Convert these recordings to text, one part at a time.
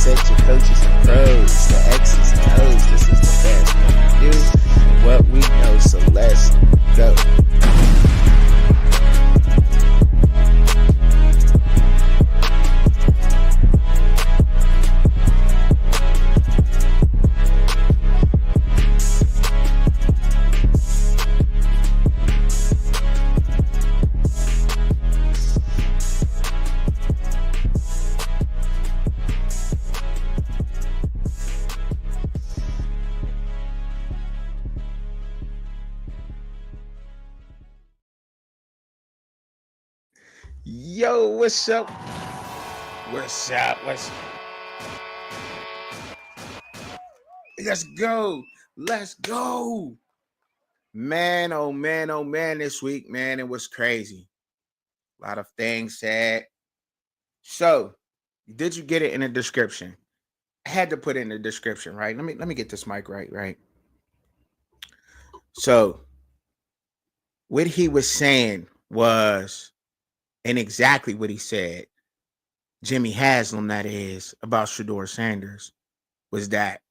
set your coaches and pros, the X's and O's. This is the best thing to do, what we know, so let's go. Yo, what's up? What's up? Let's go. Let's go. Man, oh man, this week, man, it was crazy. A lot of things said. So, did you get it in the description? I had to put it in the description, right? Let me get this mic right. So, what he was saying was, and exactly what he said, Jimmy Haslam, that is, about Shiloh Sanders, was that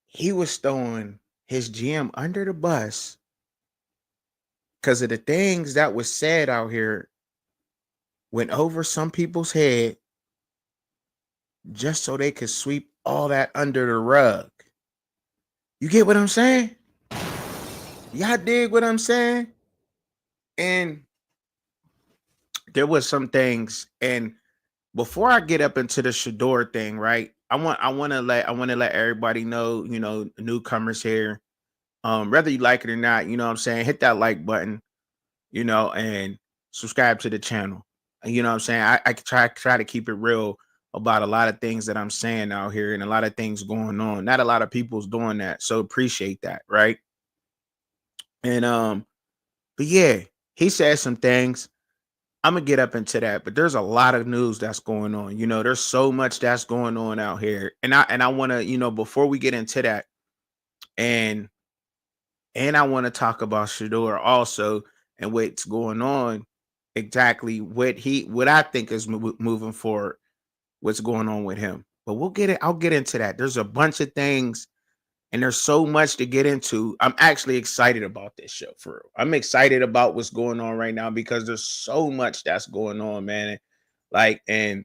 he was throwing his GM under the bus because of the things that was said out here went over some people's head just so they could sweep all that under the rug. You get what I'm saying? Y'all dig what I'm saying? And there was some things, and before I get up into the Shedeur thing, right? I want to let everybody know, newcomers here, whether you like it or not, you know what I'm saying, hit that like button, and subscribe to the channel. You know what I'm saying? I try to keep it real about a lot of things that I'm saying out here and a lot of things going on. Not a lot of people's doing that, so appreciate that, right? And but yeah, he said some things. I'm gonna get up into that, but there's a lot of news that's going on. There's so much that's going on out here, and I want to, before we get into that, and I want to talk about Shedeur also and what's going on, exactly what I think is moving forward, what's going on with him. But I'll get into that. There's a bunch of things, and there's so much to get into. I'm actually excited about this show, for real. I'm excited about what's going on right now because there's so much that's going on, man. And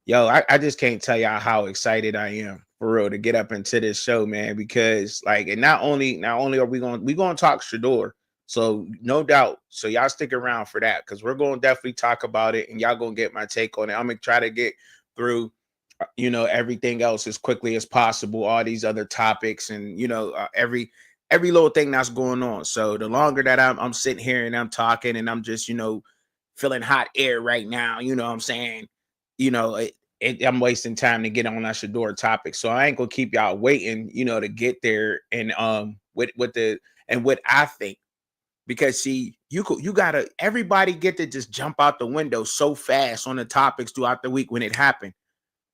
yo, I just can't tell y'all how excited I am, for real, to get up into this show, man. Because and not only are we going to talk Shedeur, so no doubt. So y'all stick around for that because we're going to definitely talk about it, and y'all gonna get my take on it. I'm gonna try to get through everything else as quickly as possible, all these other topics, and every little thing that's going on. So the longer that I'm sitting here and I'm talking and I'm just feeling hot air right now, what I'm saying, I'm wasting time to get on that Shedeur topic. So I ain't gonna keep y'all waiting, to get there, and what I think, because see, you gotta, everybody get to just jump out the window so fast on the topics throughout the week when it happened.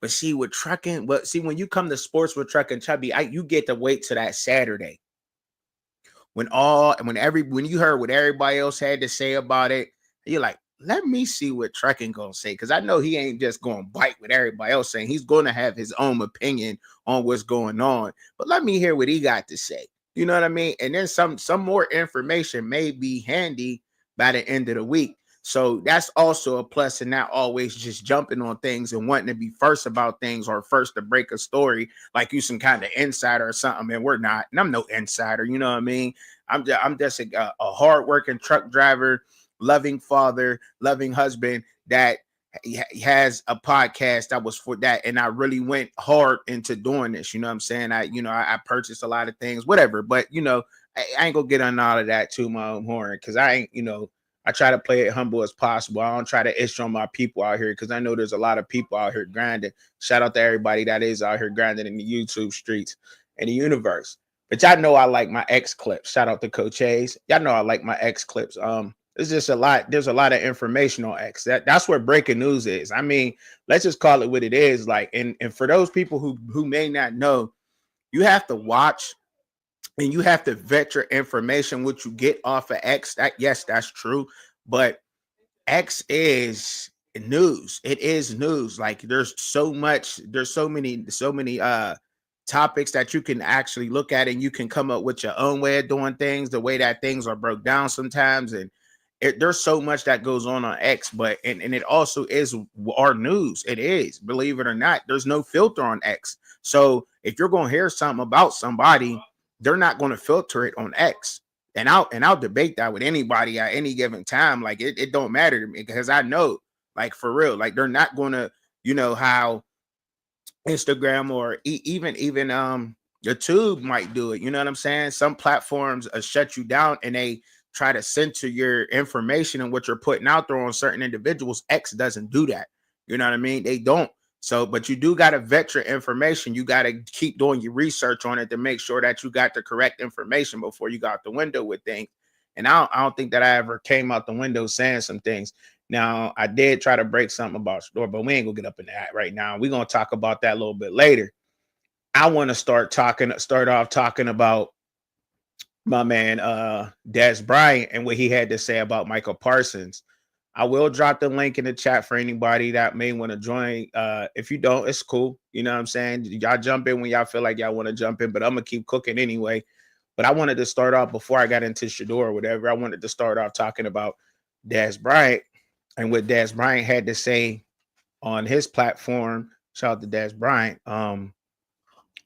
But see, with trucking, when you come to sports with Truck and Chubby, you get to wait till that Saturday when you heard what everybody else had to say about it. You're like, let me see what Trucking gonna say, because I know he ain't just gonna bite with everybody else saying. He's gonna have his own opinion on what's going on. But let me hear what he got to say. You know what I mean? And then some more information may be handy by the end of the week. So that's also a plus, and not always just jumping on things and wanting to be first about things or first to break a story like you some kind of insider or something. And we're not. And I'm no insider. You know what I mean? I'm just a hardworking truck driver, loving father, loving husband that has a podcast that was for that. And I really went hard into doing this. You know what I'm saying? I purchased a lot of things, whatever. But, I ain't gonna get on all of that to my own horn, because I ain't, I try to play it humble as possible. I don't try to issue on my people out here, because I know there's a lot of people out here grinding. Shout out to everybody that is out here grinding in the YouTube streets and the universe. But y'all know I like my X clips. Shout out to Coach Hayes. Y'all know I like my X clips. It's just a lot. There's a lot of information on X. That's where breaking news is. I mean, let's just call it what it is. And for those people who may not know, you have to watch and you have to vet your information, what you get off of X. Yes, that's true. But X is news. It is news. Like there's so many topics that you can actually look at, and you can come up with your own way of doing things, the way that things are broke down sometimes. And there's so much that goes on X, but and it also is our news. It is, believe it or not, there's no filter on X. So if you're going to hear something about somebody, they're not going to filter it on X. And I'll debate that with anybody at any given time. Like it don't matter to me, because I know, like, for real, like they're not going to, how Instagram or even YouTube might do it. You know what I'm saying? Some platforms shut you down, and they try to censor your information and what you're putting out there on certain individuals. X doesn't do that. You know what I mean? They don't. So, but you do got to vet your information. You got to keep doing your research on it to make sure that you got the correct information before you go out the window with things. And I don't think that I ever came out the window saying some things. Now, I did try to break something about Shedeur, but we ain't gonna get up in that right now. We're gonna talk about that a little bit later. I want to start off talking about my man Dez Bryant and what he had to say about Michael Parsons. I will drop the link in the chat for anybody that may want to join. If you don't, it's cool. You know what I'm saying? Y'all jump in when y'all feel like y'all want to jump in, but I'm gonna keep cooking anyway. But I wanted to start off, before I got into Shedeur or whatever, I wanted to start off talking about Dez Bryant and what Dez Bryant had to say on his platform. Shout out to Dez Bryant.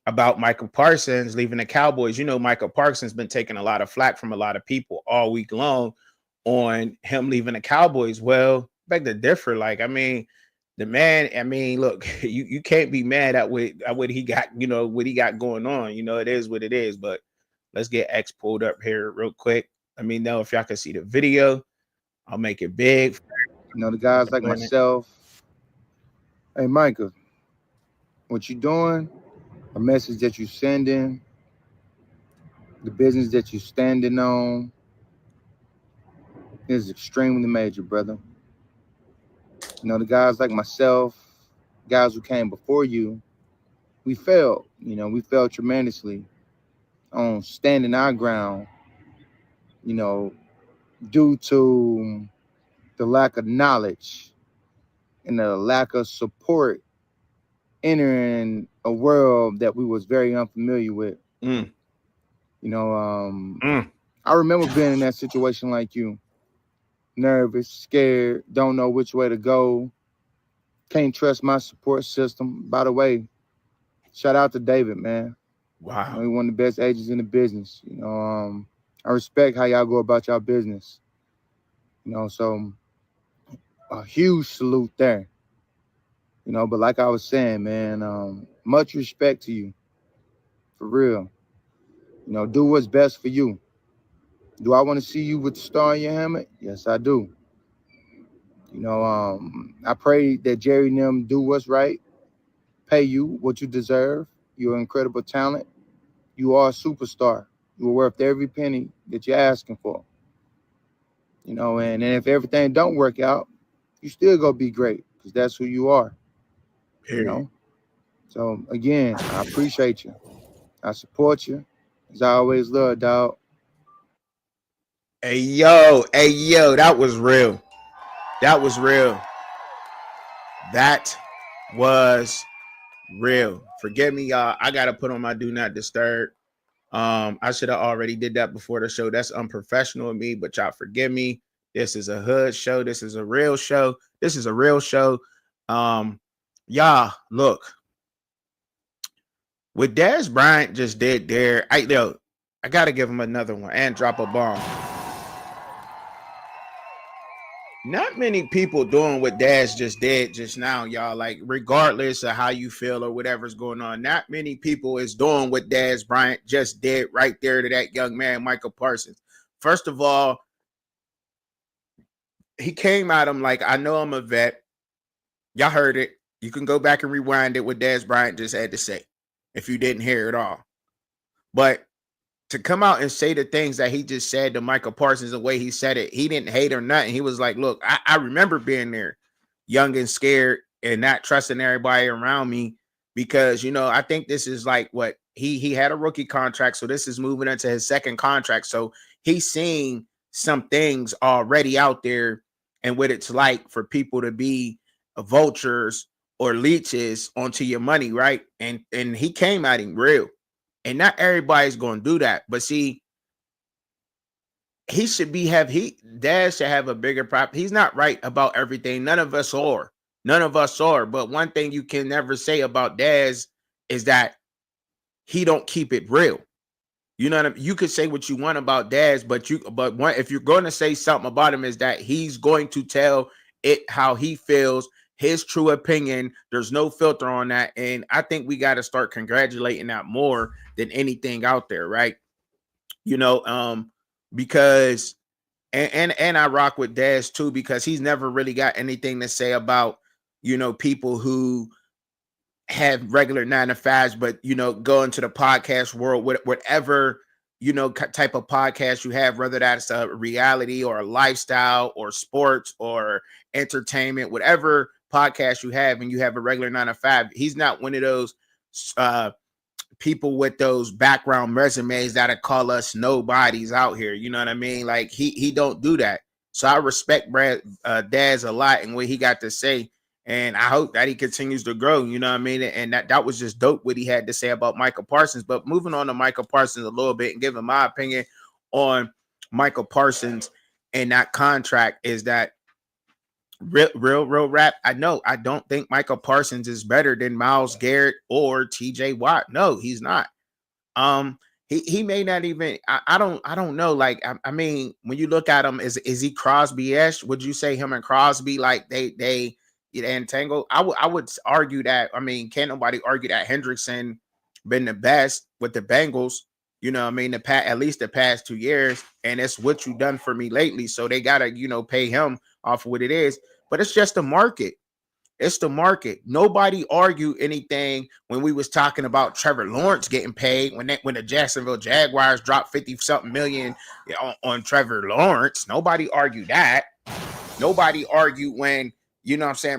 About Michael Parsons leaving the Cowboys. You know, Michael Parsons been taking a lot of flack from a lot of people all week long on him leaving the Cowboys. Well, beg to differ. Like, I mean, the man, I mean, look, you can't be mad at what he got, what he got going on. It is what it is. But let's get X pulled up here real quick. Let me know if y'all can see the video. I'll make it big. The guys like myself. Hey, Micah, what you doing? A message that you sending, the business that you standing on is extremely major, brother. The guys like myself, guys who came before you, we failed. We failed tremendously on standing our ground, due to the lack of knowledge and the lack of support entering a world that we was very unfamiliar with. Mm. I remember being in that situation like you. Nervous, scared, don't know which way to go. Can't trust my support system. By the way, shout out to David, man. Wow. He's one of the best agents in the business. I respect how y'all go about y'all business. So a huge salute there. But like I was saying, man, much respect to you. For real. Do what's best for you. Do I want to see you with the star in your helmet? Yes, I do. I pray that Jerry and them do what's right, pay you what you deserve. You're an incredible talent. You are a superstar. You're worth every penny that you're asking for. And if everything don't work out, you still gonna be great because that's who you are. Period. So again, I appreciate you. I support you. As I always love, dog. Hey yo, that was real. That was real. That was real. Forgive me, y'all. I gotta put on my do not disturb. I should have already did that before the show. That's unprofessional of me, but y'all forgive me. This is a hood show. This is a real show. This is a real show. Y'all, look. What Dez Bryant just did there, I gotta give him another one and drop a bomb. Not many people doing what Dez just did just now, y'all. Like, regardless of how you feel or whatever's going on, not many people is doing what Dez Bryant just did right there to that young man, Michael Parsons. First of all, he came at him like, I know I'm a vet. Y'all heard it. You can go back and rewind it what Dez Bryant just had to say if you didn't hear it all. But to come out and say the things that he just said to Michael Parsons, the way he said it, he didn't hate or nothing. He was like, look, I remember being there young and scared and not trusting everybody around me because, I think this is like what he had a rookie contract. So this is moving into his second contract. So he's seeing some things already out there and what it's like for people to be vultures or leeches onto your money, right? And he came at him real. And not everybody's going to do that. But see, he should be have he Dad should have a bigger prop. He's not right about everything. None of us are. None of us are. But one thing you can never say about Dez is that he don't keep it real. You know what I mean? You could say what you want about Daz, but one, if you're going to say something about him, is that he's going to tell it how he feels, his true opinion. There's no filter on that. And I think we got to start congratulating that more than anything out there, right? You know, because and I rock with Daz too, because he's never really got anything to say about, people who have regular 9 to 5s, but go into the podcast world, whatever type of podcast you have, whether that's a reality or a lifestyle or sports or entertainment, whatever podcast you have, and you have a regular 9 to 5. He's not one of those people with those background resumes that'll call us nobodies out here. You know what I mean? Like he don't do that. So I respect Daz a lot and what he got to say. And I hope that he continues to grow, you know what I mean? And that was just dope what he had to say about Michael Parsons. But moving on to Michael Parsons a little bit and giving my opinion on Michael Parsons and that contract is that real rap. I don't think Michael Parsons is better than Myles Garrett or TJ Watt. No, he's not. He may not even. I don't know. Like I mean, when you look at him, is he Crosby-ish? Would you say him and Crosby like they entangled? I would argue that. I mean, can't nobody argue that Hendrickson been the best with the Bengals. You know what I mean? At least the past 2 years, and it's what you done for me lately. So they gotta pay him off of what it is. But it's just the market. It's the market. Nobody argued anything when we was talking about Trevor Lawrence getting paid when the Jacksonville Jaguars dropped 50-something million on Trevor Lawrence. Nobody argued that. Nobody argued when,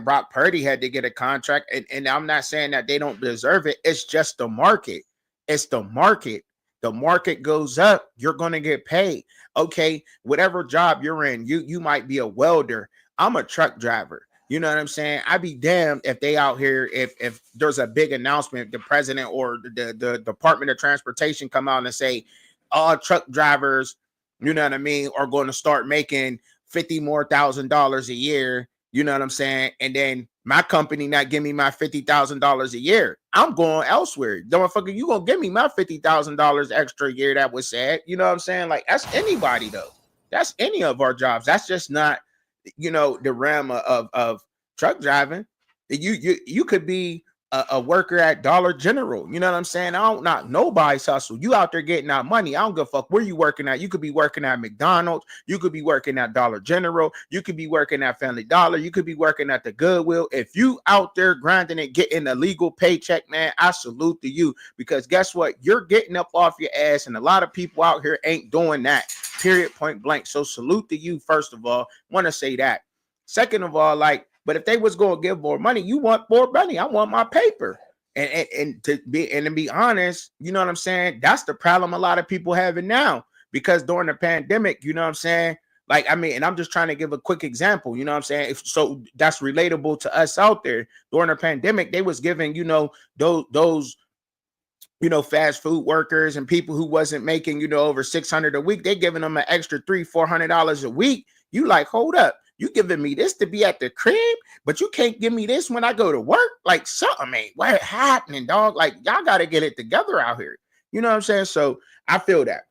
Brock Purdy had to get a contract. And I'm not saying that they don't deserve it. It's just the market. It's the market. The market goes up, you're going to get paid. Okay, whatever job you're in, you might be a welder. I'm a truck driver. You know what I'm saying? I'd be damned if they out here, if there's a big announcement, the president or the Department of Transportation come out and say all truck drivers, you know what I mean, are going to start making $50,000 a year. You know what I'm saying? And then my company not give me my $50,000 a year. I'm going elsewhere. Motherfucker, you gonna give me my $50,000 extra a year? That was sad. You know what I'm saying? Like that's anybody though. That's any of our jobs. That's just not, the realm of truck driving. You could be a worker at Dollar General. You know what I'm saying? I don't knock nobody's hustle. You out there getting out money. I don't give a fuck where you working at. You could be working at McDonald's. You could be working at Dollar General. You could be working at Family Dollar. You could be working at the Goodwill. If you out there grinding and getting a legal paycheck, man, I salute to you, because guess what? You're getting up off your ass, and a lot of people out here ain't doing that. Period, point blank. So salute to you, first of all. Want to say that. Second of all, but if they was going to give more money, you want more money. I want my paper. And to be honest, you know what I'm saying? That's the problem a lot of people having now, because during the pandemic, you know what I'm saying? And I'm just trying to give a quick example, you know what I'm saying? So that's relatable to us out there. During the pandemic, they was giving, those fast food workers and people who wasn't making, over 600 a week, they giving them an extra $300-400 a week. You like, hold up. You giving me this to be at the crib, but you can't give me this when I go to work? Like something ain't what happening, dog. Like y'all got to get it together out here. You know what I'm saying? So I feel that.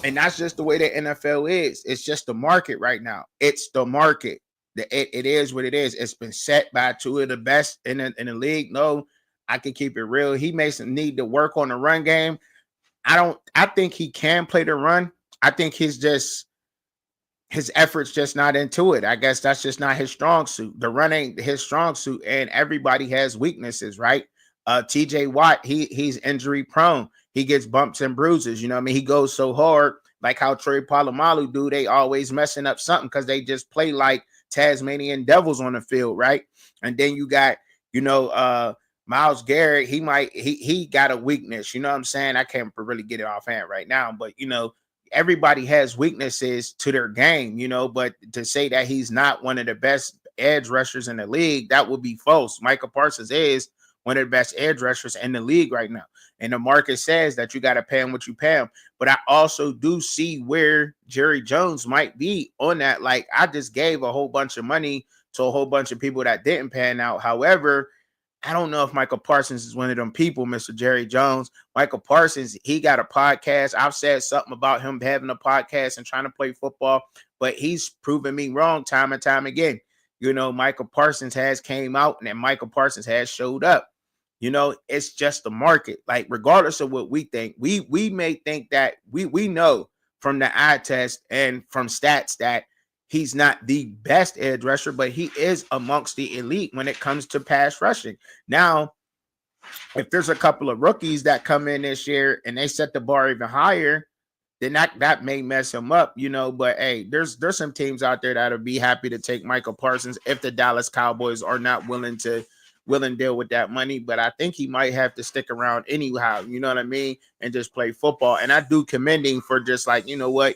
And that's just the way the NFL is. It's just the market right now. It's the market. It is what it is. It's been set by two of the best in the league. No, I can keep it real. He may need to work on the run game. I think he can play the run. I think his effort's just not into it. I guess that's just not his strong suit. The run ain't his strong suit, and everybody has weaknesses, right? TJ Watt, he's injury prone. He gets bumps and bruises. You know what I mean? He goes so hard, like how Troy Polamalu do. They always messing up something because they just play like Tasmanian devils on the field, right? And then you got, Myles Garrett. He got a weakness. You know what I'm saying? I can't really get it offhand right now, but everybody has weaknesses to their game, but to say that he's not one of the best edge rushers in the league, that would be false. Micah Parsons is one of the best edge rushers in the league right now. And the market says that you got to pay him what you pay him. But I also do see where Jerry Jones might be on that. Like, I just gave a whole bunch of money to a whole bunch of people that didn't pan out. However, I don't know if Michael Parsons is one of them people, Mr. Jerry Jones. Michael Parsons, he got a podcast. I've said something about him having a podcast and trying to play football, but he's proven me wrong time and time again. You know, Michael Parsons has came out and then Michael Parsons has showed up. You know, it's just the market. Like, regardless of what we think, we may think that we know from the eye test and from stats that he's not the best edge rusher, but he is amongst the elite when it comes to pass rushing. Now, if there's a couple of rookies that come in this year and they set the bar even higher, then that may mess him up, you know. But hey, there's some teams out there that'll be happy to take Michael Parsons if the Dallas Cowboys are not willing to deal with that money. But I think he might have to stick around anyhow, you know what I mean, and just play football. And I do commend him for just like, you know what,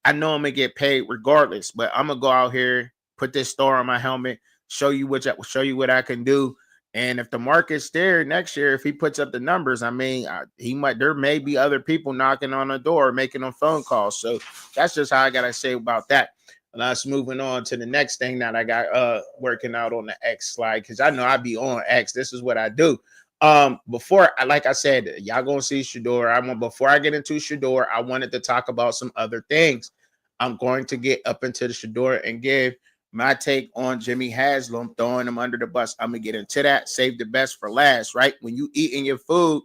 I know I'm gonna get paid regardless, but I'm gonna go out here, put this star on my helmet, show you what I can do. And if the market's there next year, if he puts up the numbers, I mean, there may be other people knocking on the door, making them phone calls. So that's just how I gotta say about that. Let's moving on to the next thing that I got working out on the X slide, because I know I be on X. This is what I do. Before, like I said, y'all gonna see Shedeur. Before I get into Shedeur, I wanted to talk about some other things. I'm going to get up into the Shedeur and give my take on Jimmy Haslam throwing him under the bus. I'm gonna get into that. Save the best for last, right? When you eating your food,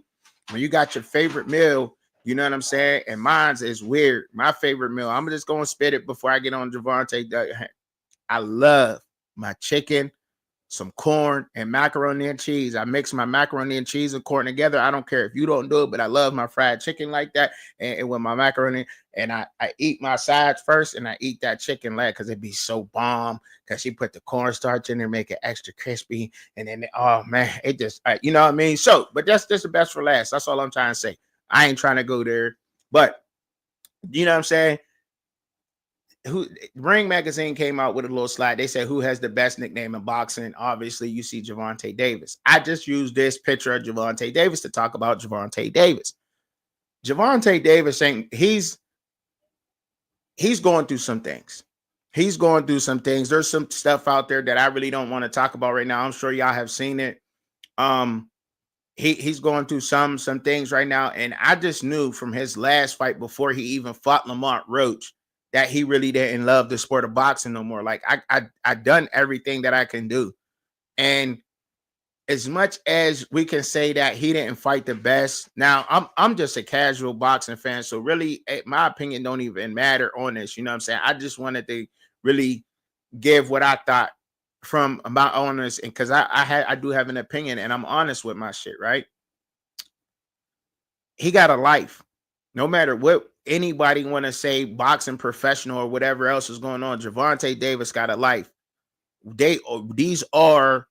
when you got your favorite meal, you know what I'm saying? And mine's is weird. My favorite meal. I'm just gonna spit it before I get on Javvante. I love my chicken, some corn, and macaroni and cheese. I mix my macaroni and cheese and corn together. I don't care if you don't do it, but I love my fried chicken like that. And with my macaroni, and I eat my sides first, and I eat that chicken leg because it'd be so bomb. Because she put the cornstarch in there, make it extra crispy, and then oh man, it just you know what I mean. So, but that's the best for last. That's all I'm trying to say. I ain't trying to go there, but you know what I'm saying. Ring Magazine came out with a little slide. They said who has the best nickname in boxing. Obviously, you see Javvante Davis. I just used this picture of Javvante Davis to talk about Javvante Davis. Javvante Davis saying he's going through some things. He's going through some things. There's some stuff out there that I really don't want to talk about right now. I'm sure y'all have seen it. He's going through some things right now, and I just knew from his last fight before he even fought Lamont Roach that he really didn't love the sport of boxing no more. Like I done everything that I can do. And as much as we can say that he didn't fight the best, now I'm just a casual boxing fan. So really, my opinion don't even matter on this. You know what I'm saying? I just wanted to really give what I thought from my honest, and because I do have an opinion and I'm honest with my shit, right? He got a life. No matter what anybody want to say, boxing professional or whatever else is going on, Javvante Davis got a life. These are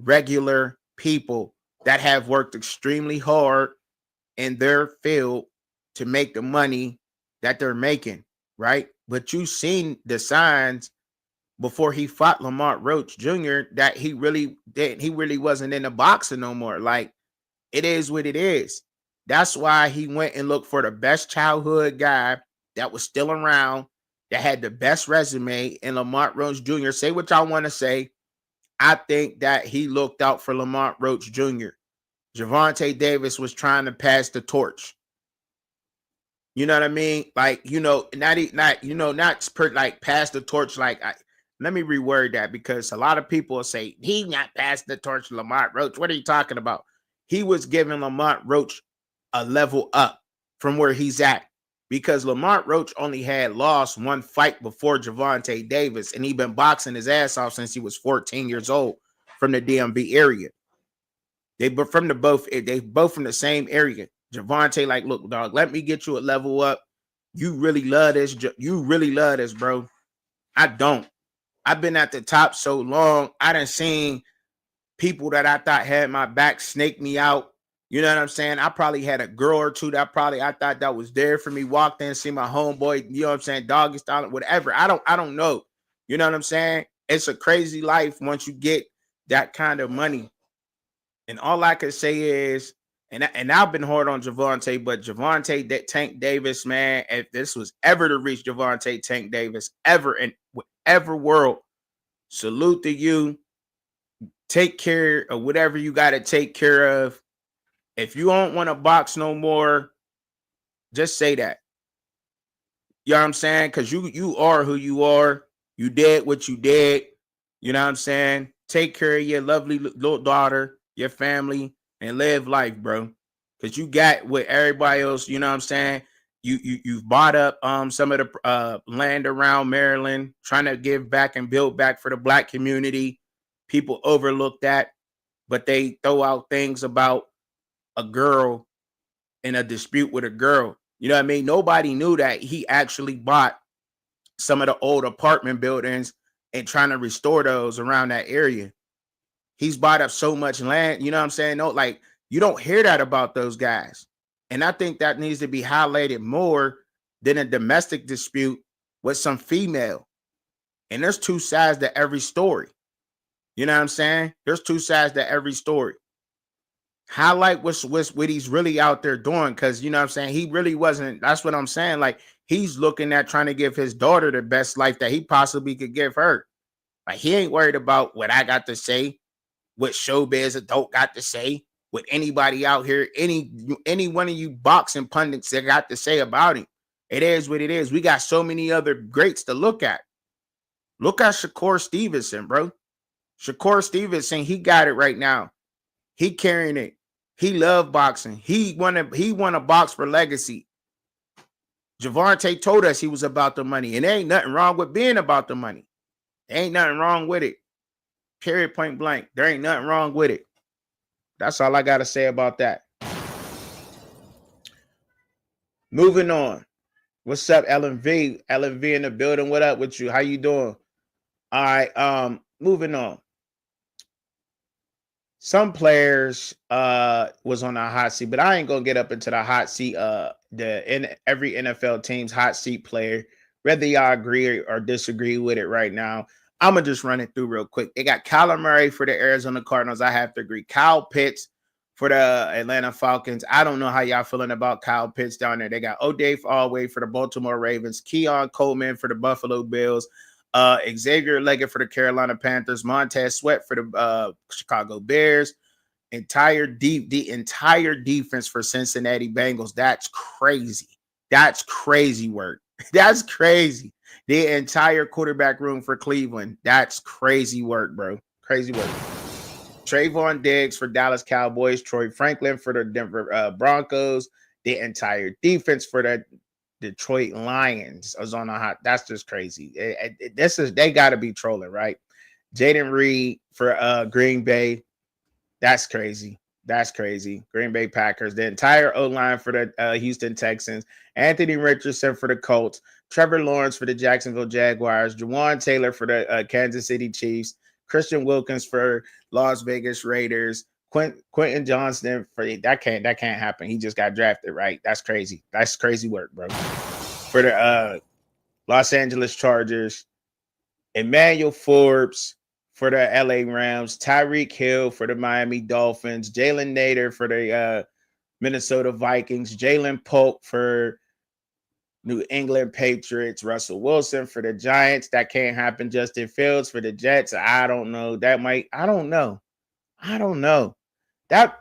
regular people that have worked extremely hard in their field to make the money that they're making, right? But you've seen the signs before he fought Lamont Roach Jr. that he really wasn't in the boxing no more. Like, it is what it is. That's why he went and looked for the best childhood guy that was still around, that had the best resume in Lamont Roach Jr. Say what y'all want to say. I think that he looked out for Lamont Roach Jr. Javvante Davis was trying to pass the torch. You know what I mean? Like, you know, not pass the torch. Like, let me reword that, because a lot of people say he not passing the torch to Lamont Roach. What are you talking about? He was giving Lamont Roach a level up from where he's at, because Lamont Roach only had lost one fight before Javvante Davis, and he been boxing his ass off since he was 14 years old from the DMV area. They both from the same area. Javvante, like, look, dog, let me get you a level up. You really love this. You really love this, bro. I don't. I've been at the top so long. I done seen people that I thought had my back snake me out. You know what I'm saying? I probably had a girl or two that I thought that was there for me. Walked in, see my homeboy, you know what I'm saying, doggy style, whatever. I don't know. You know what I'm saying? It's a crazy life once you get that kind of money. And all I can say is, and I've been hard on Javvante, but Javvante Tank Davis, man, if this was ever to reach Javvante Tank Davis ever in whatever world, salute to you. Take care of whatever you got to take care of. If you don't want to box no more, just say that. You know what I'm saying? Because you are who you are. You did what you did. You know what I'm saying? Take care of your lovely little daughter, your family, and live life, bro. Because you got what everybody else, you know what I'm saying? You've bought up some of the land around Maryland, trying to give back and build back for the black community. People overlook that, but they throw out things about a girl in a dispute with a girl. You know what I mean? Nobody knew that he actually bought some of the old apartment buildings and trying to restore those around that area. He's bought up so much land. You know what I'm saying? No, like you don't hear that about those guys. And I think that needs to be highlighted more than a domestic dispute with some female. And there's two sides to every story. You know what I'm saying? There's two sides to every story. Highlight what he's really out there doing, because you know what I'm saying, he really wasn't. That's what I'm saying. Like he's looking at trying to give his daughter the best life that he possibly could give her. Like he ain't worried about what I got to say, what showbiz adult got to say, what anybody out here, any one of you boxing pundits that got to say about him. It is what it is. We got so many other greats to look at. Look at Shakur Stevenson, bro. Shakur Stevenson, he got it right now. He carrying it. He loved boxing. He won a box for legacy. Javvante told us he was about the money, and there ain't nothing wrong with being about the money. There ain't nothing wrong with it. Period, point blank. There ain't nothing wrong with it. That's all I got to say about that. Moving on. What's up, Ellen V? Ellen V in the building. What up with you? How you doing? All right. Moving on. Some players was on a hot seat, but I ain't gonna get up into the hot seat. Every NFL team's hot seat player, whether y'all agree or disagree with it right now. I'm gonna just run it through real quick. They got Kyler Murray for the Arizona Cardinals. I have to agree. Kyle Pitts for the Atlanta Falcons. I don't know how y'all feeling about Kyle Pitts down there. They got O'Dave Alway for the Baltimore Ravens, Keon Coleman for the Buffalo Bills, Xavier Leggett for the Carolina Panthers, Montez Sweat for the Chicago Bears, the entire defense for Cincinnati Bengals. That's crazy. That's crazy work. That's crazy. The entire quarterback room for Cleveland. That's crazy work, bro. Crazy work. Trayvon Diggs for Dallas Cowboys, Troy Franklin for the Denver Broncos, the entire defense for the Detroit Lions was on a hot. That's just crazy. They got to be trolling, right? Jaden Reed for Green Bay. That's crazy. That's crazy. Green Bay Packers. The entire O-line for the Houston Texans. Anthony Richardson for the Colts. Trevor Lawrence for the Jacksonville Jaguars. Jawan Taylor for the Kansas City Chiefs. Christian Wilkins for Las Vegas Raiders. Quentin Johnston for that can't happen. He just got drafted, right? That's crazy. That's crazy work, bro. For the Los Angeles Chargers. Emmanuel Forbes for the LA Rams, Tyreek Hill for the Miami Dolphins, Jalen Nader for the Minnesota Vikings, Jalen Polk for New England Patriots, Russell Wilson for the Giants. That can't happen. Justin Fields for the Jets. I don't know. I don't know. That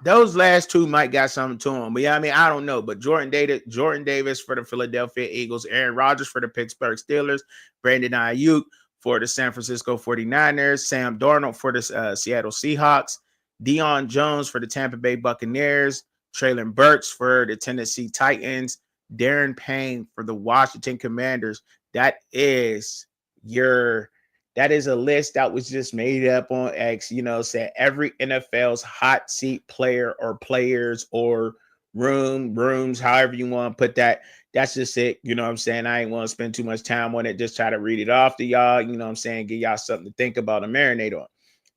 those last two might got something to them. But yeah, I mean, I don't know. But Jordan Davis for the Philadelphia Eagles, Aaron Rodgers for the Pittsburgh Steelers, Brandon Ayuk for the San Francisco 49ers, Sam Darnold for the Seattle Seahawks, Deion Jones for the Tampa Bay Buccaneers, Treylon Burks for the Tennessee Titans, Darren Payne for the Washington Commanders. That is a list that was just made up on X, said every NFL's hot seat player or players or rooms, however you want to put that. That's just it. You know what I'm saying? I ain't want to spend too much time on it. Just try to read it off to y'all. You know what I'm saying? Give y'all something to think about and marinate on.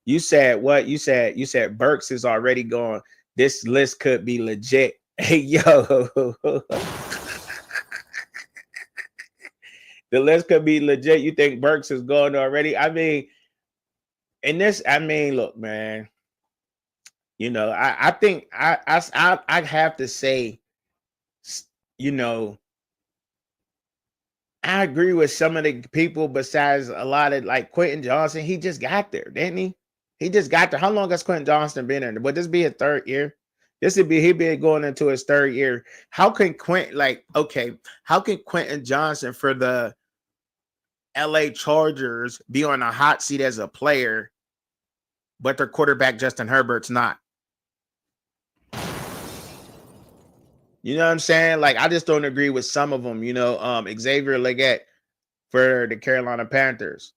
You said what? You said Burks is already going. This list could be legit. Hey, yo. The list could be legit. You think Burks is going already? I mean, look, man. I think I have to say, you know, I agree with some of the people besides a lot of like Quentin Johnson. He just got there, didn't he? He just got there. How long has Quentin Johnson been in? Would this be his third year? He'd be going into his third year. How can Quentin Johnson for the LA Chargers be on a hot seat as a player, but their quarterback Justin Herbert's not? You know what I'm saying? Like, I just don't agree with some of them. Xavier Legette for the Carolina Panthers.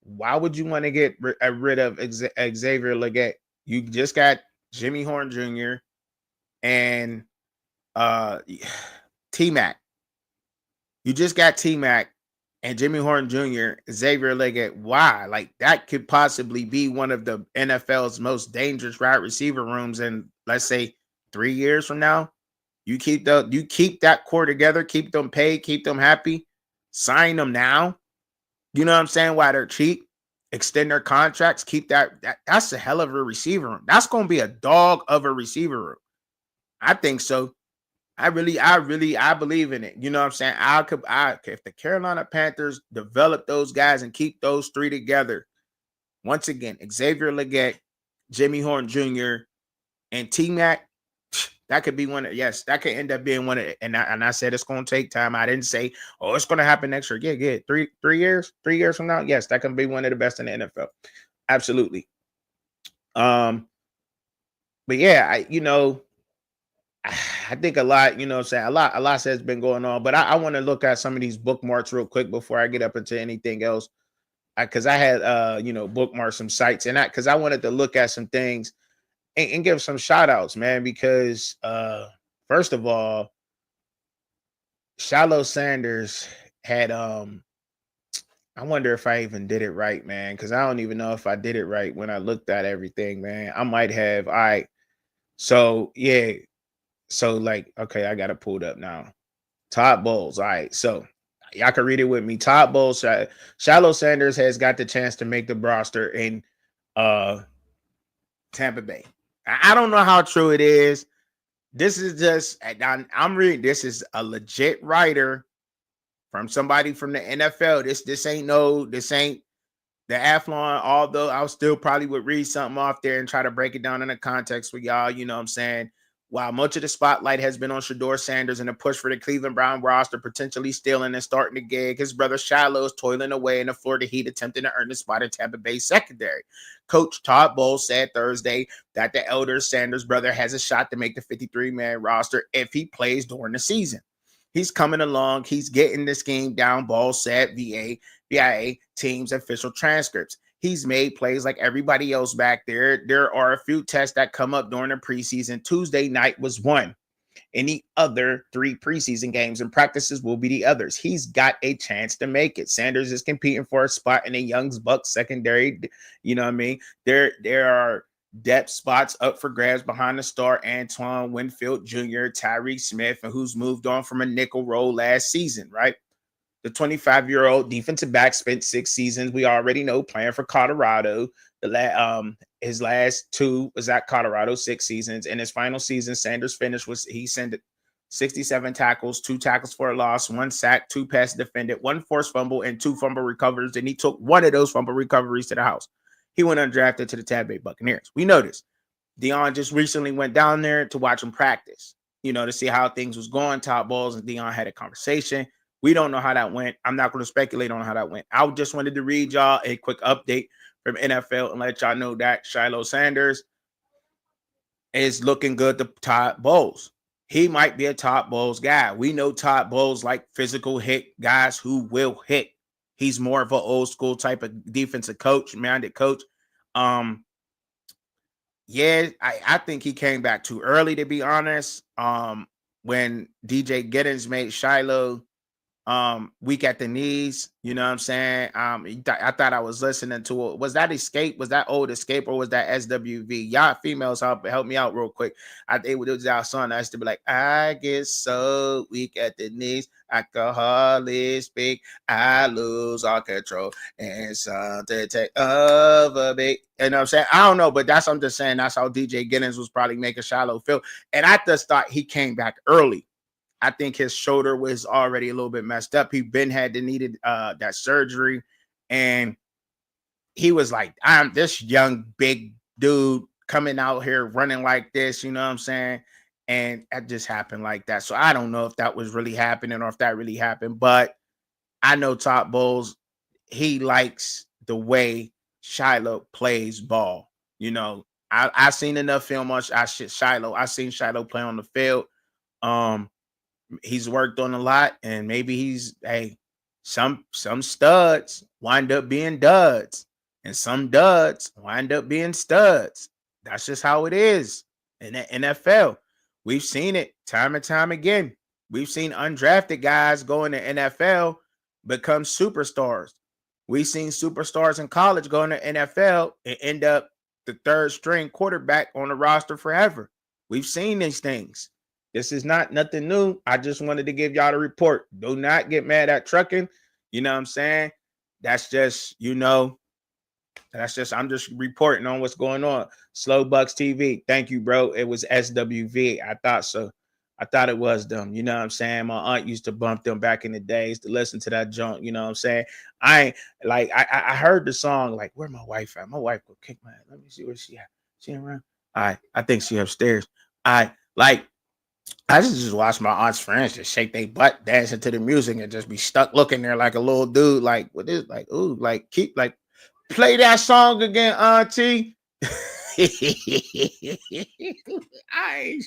Why would you want to get rid of Xavier Legette? You just got Jimmy Horn Jr. and T-Mac. You just got T-Mac and Jimmy Horn Jr., Xavier Legette. Why? Like, that could possibly be one of the NFL's most dangerous wide receiver rooms in, let's say, 3 years from now. You keep that core together, keep them paid, keep them happy, sign them now. You know what I'm saying? Why they're cheap, extend their contracts, keep that's a hell of a receiver room. That's going to be a dog of a receiver room. I think so. I believe in it. You know what I'm saying? If the Carolina Panthers develop those guys and keep those three together, once again, Xavier Legette, Jimmy Horn Jr., and T-Mac, that could be that could end up being one of it. And I said it's going to take time. I didn't say, it's going to happen next year. Yeah. 3 years from now. Yes, that can be one of the best in the NFL. Absolutely. But yeah, I think a lot, a lot has been going on, but I want to look at some of these bookmarks real quick before I get up into anything else. Cause I had, bookmarked some sites cause I wanted to look at some things and give some shout outs, man, because first of all, Shiloh Sanders had I wonder if I even did it right, man, because I don't even know if I did it right when I looked at everything, man. I might have. All right. So yeah. So okay, I got it pulled up now. Todd Bowles. All right. So y'all can read it with me. Todd Bowles, Shiloh Sanders has got the chance to make the roster in Tampa Bay. I don't know how true it is. This is just, I'm reading, this is a legit writer from somebody from the NFL. This ain't the Athlon, although I still probably would read something off there and try to break it down in the context with y'all. You know what I'm saying? While much of the spotlight has been on Shedeur Sanders and the push for the Cleveland Brown roster, potentially stealing and starting the gig, his brother Shiloh is toiling away in the Florida Heat, attempting to earn a spot in Tampa Bay secondary. Coach Todd Bowles said Thursday that the elder Sanders brother has a shot to make the 53-man roster if he plays during the season. He's coming along. He's getting this game down, Bowles said via team's official transcripts. He's made plays like everybody else back there. There are a few tests that come up during the preseason. Tuesday night was one. Any other 3 preseason games and practices will be the others. He's got a chance to make it. Sanders is competing for a spot in the Young's Bucks secondary. You know what I mean? There are depth spots up for grabs behind the star Antoine Winfield Jr., Tyreke Smith, and who's moved on from a nickel role last season, right? The 25-year-old defensive back spent 6 seasons, we already know, playing for Colorado. His last 2 was at Colorado, 6 seasons. In his final season, Sanders finished he sent 67 tackles, 2 tackles for a loss, 1 sack, 2 pass defended, 1 forced fumble, and 2 fumble recoveries. And he took one of those fumble recoveries to the house. He went undrafted to the Tampa Bay Buccaneers. We know this. Deion just recently went down there to watch him practice, to see how things was going. Todd Bowles and Deion had a conversation. We don't know how that went. I'm not going to speculate on how that went. I just wanted to read y'all a quick update from NFL and let y'all know that Shiloh Sanders is looking good to Todd Bowles. He might be a Todd Bowles guy. We know Todd Bowles like physical hit guys who will hit. He's more of an old school type of defensive coach, minded coach. Yeah, I think he came back too early, to be honest. When DJ Giddens made Shiloh Weak at the knees. You know what I'm saying? I thought I was listening to it. Was that Escape? Was that old Escape or was that SWV? Y'all females help me out real quick. I think it was our song that used to be like, I get so weak at the knees, I can hardly speak, I lose all control, and something take over me. You know what I'm saying? I don't know, but I'm just saying that's how DJ Giddens was probably making Shiloh feel. And I just thought he came back early. I think his shoulder was already a little bit messed up. He been had to needed that surgery, and he was like, "I'm this young big dude coming out here running like this." You know what I'm saying? And that just happened like that. So I don't know if that was really happening or if that really happened, but I know Top Bowles, he likes the way Shiloh plays ball. You know, I seen enough film on Shiloh. I seen Shiloh play on the field. Um, he's worked on a lot, and maybe some studs wind up being duds, and some duds wind up being studs. That's just how it is in the NFL. We've seen it time and time again. We've seen undrafted guys go in the NFL become superstars. We've seen superstars in college go in the NFL and end up the third string quarterback on the roster forever. We've seen these things. This is not nothing new. I just wanted to give y'all the report. Do not get mad at trucking. You know what I'm saying? That's just, I'm just reporting on what's going on. Slow Bucks TV. Thank you, bro. It was SWV. I thought so. I thought it was them. You know what I'm saying? My aunt used to bump them back in the days to listen to that junk. You know what I'm saying? I heard the song, like, where my wife at? My wife will kick my ass. Let me see where she at. She around? All right. I think she upstairs. I just watch my aunt's friends just shake their butt, dancing to the music, and just be stuck looking there like a little dude. Like, what is like, ooh, like keep like play that song again, auntie. I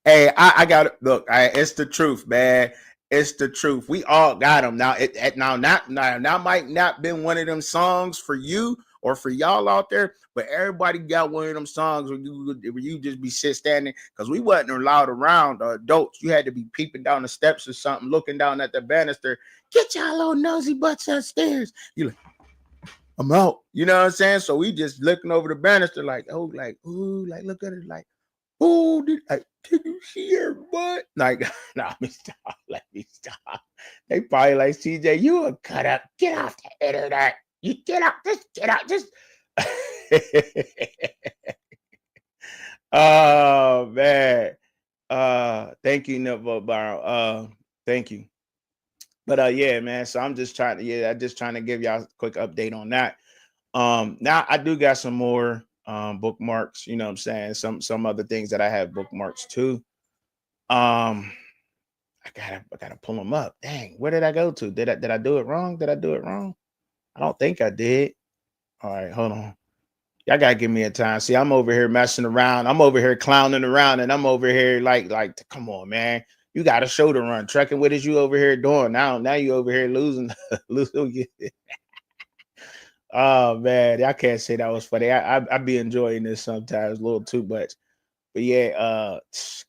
Hey, I got to look. It's the truth, man. It's the truth. We all got them now. Now might not been one of them songs for you or for y'all out there, but everybody got one of them songs where you just be standing because we wasn't allowed around adults. You had to be peeping down the steps or something, looking down at the banister. Get y'all little nosy butts upstairs. You like, I'm out. You know what I'm saying? So we just looking over the banister like, oh, like, ooh, like look at it, like. Oh, did you see her butt? Like, nah, let me stop. Let me stop. They probably like, CJ, you a cut up. Get off the internet. You get up. Just get out. Just. Oh, man. Thank you, Nipple Barrow. Thank you. But yeah, man. So I'm just trying to give y'all a quick update on that. Now I do got some more bookmarks, you know what I'm saying? Some other things that I have bookmarks too. I gotta pull them up. Dang, where did I go to? Did I do it wrong? Did I do it wrong? I don't think I did. All right, hold on. Y'all gotta give me a time. See, I'm over here messing around. I'm over here clowning around, and I'm over here like, come on, man. You got a show to run. Trucking, what is you over here doing? Now you over here losing. Oh man, I can't say that was funny. I be enjoying this sometimes a little too much. But yeah,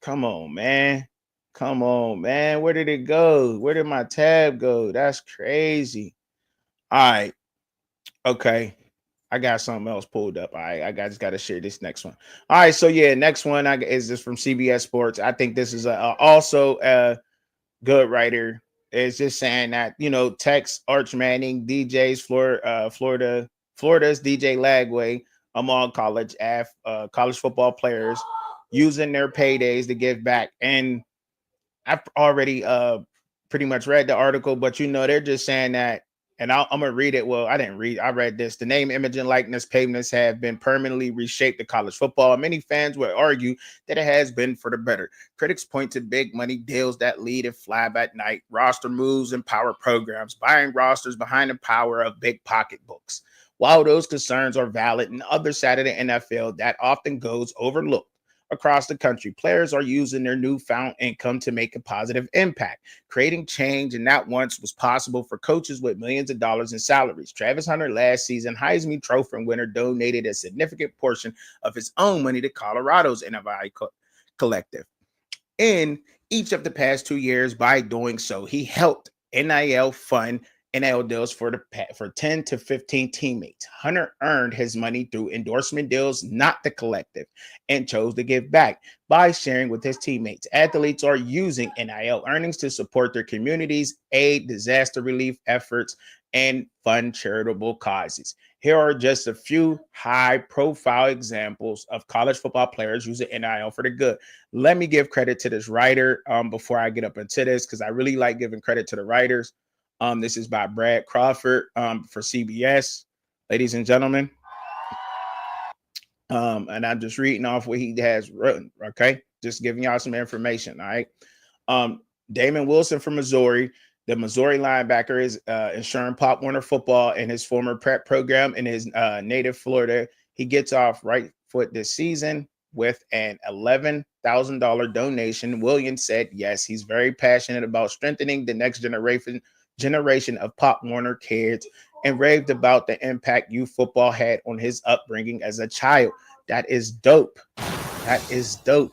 come on, man. Come on, man. Where did it go? Where did my tab go? That's crazy. All right. Okay. I got something else pulled up. All right. Just got to share this next one. All right. So yeah, next one is this from CBS Sports. I think this is also a good writer. It's just saying that, Tex Arch Manning, Florida's DJ Lagway among college football players using their paydays to give back. And I've already pretty much read the article, but they're just saying that, and I'm gonna read it. Well, I didn't read. I read this. The name, image, and likeness payments have been permanently reshaped to college football. Many fans would argue that it has been for the better. Critics point to big money deals that lead and fly by night, roster moves, and power programs, buying rosters behind the power of big pocketbooks. While those concerns are valid and other side of the NFL that often goes overlooked. Across the country, players are using their newfound income to make a positive impact, creating change, and that once was possible for coaches with millions of dollars in salaries. Travis Hunter last season, Heisman Trophy winner, donated a significant portion of his own money to Colorado's NFI collective. In each of the past 2 years, by doing so, he helped NIL fund NIL deals for 10 to 15 teammates. Hunter earned his money through endorsement deals, not the collective, and chose to give back by sharing with his teammates. Athletes are using NIL earnings to support their communities, aid disaster relief efforts, and fund charitable causes. Here are just a few high profile examples of college football players using NIL for the good. Let me give credit to this writer before I get up into this, because I really like giving credit to the writers. This is by Brad Crawford for CBS, ladies and gentlemen. And I'm just reading off what he has written. Okay, just giving y'all some information. All right. Damon Wilson from Missouri. The Missouri linebacker is ensuring Pop Warner football in his former prep program in his native Florida. He gets off right foot this season with an $11,000 donation. Williams said, yes, he's very passionate about strengthening the next generation of Pop Warner kids, and raved about the impact youth football had on his upbringing as a child. That is dope. That is dope.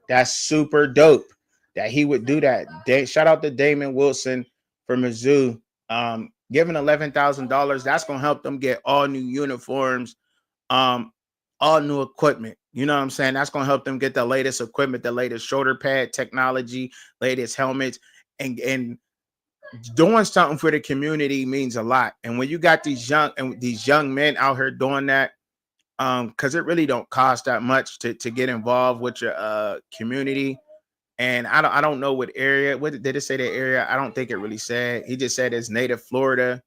That's super dope that he would do that. Shout out to Damon Wilson from Mizzou. Giving $11,000, that's gonna help them get all new uniforms, all new equipment. You know what I'm saying? That's gonna help them get the latest equipment, the latest shoulder pad technology, latest helmets, and doing something for the community means a lot. And when you got these young men out here doing that, because it really don't cost that much to get involved with your community. And I don't know what area. What did it say? The area? I don't think it really said. He just said it's native Florida.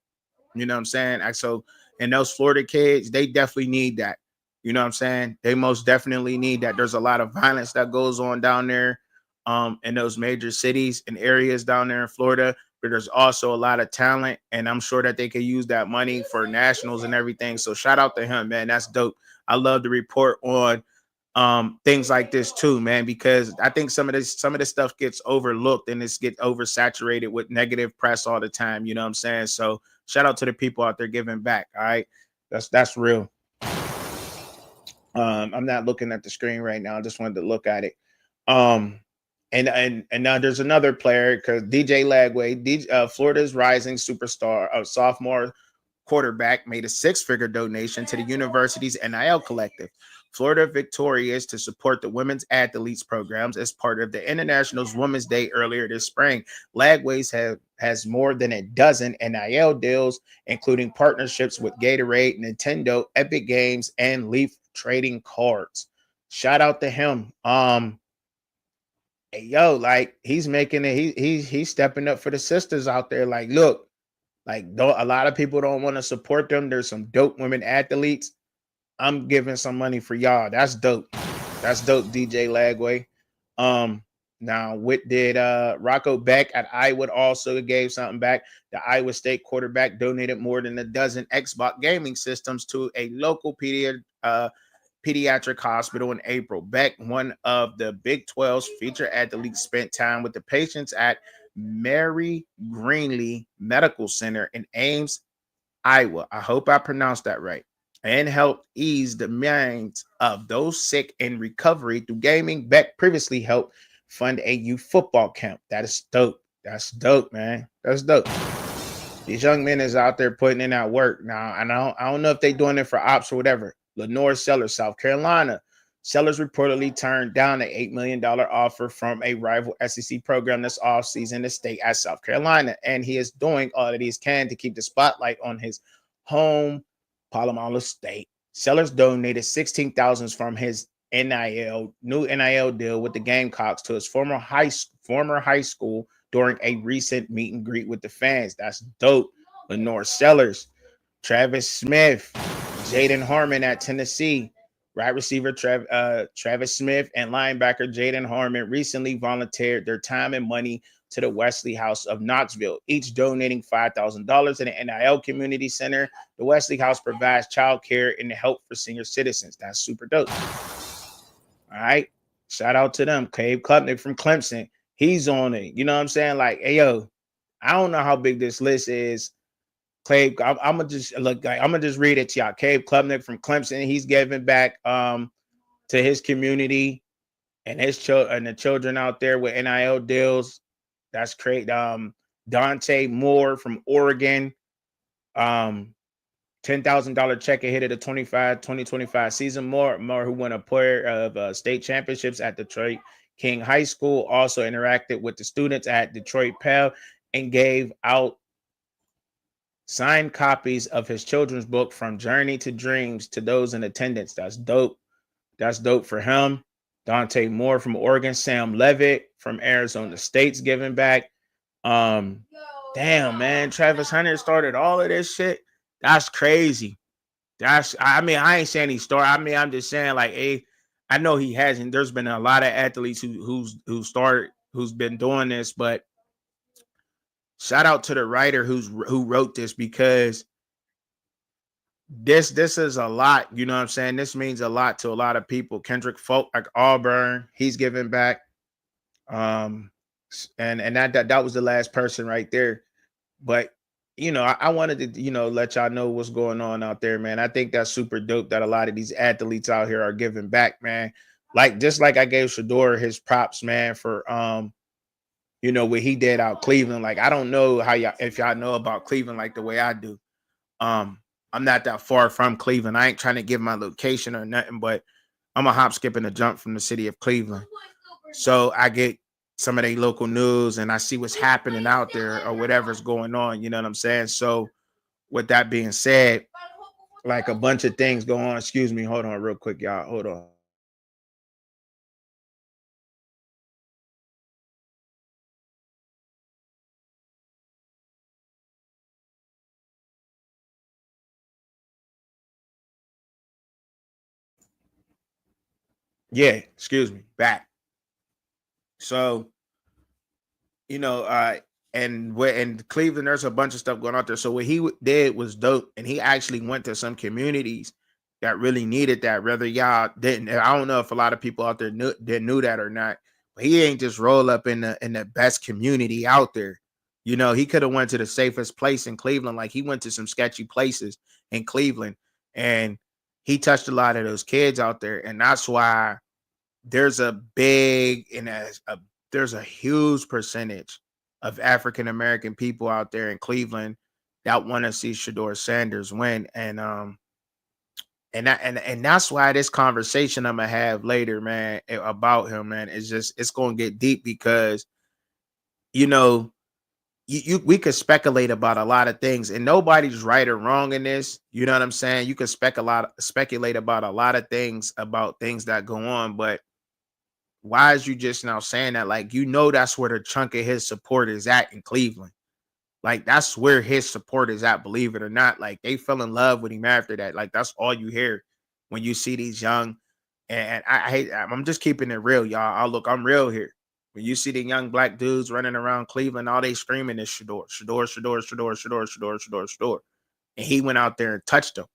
You know what I'm saying? So, and those Florida kids, they definitely need that. You know what I'm saying? They most definitely need that. There's a lot of violence that goes on down there, in those major cities and areas down there in Florida. But there's also a lot of talent, and I'm sure that they could use that money for nationals and everything. So shout out to him, man. That's dope. I love to report on things like this too, man, because I think some of this stuff gets overlooked and it's get oversaturated with negative press all the time. You know what I'm saying? So shout out to the people out there giving back. All right, that's real. I'm not looking at the screen right now. I just wanted to look at it. And now there's another player, because DJ Lagway, Florida's rising superstar, sophomore quarterback, made a six-figure donation to the university's NIL collective. Florida victorious to support the women's athletes programs as part of the International's Women's Day earlier this spring. Lagways has more than a dozen NIL deals, including partnerships with Gatorade, Nintendo, Epic Games, and Leaf Trading Cards. Shout out to him. Hey, yo, like he's making it. He's stepping up for the sisters out there. Like, look, like a lot of people don't want to support them. There's some dope women athletes. I'm giving some money for y'all. That's dope. That's dope, DJ Lagway. Now what did Rocco Beck at Iowa also gave something back? The Iowa State quarterback donated more than a dozen Xbox gaming systems to a local pediatric hospital in April. Beck, one of the Big 12's featured athletes, spent time with the patients at Mary Greenlee Medical Center in Ames, Iowa. I hope I pronounced that right. And helped ease the minds of those sick in recovery through gaming. Beck previously helped fund a youth football camp. That is dope. That's dope, man. That's dope. These young men is out there putting in that work. Now, I don't know if they're doing it for ops or whatever. Lenore Sellers, South Carolina. Sellers reportedly turned down an $8 million offer from a rival SEC program this offseason to stay at South Carolina. And he is doing all that he can to keep the spotlight on his home, Palomalo State. Sellers donated $16,000 from his new NIL deal with the Gamecocks to his former high school during a recent meet and greet with the fans. That's dope. Lenore Sellers. Travis Smith, Jaden Harmon at Tennessee. Wide receiver Travis Smith and linebacker Jaden Harmon recently volunteered their time and money to the Wesley House of Knoxville, each donating $5,000 to the NIL Community Center. The Wesley House provides child care and help for senior citizens. That's super dope. All right. Shout out to them. Cave Klubnik from Clemson. He's on it. You know what I'm saying? Like, hey, yo, I don't know how big this list is. Cave, I'm gonna just read it to y'all. Cave Klubnik from Clemson. He's giving back to his community and his and the children out there with NIL deals. That's great. Dante Moore from Oregon. Um, $10,000 check ahead of the 2025 season. Moore, who won a pair of state championships at Detroit King High School, also interacted with the students at Detroit Pell and gave out signed copies of his children's book From Journey to Dreams to those in attendance. That's dope. That's dope for him. Dante Moore from Oregon, Sam Levitt from Arizona State's giving back. Um, damn, man, Travis Hunter started all of this shit. That's crazy. I mean, I ain't saying he started. I mean, I'm just saying, like, hey, I know he hasn't. There's been a lot of athletes who's been doing this, but shout out to the writer who wrote this, because this is a lot. You know what I'm saying? This means a lot to a lot of people. Kendrick Folk, like Auburn, he's giving back. And that was the last person right there. But I wanted to, let y'all know what's going on out there, man. I think that's super dope that a lot of these athletes out here are giving back, man. Like, just like I gave Shedeur his props, man, for what he did out Cleveland. Like, I don't know if y'all know about Cleveland like the way I do. I'm not that far from Cleveland. I ain't trying to give my location or nothing, but I'm a hop, skip, and a jump from the city of Cleveland. So I get some of the local news and I see what's happening out there or whatever's going on. You know what I'm saying? So with that being said, like, a bunch of things go on. Excuse me. Hold on real quick, y'all. Hold on. Yeah, excuse me. Back. So, you know, in Cleveland, there's a bunch of stuff going on there. So what he did was dope, and he actually went to some communities that really needed that. Whether y'all didn't, I don't know if a lot of people out there knew that or not. But he ain't just roll up in the best community out there. He could have went to the safest place in Cleveland. Like, he went to some sketchy places in Cleveland, and he touched a lot of those kids out there, and that's why there's a big and there's a huge percentage of African American people out there in Cleveland that want to see Shedeur Sanders win, and that's why this conversation I'm gonna have later, man, about him, man, it's gonna get deep, because you know we could speculate about a lot of things, and nobody's right or wrong in this. You know what I'm saying? You could speculate about a lot of things, about things that go on, but why is you just now saying that? Like, that's where the chunk of his support is at in Cleveland. Like, that's where his support is at, believe it or not. Like, they fell in love with him after that. Like, that's all you hear when you see these young, and I'm just keeping it real, y'all. I'm real here. When you see the young black dudes running around Cleveland, all they screaming is Shedeur, Shedeur, Shedeur, Shedeur, Shedeur, Shedeur, Shedeur, Shedeur. And he went out there and touched them.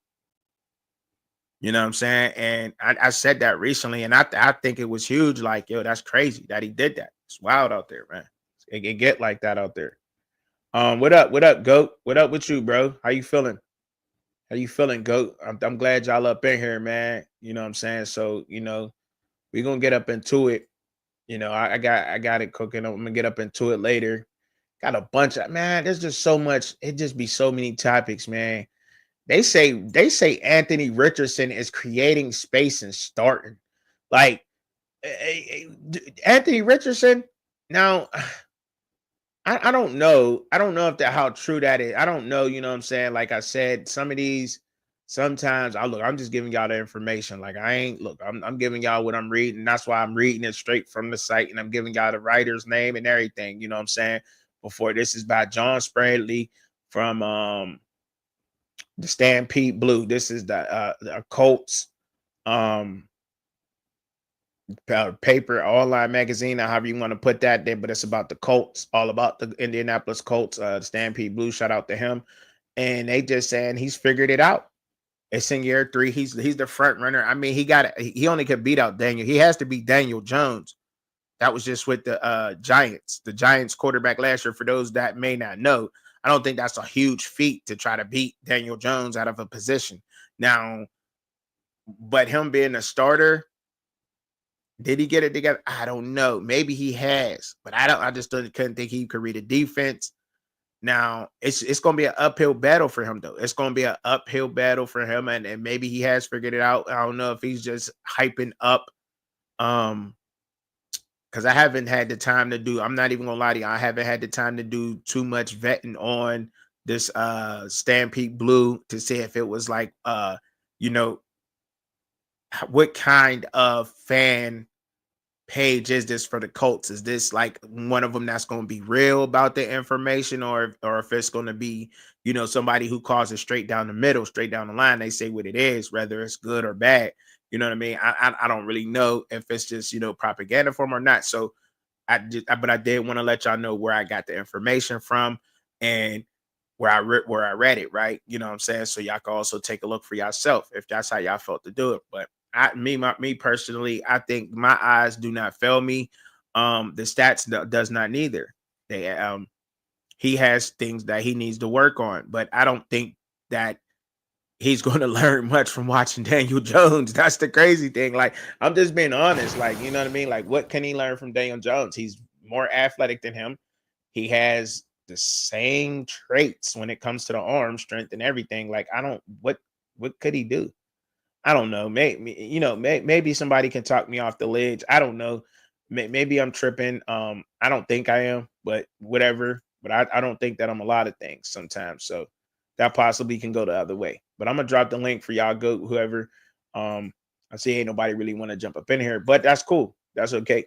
You know what I'm saying? And I said that recently, and I think it was huge. Like, yo, that's crazy that he did that. It's wild out there, man. It get like that out there. What up? What up, Goat? What up with you, bro? How you feeling? How you feeling, Goat? I'm glad y'all up in here, man. You know what I'm saying? So, we're gonna get up into it. I got it cooking. I'm gonna get up into it later. Got a bunch of, man, there's just so much, it just be so many topics, man. They say Anthony Richardson is creating space and starting. Like, Anthony Richardson. Now, I don't know. I don't know if that how true that is. I don't know. You know what I'm saying? Like I said, some of these sometimes I'm just giving y'all the information. Like, I ain't look. I'm giving y'all what I'm reading. That's why I'm reading it straight from the site, and I'm giving y'all the writer's name and everything. You know what I'm saying? Before, this is by John Spradley from the Stampede Blue. This is the Colts um paper, online magazine, or however you want to put that there, but it's about the Colts, all about the Indianapolis Colts. Stampede Blue, shout out to him. And they just saying he's figured it out. It's in year 3. He's the front runner. I mean, he only could beat out Daniel. He has to beat Daniel Jones. That was just with the Giants. The Giants quarterback last year, for those that may not know. I don't think that's a huge feat to try to beat Daniel Jones out of a position. Now, but him being a starter, did he get it together? I don't know. Maybe he has, but I just couldn't think he could read a defense. Now it's gonna be an uphill battle for him though. It's gonna be an uphill battle for him, and maybe he has figured it out. I don't know if he's just hyping up. Um, because I haven't had the time to do. I'm not even gonna lie to you. I haven't had the time to do too much vetting on this Stampede Blue to see if it was like you know what kind of fan page is this for the Colts? Is this like one of them that's going to be real about the information, or if it's going to be, somebody who calls it straight down the middle, straight down the line? They say what it is, whether it's good or bad. You know what I mean? I don't really know if it's just propaganda for them or not. So but I did want to let y'all know where I got the information from and where I read it, right? You know what I'm saying? So y'all can also take a look for yourself if that's how y'all felt to do it. But me personally, I think my eyes do not fail me. The stats does not neither. They he has things that he needs to work on, but I don't think that he's going to learn much from watching Daniel Jones. That's the crazy thing. Like, I'm just being honest. Like, you know what I mean? Like, what can he learn from Daniel Jones? He's more athletic than him. He has the same traits when it comes to the arm strength and everything. Like, what could he do? I don't know. Maybe somebody can talk me off the ledge. I don't know. Maybe I'm tripping. I don't think I am, but whatever. But I don't think that I'm a lot of things sometimes. So that possibly can go the other way. But I'm gonna drop the link for y'all. Go whoever. I see ain't nobody really want to jump up in here, but that's cool. That's okay.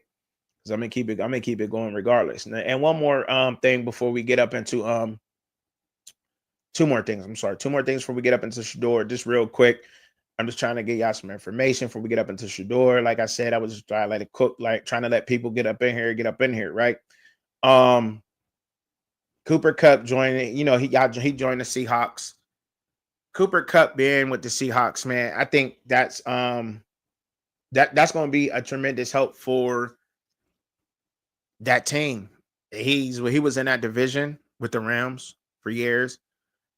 Because I'm gonna keep it going regardless. And one more thing before we get up into two more things. I'm sorry, two more things before we get up into Shedeur. Just real quick. I'm just trying to get y'all some information before we get up into Shedeur. Like I said, I was just trying to let it cook, like trying to let people get up in here, right? Cooper Kupp joining, he joined the Seahawks. Cooper Kupp being with the Seahawks, man, I think that's that's going to be a tremendous help for that team. He was in that division with the Rams for years,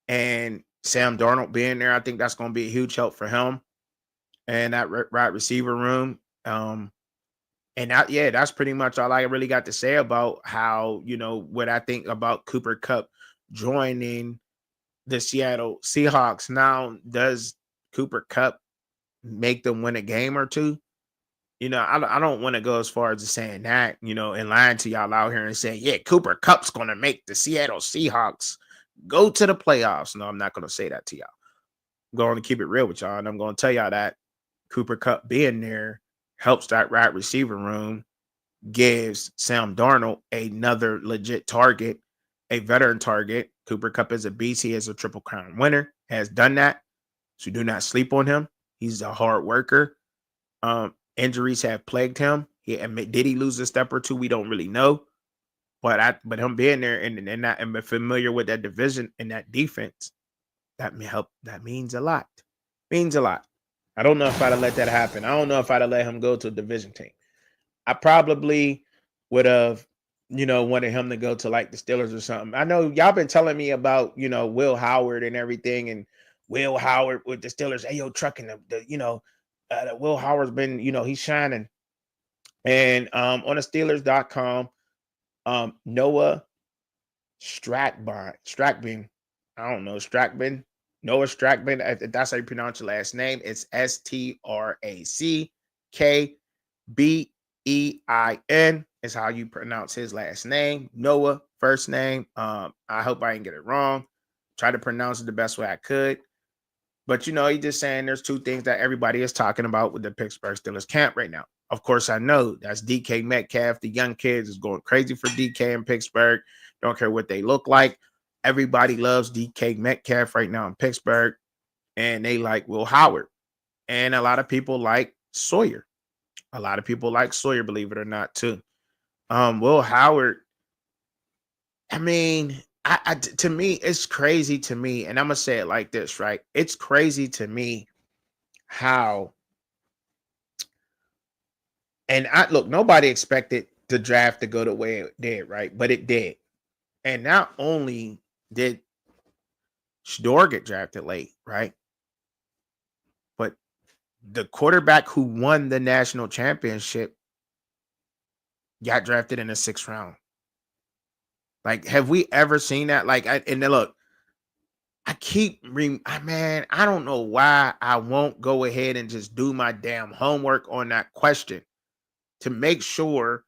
and Sam Darnold being there, I think that's going to be a huge help for him and that right receiver room. And that's pretty much all I really got to say about how, what I think about Cooper Kupp joining the Seattle Seahawks. Now, does Cooper Kupp make them win a game or two? I don't want to go as far as saying that, and lying to y'all out here and saying, yeah, Cooper Kupp's going to make the Seattle Seahawks go to the playoffs. No, I'm not going to say that to y'all. I'm going to keep it real with y'all, and I'm going to tell y'all that Cooper Kupp being there helps that wide receiver room, gives Sam Darnold another legit target, a veteran target. Cooper Kupp is a beast. He is a Triple Crown winner, has done that. So do not sleep on him. He's a hard worker. Injuries have plagued him. Did he lose a step or two? We don't really know. But him being there and familiar with that division and that defense, that may help. That means a lot. Means a lot. I don't know if I'd have let that happen. I don't know if I'd have let him go to a division team. I probably would have, wanted him to go to like the Steelers or something. I know y'all been telling me about, Will Howard and everything, and Will Howard with the Steelers. Hey, yo, trucking Will Howard's been, he's shining. And on the Steelers.com, Noah Strackbin, I don't know, Noah Strackbin, if that's how you pronounce your last name. It's STRACKBEIN is how you pronounce his last name. Noah, first name. I hope I didn't get it wrong. Try to pronounce it the best way I could. But he's just saying there's two things that everybody is talking about with the Pittsburgh Steelers camp right now. Of course, I know that's DK Metcalf. The young kids is going crazy for DK in Pittsburgh. Don't care what they look like. Everybody loves DK Metcalf right now in Pittsburgh, and they like Will Howard. And a lot of people like Sawyer. Believe it or not, too. Will Howard, I mean, to me, it's crazy to me, and I'm gonna say it like this, right? It's crazy to me how, and look, nobody expected the draft to go the way it did, right? But it did. And not only did Shedeur get drafted late, right? But the quarterback who won the national championship got drafted in the 6th round. Like, have we ever seen that? Like, and then look, man, I don't know why I won't go ahead and just do my damn homework on that question to make sure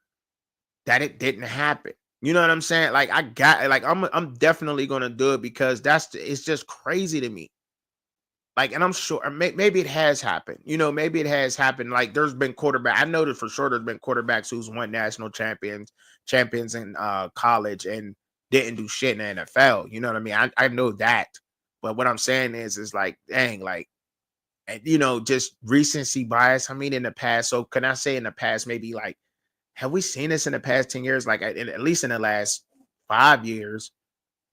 that it didn't happen. You know what I'm saying? Like, I'm definitely gonna do it because it's just crazy to me. Like, and I'm sure maybe it has happened. You know, maybe it has happened. Like, there's been quarterback. I know that for sure. There's been quarterbacks who's won national champions in college and didn't do shit in the NFL. You know what I mean? I know that. But what I'm saying is like, dang, like, and just recency bias. I mean, in the past. So can I say in the past, maybe like, have we seen this in the past 10 years? Like, at least in the last 5 years,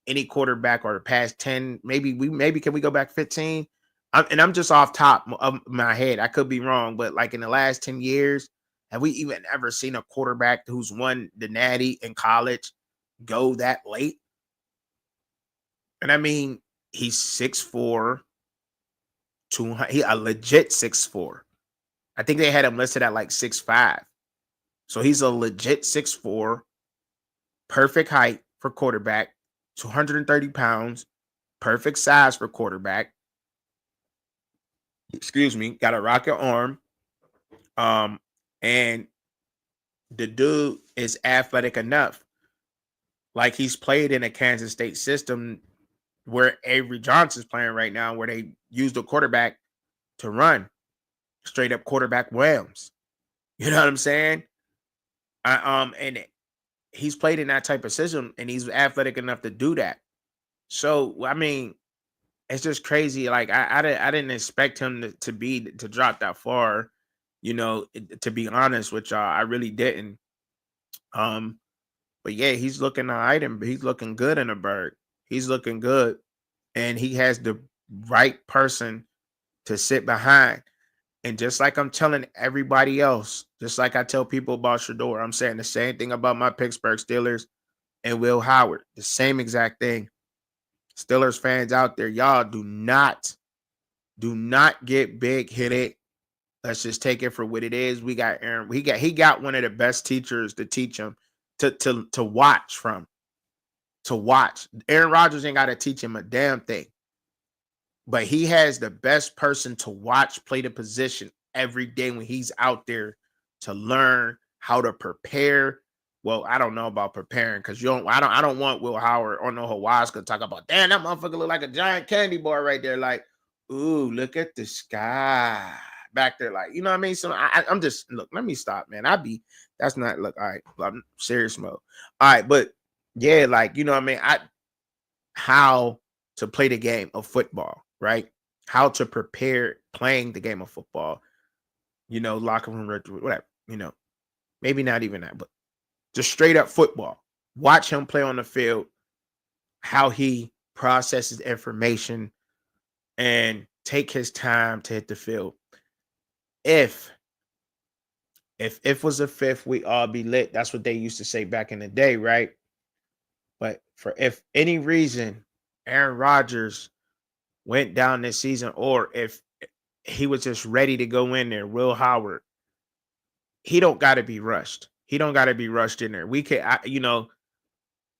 any quarterback, or the past 10, maybe can we go back 15? I'm just off top of my head. I could be wrong, but like in the last 10 years, have we even ever seen a quarterback who's won the Natty in college go that late? And I mean, he's 6'4", 200, he a legit 6'4". I think they had him listed at like 6'5". So he's a legit 6'4", perfect height for quarterback, 230 pounds, perfect size for quarterback. Excuse me, got a rocket arm. And the dude is athletic enough. Like, he's played in a Kansas State system where Avery Johnson's playing right now, where they use the quarterback to run straight up quarterback whams. You know what I'm saying? And he's played in that type of system, and he's athletic enough to do that. So I mean, it's just crazy. Like, I didn't expect him to drop that far. To be honest with y'all, I really didn't. Um, but yeah, he's looking all right, and he's looking good in a bird. He's looking good, and he has the right person to sit behind. And just like I'm telling everybody else, just like I tell people about Shedeur, I'm saying the same thing about my Pittsburgh Steelers and Will Howard. The same exact thing. Steelers fans out there, y'all do not get big headed. Let's just take it for what it is. We got Aaron. He got one of the best teachers to teach him to watch from. To watch. Aaron Rodgers ain't got to teach him a damn thing. But he has the best person to watch play the position every day when he's out there to learn how to prepare. Well, I don't know about preparing because I don't want Will Howard or no Hawaii to talk about, damn, that motherfucker look like a giant candy bar right there. Like, ooh, look at the sky back there. Like, you know what I mean? So I'm just, look, let me stop, man. That's not, look, all right, I'm serious mode. All right, but yeah, like, you know what I mean? How to play the game of football, right? How to prepare playing the game of football, locker room, whatever, maybe not even that, but just straight up football. Watch him play on the field, how he processes information, and take his time to hit the field. If was a fifth, we all be lit. That's what they used to say back in the day, right? But for if any reason Aaron Rodgers went down this season, or if he was just ready to go in there, Will Howard, he don't got to be rushed. He don't got to be rushed in there.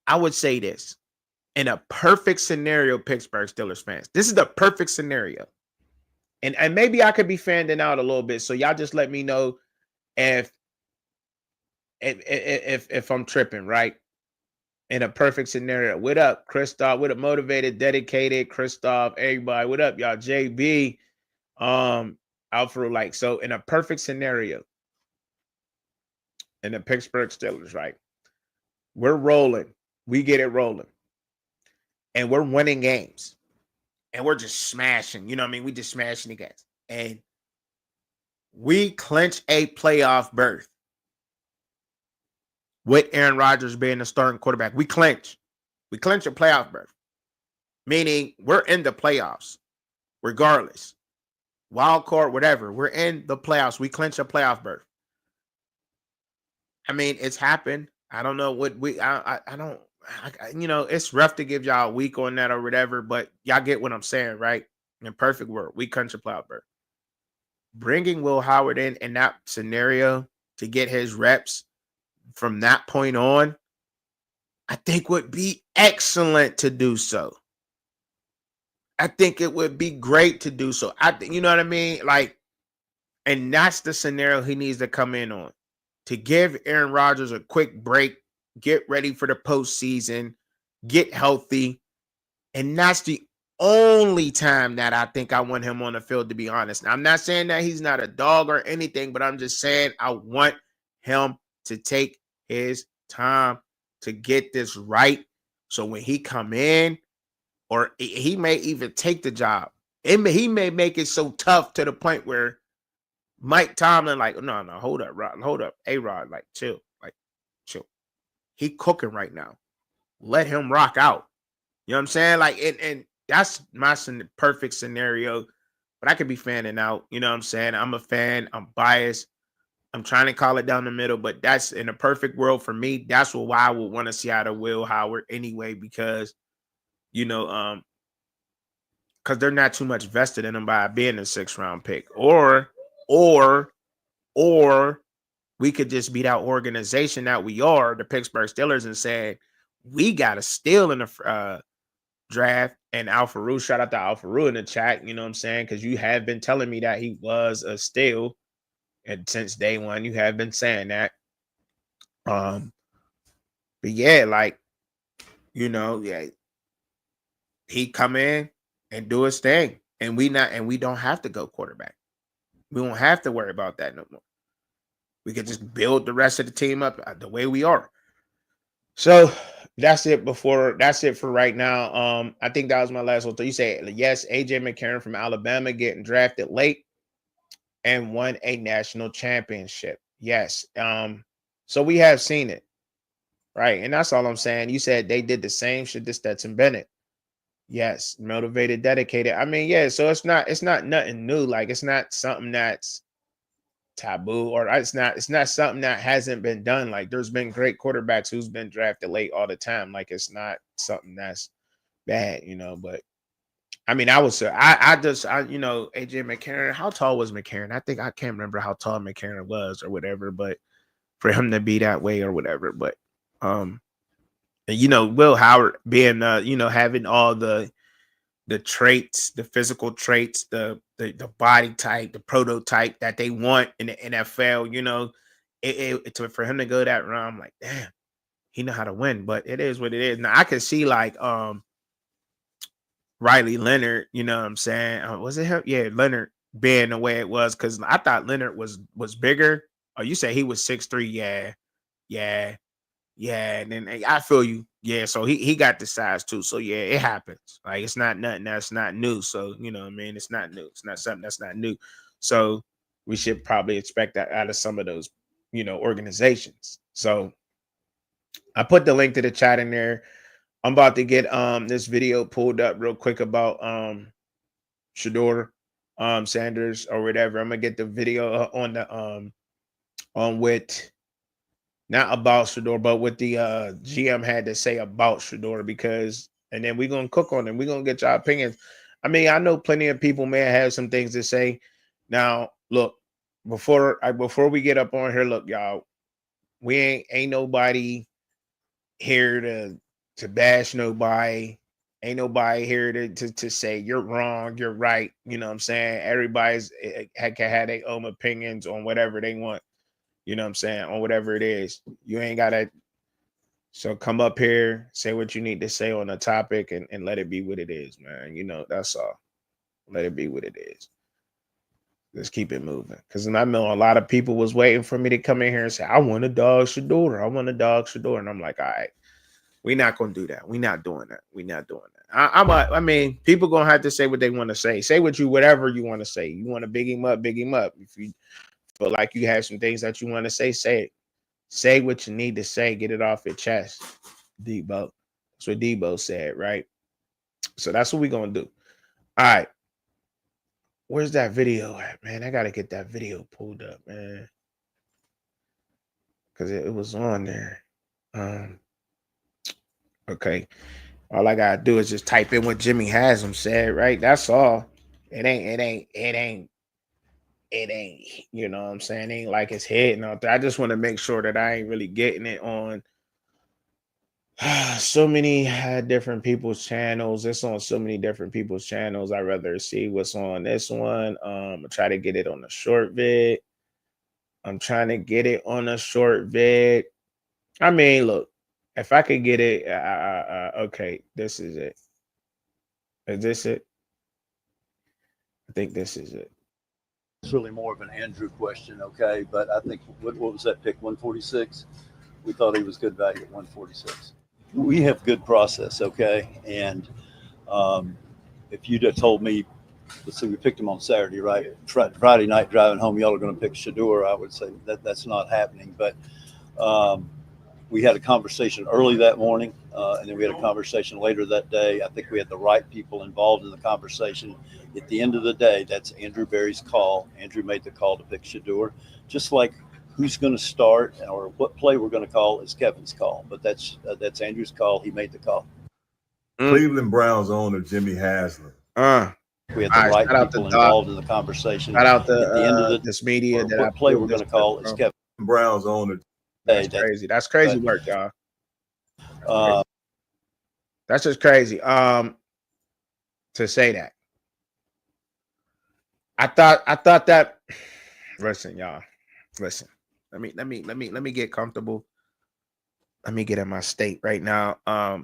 I would say this. In a perfect scenario, Pittsburgh Steelers fans, this is the perfect scenario. And maybe I could be fanning out a little bit. So y'all just let me know if I'm tripping, right? In a perfect scenario. What up, Christoph? What up, motivated, dedicated, Christoph, everybody. What up, y'all? JB. Out for like, so in a perfect scenario, in the Pittsburgh Steelers, right? We're rolling. We get it rolling. And we're winning games. And we're just smashing. You know what I mean? We just smashing the games. And we clinch a playoff berth with Aaron Rodgers being the starting quarterback. We clinch a playoff berth, meaning we're in the playoffs regardless. Wild card, whatever. We're in the playoffs. We clinch a playoff berth. I mean, it's happened. I don't know what it's rough to give y'all a week on that or whatever, but y'all get what I'm saying, right? In perfect world, we clinch a playoff berth. Bringing Will Howard in that scenario to get his reps from that point on, I think would be excellent to do so. I think it would be great to do so. I think, you know what I mean? Like, and that's the scenario he needs to come in on, to give Aaron Rodgers a quick break, get ready for the postseason, get healthy. And that's the only time that I think I want him on the field, to be honest. Now, I'm not saying that he's not a dog or anything, but I'm just saying I want him to take his time to get this right. So when he come in, or he may even take the job, he may make it so tough to the point where Mike Tomlin, like, no, hold up, Rod, hold up, A-Rod, like, chill, chill. He cooking right now. Let him rock out. You know what I'm saying? Like, and that's my perfect scenario. But I could be fanning out. You know what I'm saying? I'm a fan. I'm biased. I'm trying to call it down the middle, but that's in a perfect world for me. That's why I would want to see out of Will Howard anyway, because you know, because they're not too much vested in him by being a 6th-round pick, or we could just be that organization that we are, the Pittsburgh Steelers, and say we got a steal in the draft. And Alfaru, shout out to Alfaru in the chat, you know what I'm saying? Because you have been telling me that he was a steal, and since day one, you have been saying that. But yeah, like, you know, yeah, he come in and do his thing, and we don't have to go quarterback. We won't have to worry about that no more. We could just build the rest of the team up the way we are. So that's it for right now. I think that was my last one. So you say yes, AJ McCarron from Alabama getting drafted late and won a national championship. Yes. So we have seen it. Right. And that's all I'm saying. You said they did the same shit to Stetson Bennett. Yes, motivated, dedicated. I mean, yeah, so it's not nothing new. Like, it's not something that's taboo, or it's not something that hasn't been done. Like, there's been great quarterbacks who's been drafted late all the time. Like, it's not something that's bad, you know. But I mean, I was you know, AJ McCarron, how tall was McCarron? I can't remember how tall McCarron was or whatever, but for him to be that way or whatever. But and, you know, Will Howard being you know, having all the traits, the physical traits, the body type, the prototype that they want in the NFL, you know, for him to go that round, I'm like, damn, he know how to win. But it is what it is. Now I can see like Riley Leonard, you know what I'm saying? Was it him? Yeah, Leonard being the way it was, because I thought Leonard was bigger. Oh, you say he was 6'3"? Yeah, yeah. Yeah, and then I feel you. Yeah, so he got the size too. So yeah, it happens. Like, it's not nothing that's not new. So, you know what I mean? It's not new. It's not something that's not new. So we should probably expect that out of some of those, you know, organizations. So I put the link to the chat in there. I'm about to get this video pulled up real quick about Shedeur Sanders or whatever. I'm gonna get the video on the on with, not about Shedeur, but what the GM had to say about Shedeur, because, and then we're gonna cook on it. We're gonna get your opinions. I mean, I know plenty of people may have some things to say. Now, look, before we get up on here, look, y'all, we ain't nobody here to bash nobody. Ain't nobody here to say you're wrong, you're right. You know what I'm saying? Everybody's can have their own opinions on whatever they want. You know what I'm saying? On whatever it is. You ain't gotta. So come up here, say what you need to say on the topic, and let it be what it is, man. You know, that's all. Let it be what it is. Let's keep it moving. Because I know a lot of people was waiting for me to come in here and say, I want a dog Shedeur. I want a dog Shedeur. And I'm like, all right, we're not gonna do that. We're not doing that. We're not doing that. I mean, people gonna have to say what they want to say. Say whatever you want to say. You want to big him up, big him up. If you feel like you have some things that you want to say it. Say what you need to say. Get it off your chest. Debo. That's what Debo said, right? So that's what we're going to do. All right. Where's that video at, man? I got to get that video pulled up, man. Because it was on there. Okay. All I got to do is just type in what Jimmy Haslam said, right? That's all. It ain't, you know what I'm saying? It ain't like it's hitting out there. I just want to make sure that I ain't really getting it on So many different people's channels. It's on so many different people's channels. I'd rather see what's on this one. Try to get it on a short vid. I'm trying to get it on a short vid. I mean, look, if I could get it, okay, this is it. Is this it? I think this is it. It's really more of an Andrew question, okay? But I think what was that pick? 146. We thought he was good value at 146. We have good process, okay? And if you'd have told me, let's see, we picked him on Saturday, right? Friday night driving home, y'all are going to pick Shedeur. I would say that's not happening. But we had a conversation early that morning, and then we had a conversation later that day. I think we had the right people involved in the conversation. At the end of the day, that's Andrew Berry's call. Andrew made the call to pick Shedeur. Just like who's going to start or what play we're going to call is Kevin's call. But that's Andrew's call. He made the call. Cleveland Browns owner Jimmy Haslam. We had the right people involved in the conversation. Shout out at the end of this media. What play we're going to call is Kevin Browns owner. That's crazy. That's crazy work, y'all. That's just crazy. To say that. I thought that. Listen, y'all. Listen. Let me get comfortable. Let me get in my state right now. I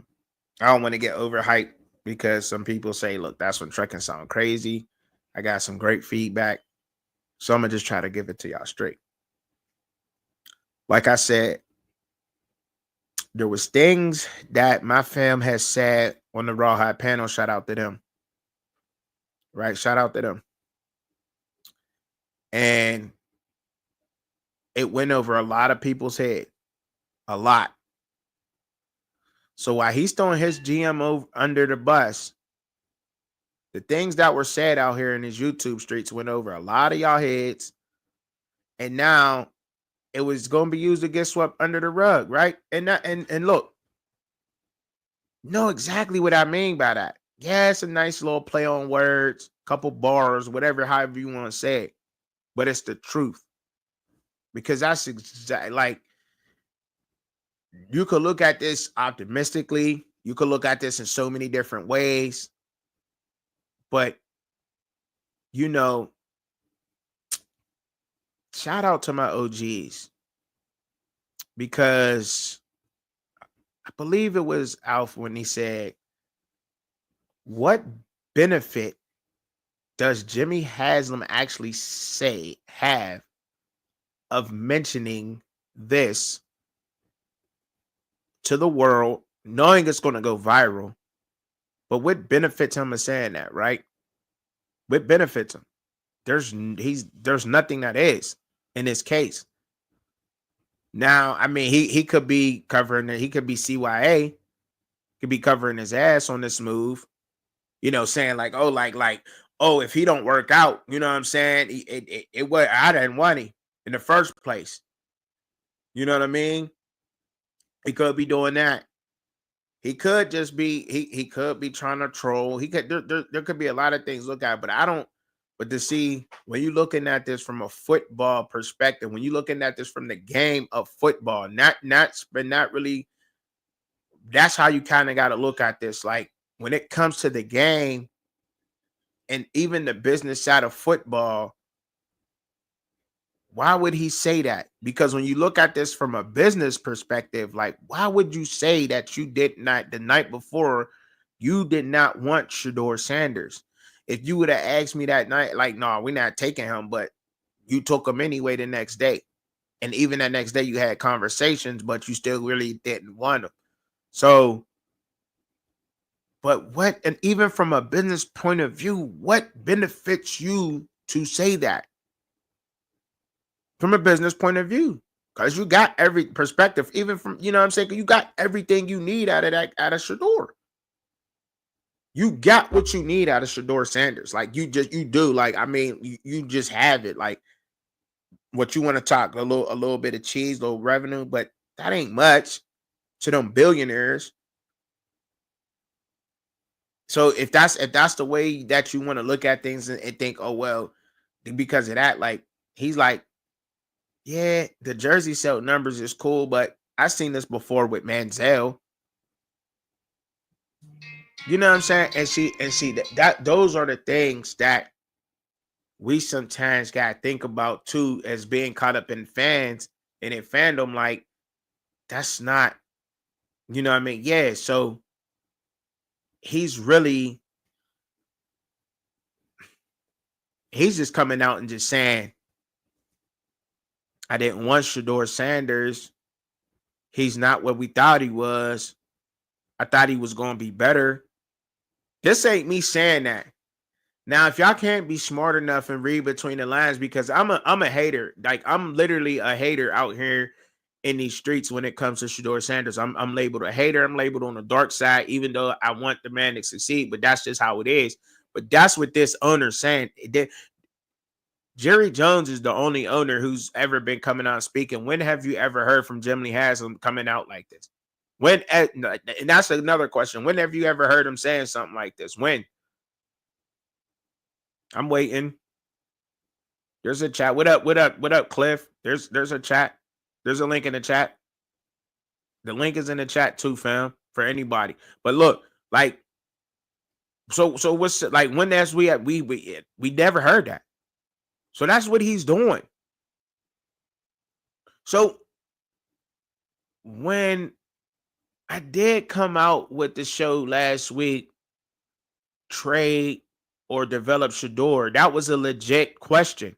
don't want to get overhyped because some people say, look, that's when trucking sound crazy. I got some great feedback. So I'm gonna just try to give it to y'all straight. Like I said, there was things that my fam has said on the Rawhide panel. Shout out to them. Right? Shout out to them. And it went over a lot of people's head. A lot. So while he's throwing his GM under the bus, the things that were said out here in his YouTube streets went over a lot of y'all heads. And now it was going to be used to get swept under the rug, right? And look, know exactly what I mean by that. Yeah, it's a nice little play on words, couple bars, whatever, however you want to say it. But it's the truth. Because that's exactly like, you could look at this optimistically. You could look at this in so many different ways. But, you know, shout out to my OGs. Because I believe it was Alf when he said, what benefit does Jimmy Haslam actually have of mentioning this to the world, knowing it's going to go viral? But what benefits him of saying that, right? What benefits him? There's nothing that is in this case. Now, I mean, he could be covering it. He could be CYA, could be covering his ass on this move, you know, saying like, oh, if he don't work out, you know what I'm saying? It was, I didn't want him in the first place. You know what I mean? He could be doing that. He could just be, he could be trying to troll. He could, there could be a lot of things to look at, but to see, when you're looking at this from a football perspective, when you're looking at this from the game of football, not really, that's how you kind of got to look at this. Like, when it comes to the game and even the business side of football, why would he say that? Because when you look at this from a business perspective, like, why would you say that you did not, the night before, you did not want Shiloh Sanders? If you would have asked me that night, like, no, we're not taking him, but you took him anyway the next day. And even that next day, you had conversations, but you still really didn't want him. So, but what, and even from a business point of view, what benefits you to say that? From a business point of view, because you got every perspective, even from, you know what I'm saying? You got everything you need out of Shedeur. You got what you need out of Shedeur Sanders. Like, you do. Like, I mean, you just have it. Like, what you want to talk, a little bit of cheese, little revenue, but that ain't much to them billionaires. So if that's the way that you want to look at things and think, oh, well, because of that, like, he's like, yeah, the jersey sale numbers is cool, but I've seen this before with Manziel. You know what I'm saying? And see that those are the things that we sometimes gotta think about too, as being caught up in fans and in fandom. Like, that's not, you know what I mean? Yeah, so he's really he's just coming out and just saying, I didn't want Shedeur Sanders. He's not what we thought he was. I thought he was gonna be better. This ain't me saying that. Now, if y'all can't be smart enough and read between the lines, because I'm a hater. Like, I'm literally a hater out here in these streets when it comes to Shedeur Sanders. I'm labeled a hater. I'm labeled on the dark side, even though I want the man to succeed. But that's just how it is. But that's what this owner's saying. Jerry Jones is the only owner who's ever been coming out speaking. When have you ever heard from Jim Lee Haslam coming out like this? When, and that's another question. When have you ever heard him saying something like this? When? I'm waiting. There's a chat. What up? What up? What up, Cliff? There's a chat. There's a link in the chat. The link is in the chat too, fam, for anybody. But look, like, so what's like, when that's we never heard that. So that's what he's doing. So when I did come out with the show last week, trade or develop Shedeur, that was a legit question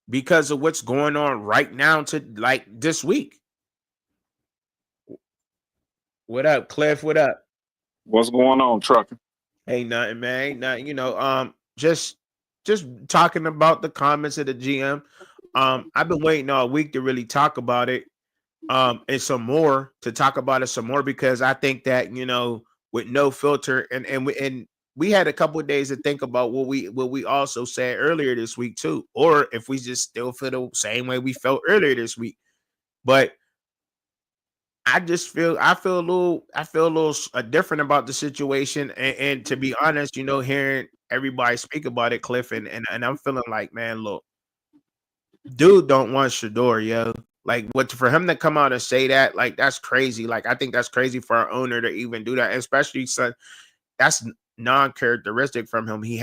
because of what's going on right now to like this week. What up, Cliff? What up? What's going on, trucker? Ain't nothing, man. Ain't nothing. Just talking about the comments of the GM. I've been waiting all week to really talk about it. And some more to talk about it some more, because I think that, with no filter, and we had a couple of days to think about what we also said earlier this week too, or if we just still feel the same way we felt earlier this week. But I feel a little different about the situation, and to be honest, hearing everybody speak about it, Cliff, and I'm feeling like, man, look, dude don't want Shedeur, yo. Like, what, for him to come out and say that, like, that's crazy. Like, I think that's crazy for our owner to even do that, especially son. That's non-characteristic from him. He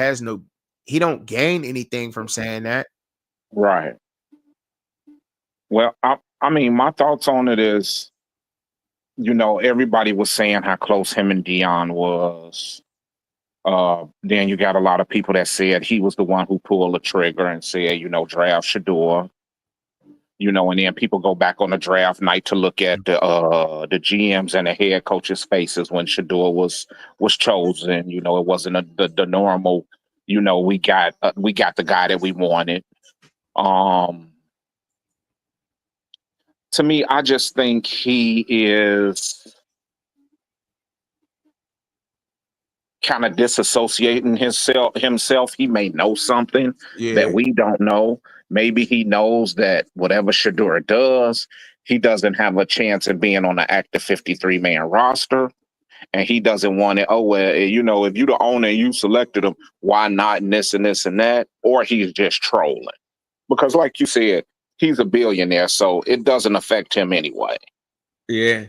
don't gain anything from saying that. Right. Well, I mean, my thoughts on it is, everybody was saying how close him and Dion was. Then you got a lot of people that said he was the one who pulled the trigger and said, draft Shedeur. And then people go back on the draft night to look at the GMs and the head coaches' faces when Shedeur was chosen. It wasn't the normal. We got the guy that we wanted. Um, to me, I just think he is kind of disassociating himself. He may know something that Yeah. we don't know. Maybe he knows that whatever Shedeur does, he doesn't have a chance of being on the active 53-man roster. And he doesn't want it. Oh, well, if you're the owner and you selected him, why not? And this and this and that. Or he's just trolling. Because like you said, he's a billionaire, so it doesn't affect him anyway. Yeah.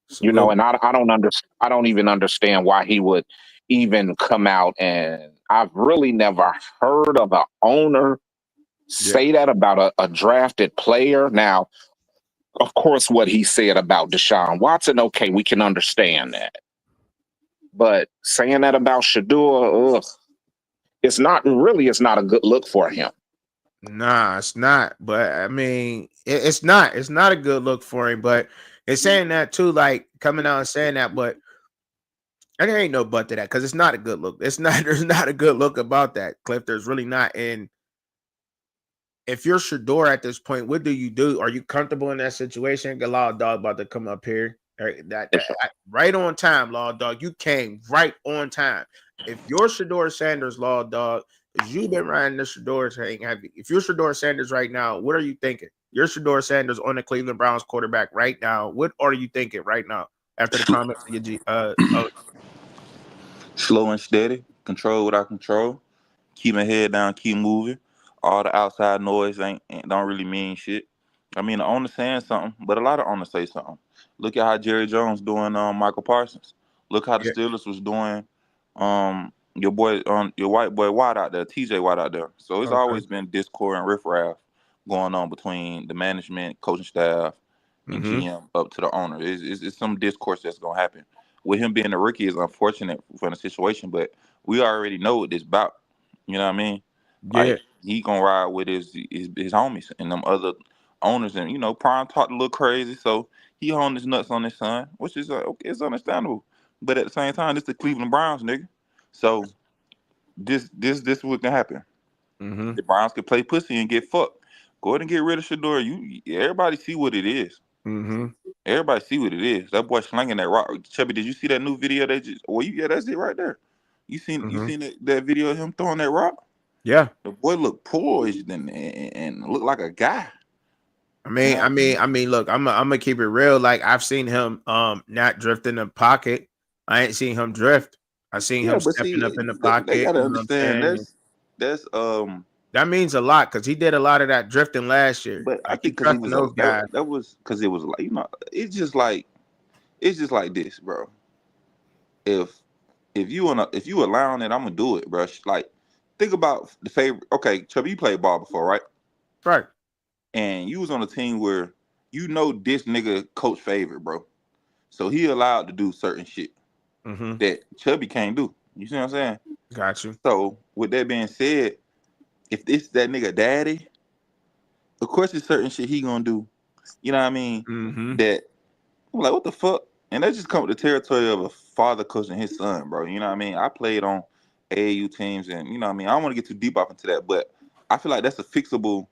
So, And I don't even understand why he would even come out, and I've really never heard of an owner yeah. say that about a drafted player. Now, of course, what he said about Deshaun Watson, okay, we can understand that. But saying that about Shedeur, ugh, it's not a good look for him. Nah, it's not. But I mean, it's not. It's not a good look for him. But it's saying that too, like coming out and saying that. But and there ain't no but to that, because it's not a good look. It's not. There's not a good look about that, Cliff. There's really not. And if you're Shedeur at this point, what do you do? Are you comfortable in that situation? Get Law Dog about to come up here. Right on time, Law Dog. You came right on time. If you're Shedeur Sanders, Law Dog, because you've been riding the Shedeur thing, if you're Shedeur Sanders right now, what are you thinking? You're Shedeur Sanders on the Cleveland Browns quarterback right now. What are you thinking right now after the comments of your Slow and steady, control what I control, keep my head down, keep moving. All the outside noise ain't don't really mean shit. I mean, the owner saying something, but a lot of owners say something. Look at how Jerry Jones doing Michael Parsons. Look how the Yeah. Steelers was doing. Your boy, your white boy Watt out there, TJ Watt out there. So it's Okay. always been discord and riffraff going on between the management, coaching staff, and Mm-hmm. GM up to the owner. It's some discourse that's gonna happen. With him being a rookie is unfortunate for the situation, but we already know what this about. You know what I mean? Yeah. Like he gonna ride with his homies and them other owners, and Prime talked a little crazy, so he honed his nuts on his son, which is okay, it's understandable. But at the same time, it's the Cleveland Browns, nigga. So this what can happen. Mm-hmm. The Browns can play pussy and get fucked. Go ahead and get rid of Shedeur. Everybody see what it is. Mm-hmm. Everybody see what it is. That boy slinging that rock. Chubby, did you see that new video? Yeah, that's it right there. You Mm-hmm. seen that video of him throwing that rock? Yeah. The boy looked poised and looked like a guy. I You mean, know I what I mean, mean? I mean, look, I'm gonna keep it real. Like I've seen him not drift in the pocket. I ain't seen him drift. I seen Yeah, him but stepping see, up in the they pocket. gotta You know what I'm understand saying? And that's that means a lot because he did a lot of that drifting last year. but I Like you think because he trusting was those guys. that was because it was like it's just like this, bro. If if you allowing it, I'm gonna do it, bro. Like think about the favorite. Okay, Chubby, you played ball before, right? Right. And you was on a team where this nigga coach favorite, bro. So he allowed to do certain shit Mm-hmm. that Chubby can't do. You see what I'm saying? Got you. So with that being said, if this that nigga daddy, of course there's certain shit he gonna do. You know what I mean? Mm-hmm. That I'm like, what the fuck? And that just come with the territory of a father coaching his son, bro. You know what I mean? I played on AAU teams, and you know what I mean. I don't want to get too deep off into that, but I feel like that's a fixable.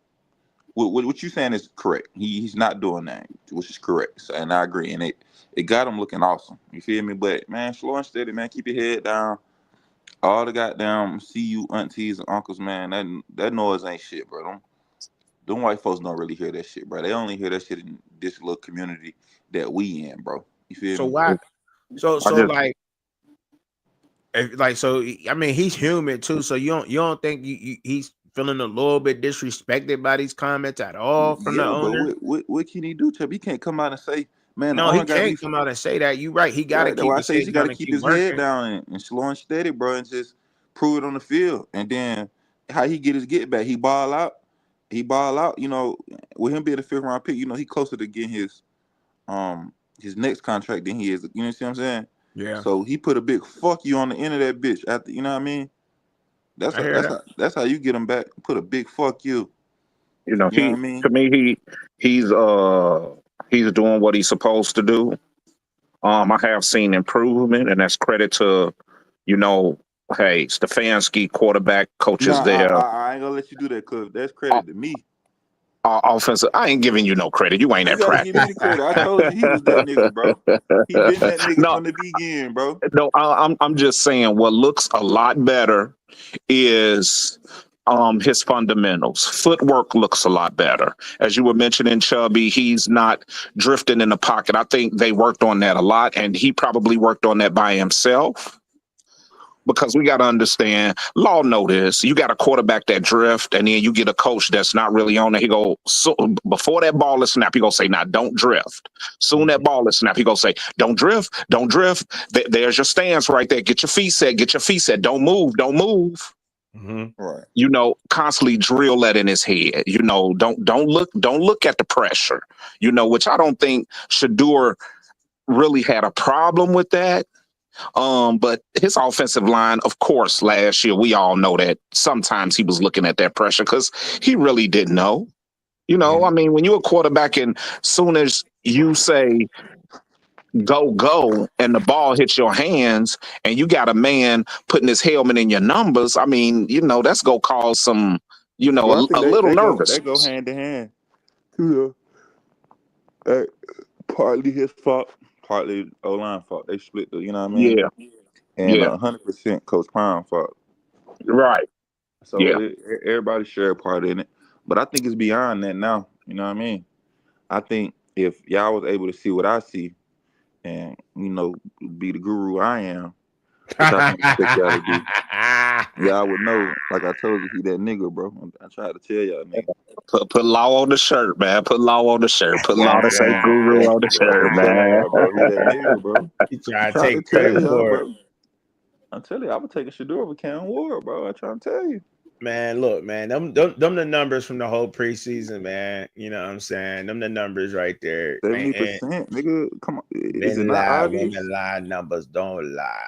What you saying is correct. He's not doing that, which is correct. So, and I agree. And it got him looking awesome. You feel me? But man, slow and steady, man. Keep your head down. All the goddamn see you aunties and uncles, man. That noise ain't shit, bro. Them white folks don't really hear that shit, bro. They only hear that shit in this little community that we in, bro. You feel So me? why? So I so just like so I mean he's human too. So you don't think he's feeling a little bit disrespected by these comments at all from the Yeah, but owner? what can he do, Chub? He can't come out and say, man, the No, he owner got me can't come out and say that. You right. He got to right. That's keep why I his say head he got down to and keep keep his head working. down and slow and steady, bro, and just prove it on the field. And then how he get his get back, he ball out. He ball out. With him being a fifth round pick, he closer to getting his next contract than he is. You know what I'm saying? Yeah, So he put a big fuck you on the end of that bitch after. You know what I mean? That's I how, hear that's that. how, that's how you get him back. Put a big fuck you. You know what I he mean? to me he's doing what he's supposed to do. I have seen improvement, and that's credit to you know, hey, Stefanski, quarterback coaches Nah, there. I ain't gonna let you do that, Cliff. That's credit to me. Offensive. I ain't giving you no credit. You ain't You at gotta give me practice. the credit. I told you he was that nigga, bro. He been that nigga No, from the beginning, bro. no. I'm just saying what looks a lot better is his fundamentals. Footwork looks a lot better. As you were mentioning, Chubby, he's not drifting in the pocket. I think they worked on that a lot, and he probably worked on that by himself. Because we got to understand, law know this. You got a quarterback that drift, and then you get a coach that's not really on it. He go so before that ball is snapped, he go say, "Now don't drift." Soon that ball is snapped, he go say, "Don't drift, don't drift." There's your stance right there. Get your feet set. Get your feet set. Don't move. Don't move. Mm-hmm. Right. Constantly drill that in his head. Don't look at the pressure. Which I don't think Shedeur really had a problem with that. But his offensive line, of course, last year, we all know that sometimes he was looking at that pressure because he really didn't know. I mean, when you're a quarterback and soon as you say go, go, and the ball hits your hands and you got a man putting his helmet in your numbers, I mean, that's going to cause some, Well, I think a they, little they go they go nervousness. hand to hand. Too though. Partly his fault, partly O line fault. They split the, you know what I mean? Yeah, And yeah, 100% Coach Prime fault. right. So Yeah. everybody share a part in it. But I think it's beyond that now. You know what I mean? I think if y'all was able to see what I see and be the guru I am, What y'all think the pick gotta be? Y'all would know. Like I told you, he that nigga, bro. I tried to tell y'all, nigga. Put law on the shirt, man. Put law on the shirt. Put law to say guru on the Bro, shirt, I'm telling man. y'all, bro. He that nigga, bro. He I trying to tried to take tell credit y'all, for it. bro. I'm telling you, I would take a Shedeur over Cam Ward, bro. I trying to tell you. Man, look, man, them the numbers from the whole preseason, man. You know what I'm saying? Them the numbers right there. 70%, nigga. Come on, is it Men not lie, obvious? women lie, numbers don't lie.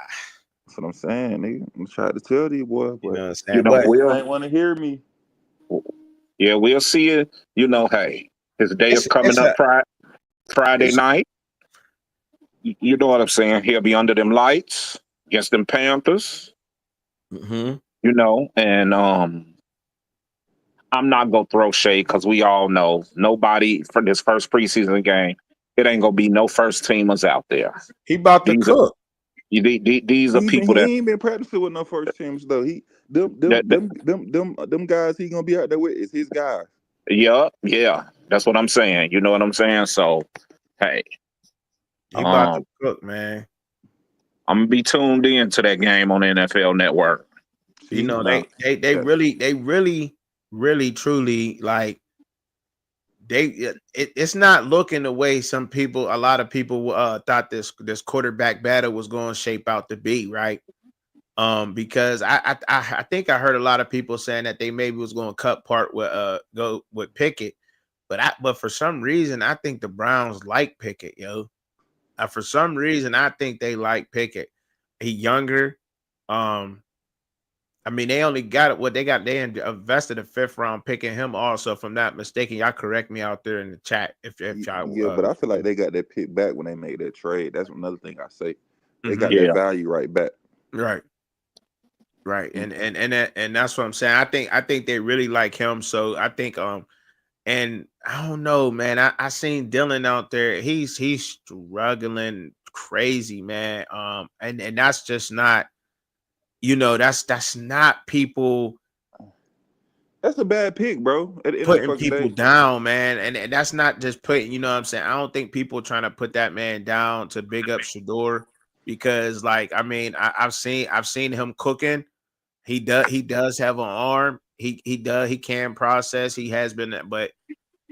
That's what I'm saying, nigga. I'm trying to tell these boys, You but know what I'm You saying? know, But niggas ain't want to hear me. we'll see it. You know, hey, his day is coming it's up a Friday it's night. You know what I'm saying? He'll be under them lights against them Panthers. mm-hmm. You know, and I'm not gonna throw shade because we all know nobody for this first preseason game. It ain't gonna be no first teamers out there. He about to These are cook. these are people He that ain't been practicing with no first teams though. He them guys he gonna be out there with is his guys. yeah, that's what I'm saying. You know what I'm saying? So hey, He about um, to cook, man. I'm gonna be tuned in to that game on the NFL Network. You See know, now, they really truly like it's not looking the way a lot of people thought this quarterback battle was going to shape out to be, right? Because I think I heard a lot of people saying that they maybe was going to cut part with go with Pickett, but for some reason I think the Browns like Pickett, yo. For some reason I think they like Pickett. He younger. Um, I mean, they only got it. What they got, they invested a 5th round pick in him. Also, if I'm not mistaken, y'all correct me out there in the chat if y'all. yeah, but I feel like they got that pick back when they made that trade. That's another thing I say. They got Yeah. that value right back. Right, right, Mm. and that's what I'm saying. I think they really like him. So I think and I don't know, man. I seen Dylan out there. He's struggling crazy, man. And that's just not. You know, that's not people That's a bad pick, bro. At the end of the putting fucking people day. down, man. And that's not just putting, you know what I'm saying? I don't think people trying to put that man down to big up Shedeur because like I mean, I've seen him cooking. He does have an arm. He can process. He has been, but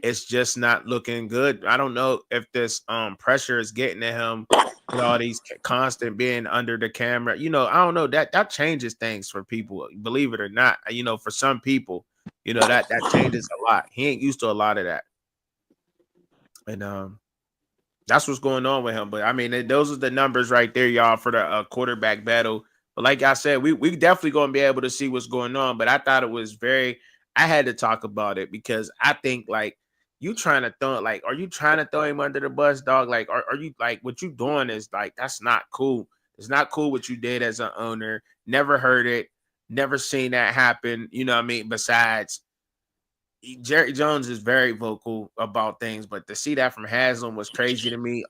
it's just not looking good. I don't know if this pressure is getting to him with all these constant being under the camera. You know, I don't know that changes things for people. Believe it or not, you know, for some people, you know that changes a lot. He ain't used to a lot of that, and that's what's going on with him. But I mean, those are the numbers right there, y'all, for the quarterback battle. But like I said, we definitely gonna be able to see what's going on. But I thought it was very. I had to talk about it because I think like you trying to throw like, are you trying to throw him under the bus, dog? Like, are you like what you doing is like that's not cool. It's not cool what you did as an owner. Never heard it. Never seen that happen. You know what I mean? Besides, Jerry Jones is very vocal about things, but to see that from Haslam was crazy to me.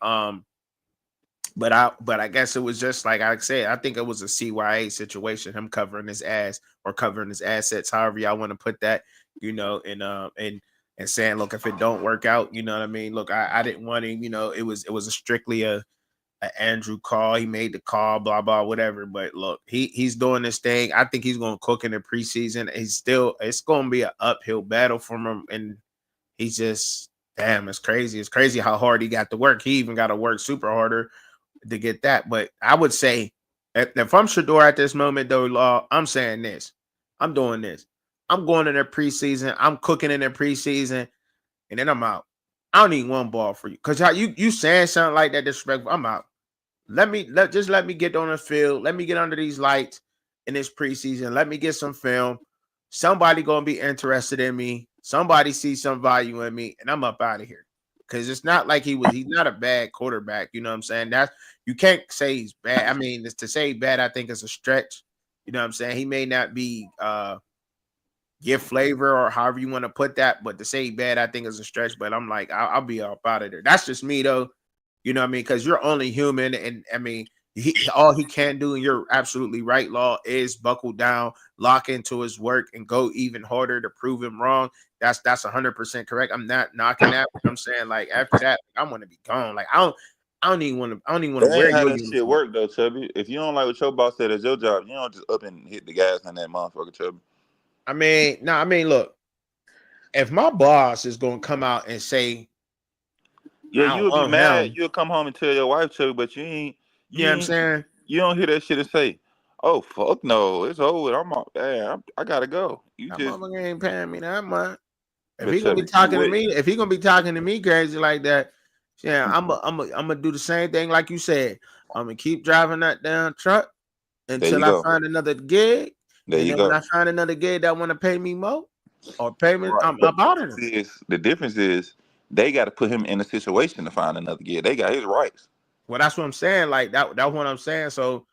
But I guess it was just like I said, I think it was a CYA situation, him covering his ass or covering his assets, however y'all want to put that, you know, and saying, look, if it don't work out, you know what I mean? Look, I didn't want him, you know, it was a strictly a Andrew call. He made the call, blah blah, whatever. But look, he's doing this thing. I think he's going to cook in the preseason. It's going to be an uphill battle for him, and he's just damn. It's crazy. It's crazy how hard he got to work. He even got to work super harder to get that. But I would say if I'm Shedeur at this moment, though, Law, I'm saying this. I'm doing this. I'm going in their preseason. I'm cooking in their preseason, and then I'm out. I don't need one ball for you because how you saying something like that disrespectful. I'm out. Let me get on the field. Let me get under these lights in this preseason. Let me get some film. Somebody gonna be interested in me. Somebody see some value in me, and I'm up out of here. Because it's not like he's not a bad quarterback. You know what I'm saying? That's you can't say he's bad. I mean, to say bad, I think is a stretch. You know what I'm saying? He may not be give flavor or however you want to put that, but to say bad, I think is a stretch. But I'm like, I'll be up out of there. That's just me though. You know what I mean? Because you're only human, and I mean, all he can do, and you're absolutely right, Law, is buckle down, lock into his work, and go even harder to prove him wrong. That's 100% correct. I'm not knocking that. But I'm saying like after that, I want to be gone. Like I I don't even want to That wear ain't how your that shit uniform. work though, Chubby. If you don't like what your boss said as your job, you don't just up and hit the gas on that motherfucker, Chubby. I mean, no, I mean, look, if my boss is gonna come out and say Yeah, I don't you'll be want mad. him, You'll come home and tell your wife, Chubby, but you you know what I'm ain't, saying? you don't hear that shit and say, "Oh fuck no, it's over. I'm on. Damn, I gotta go." You That just, motherfucker ain't paying me that much. If but he gonna be Chubby, you talking to wait. me, if he gonna be talking to me crazy like that, yeah, I'm gonna do the same thing like you said. I'm gonna keep driving that damn truck There you until I go. find another gig, There and you then when I go. find another gig that want to pay me more or payment, Right. I'm But out of them. the difference is they got to put him in a situation to find another gig. They got his rights. Well, that's what I'm saying. Like that's what I'm saying. So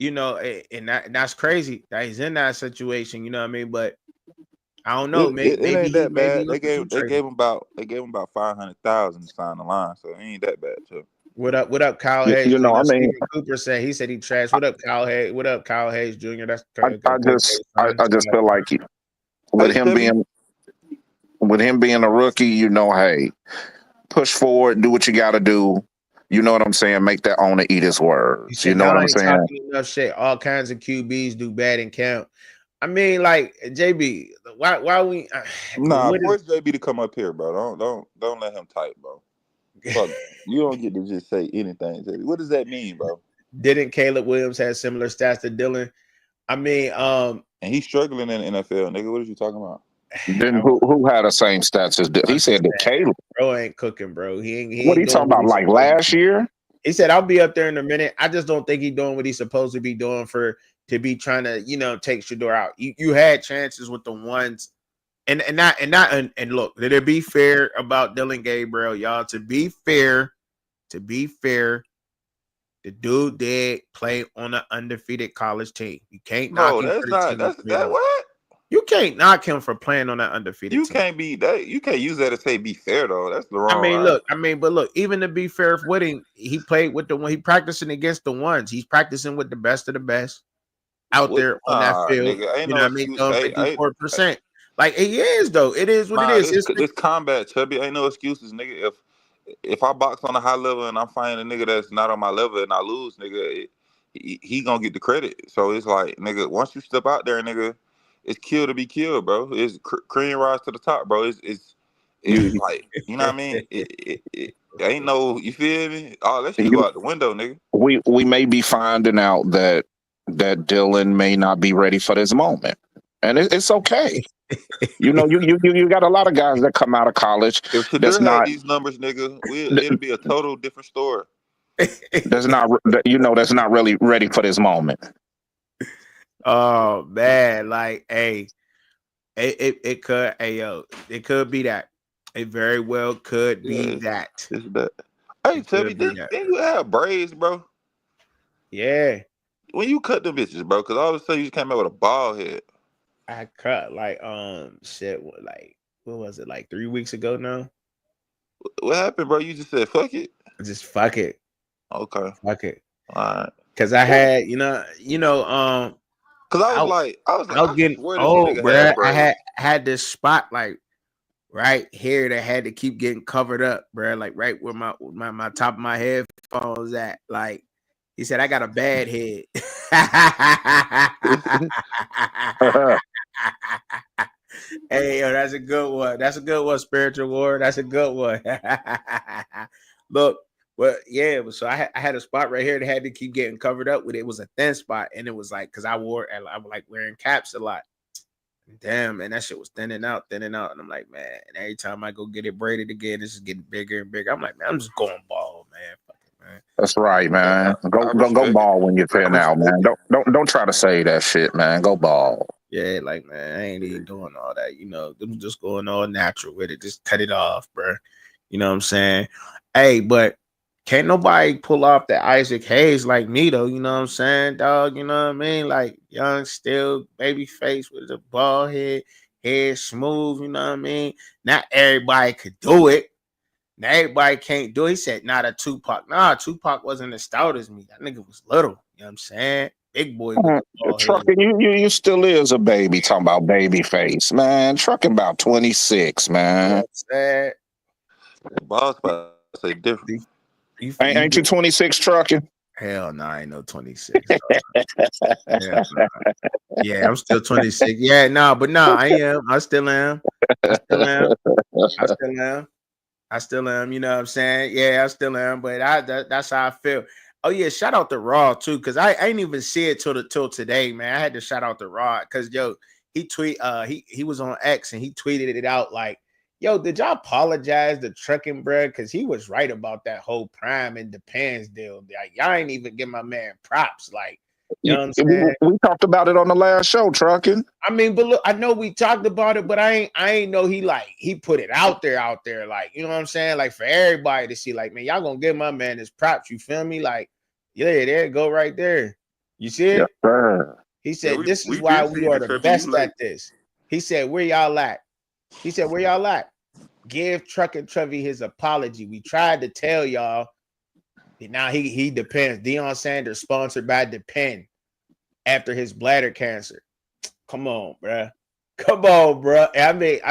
and that's crazy that he's in that situation. You know what I mean? But I don't know. It Maybe ain't he that maybe bad. looking to They trade him. gave him about 500,000 to sign the line, so it ain't that bad, too. What up, Kyle You Hayes know, I Jr.? mean, Stephen Cooper said he said he trashed. What up, Kyle Hayes? What up, Kyle Hayes Jr.? That's Coach Hayes' son. I just feel like with Hey, him Chubby. being a rookie, you know, hey, push forward, do what you got to do. You know what I'm saying? Make that owner eat his You words. You said know what y'all I'm ain't saying? talking enough shit. All kinds of QBs do bad in camp. I mean, like JB, why we? Nah, What is? force JB to come up here, bro. Don't let him type, bro. Fuck, you don't get to just say anything, JB. What does that mean, bro? Didn't Caleb Williams have similar stats to Dylan? I mean, And he's struggling in the NFL, nigga. What are you talking about? Then who had the same stats as he I'm just said that saying, Caleb. bro ain't cooking, bro. He What are ain't you doing talking what about? he's Like supposed to last be. year? He said, "I'll be up there in a minute." I just don't think he's doing what he's supposed to be doing to be trying to take Shedeur out. You had chances with the ones, and look, let it be fair about Dylan Gabriel, y'all. To be fair, the dude did play on an undefeated college team. You can't knock No, him that's for the not. team he That's played that on. what? You can't knock him for playing on an undefeated You team. can't be that. You can't use that to say be fair though. That's the I wrong mean, line. look, but look, even to be fair with him, he played with the one he practicing against the ones. He's practicing with the best of the best out What? there on that Nah, field. nigga, ain't You know no what I mean? excuse. Throwing I 54%. Like he is, though. It is what it nah, is. this combat, Chubby, ain't no excuses, nigga. If I box on a high level and I'm fighting a nigga that's not on my level and I lose, nigga, he gonna get the credit. So it's like, nigga, once you step out there, nigga, it's kill to be killed, bro. It's cream rise to the top, bro. It's You, like, you know what I mean? It ain't no, you feel me? All that shit you go out the window, nigga. we may be finding out that Dylan may not be ready for this moment, and it's okay. You know, you got a lot of guys that come out of college If that's Shedeur had not these numbers, nigga, it'll be a total different story. that's not really ready for this moment. Oh man, like hey, it could it could be that. It very well could Yeah, be that. it's that. Hey, It Chubby, could be didn't that, you have braids, bro? Yeah. When you cut them bitches, bro, because all of a sudden you just came out with a bald head. I cut like what was it, like 3 weeks ago now? What happened, bro? You just said fuck it. Just fuck it. Okay, Fuck it. all right. Cause I Well, had, because I I I was I getting swear this old, nigga had bruh. I braids. had this spot like right here that had to keep getting covered up, bruh. Like right where my top of my headphones at. Like he said, I got a bad head. Hey, yo, that's a good one. That's a good one, spiritual war. That's a good one. Look, well, yeah. So I had a spot right here that had to keep getting covered up with. It was a thin spot, and it was like because I was like wearing caps a lot. Damn, man, that shit was thinning out, and I'm like, man. And every time I go get it braided again, it's just getting bigger and bigger. I'm like, man, I'm just going bald, man. Fuck it, man. That's right, man. I Go respect it. ball when you're I thin out, respect man. it. Don't try to say that shit, man. Go ball. Yeah, like man, I ain't even doing all that. Them just going all natural with it. Just cut it off, bro. You know what I'm saying? Hey, but can't nobody pull off the Isaac Hayes like me though. You know what I'm saying, dog? You know what I mean? Like young, still baby face with a bald head smooth. You know what I mean? Not everybody could do it. Not everybody can't do it. He said, not a Tupac. Nah, Tupac wasn't as stout as me. That nigga was little. You know what I'm saying? Big boy with the bald head. Trucking, you still is a baby. Talking about baby face, man. Trucking about 26, You know what man. I'm saying? Bald spot say different. Ain't you 26 trucking? Hell no, I ain't no 26. Yeah, nah. Yeah, I'm still 26. Yeah, no, but no, I am. I still am. I still am. I still am. I still am. You know what I'm saying? Yeah, I still am. But that's how I feel. Oh yeah, shout out to Raw too, because I ain't even see it till today, man. I had to shout out to Raw because he was on X and he tweeted it out like, yo, did y'all apologize to Trucking, bro? Because he was right about that whole Prime and Depends deal. Like, y'all ain't even give my man props. Like, you know what I'm saying? We talked about it on the last show, trucking. I mean, but look, I know we talked about it, but I ain't know he put it out there, like, you know what I'm saying? Like for everybody to see, like, man, y'all gonna give my man his props. You feel me? Like, yeah, there you go right there. You see it? Yes, sir. He said, Yeah, this is we why been we seeing are it, the Trevor. best You late. at this. He said, where y'all at? He said, where y'all at? Give Truck and Trevy his apology. We tried to tell y'all. Now he depends. Deion Sanders sponsored by Depend after his bladder cancer. Come on, bruh. Come on, bro. I mean,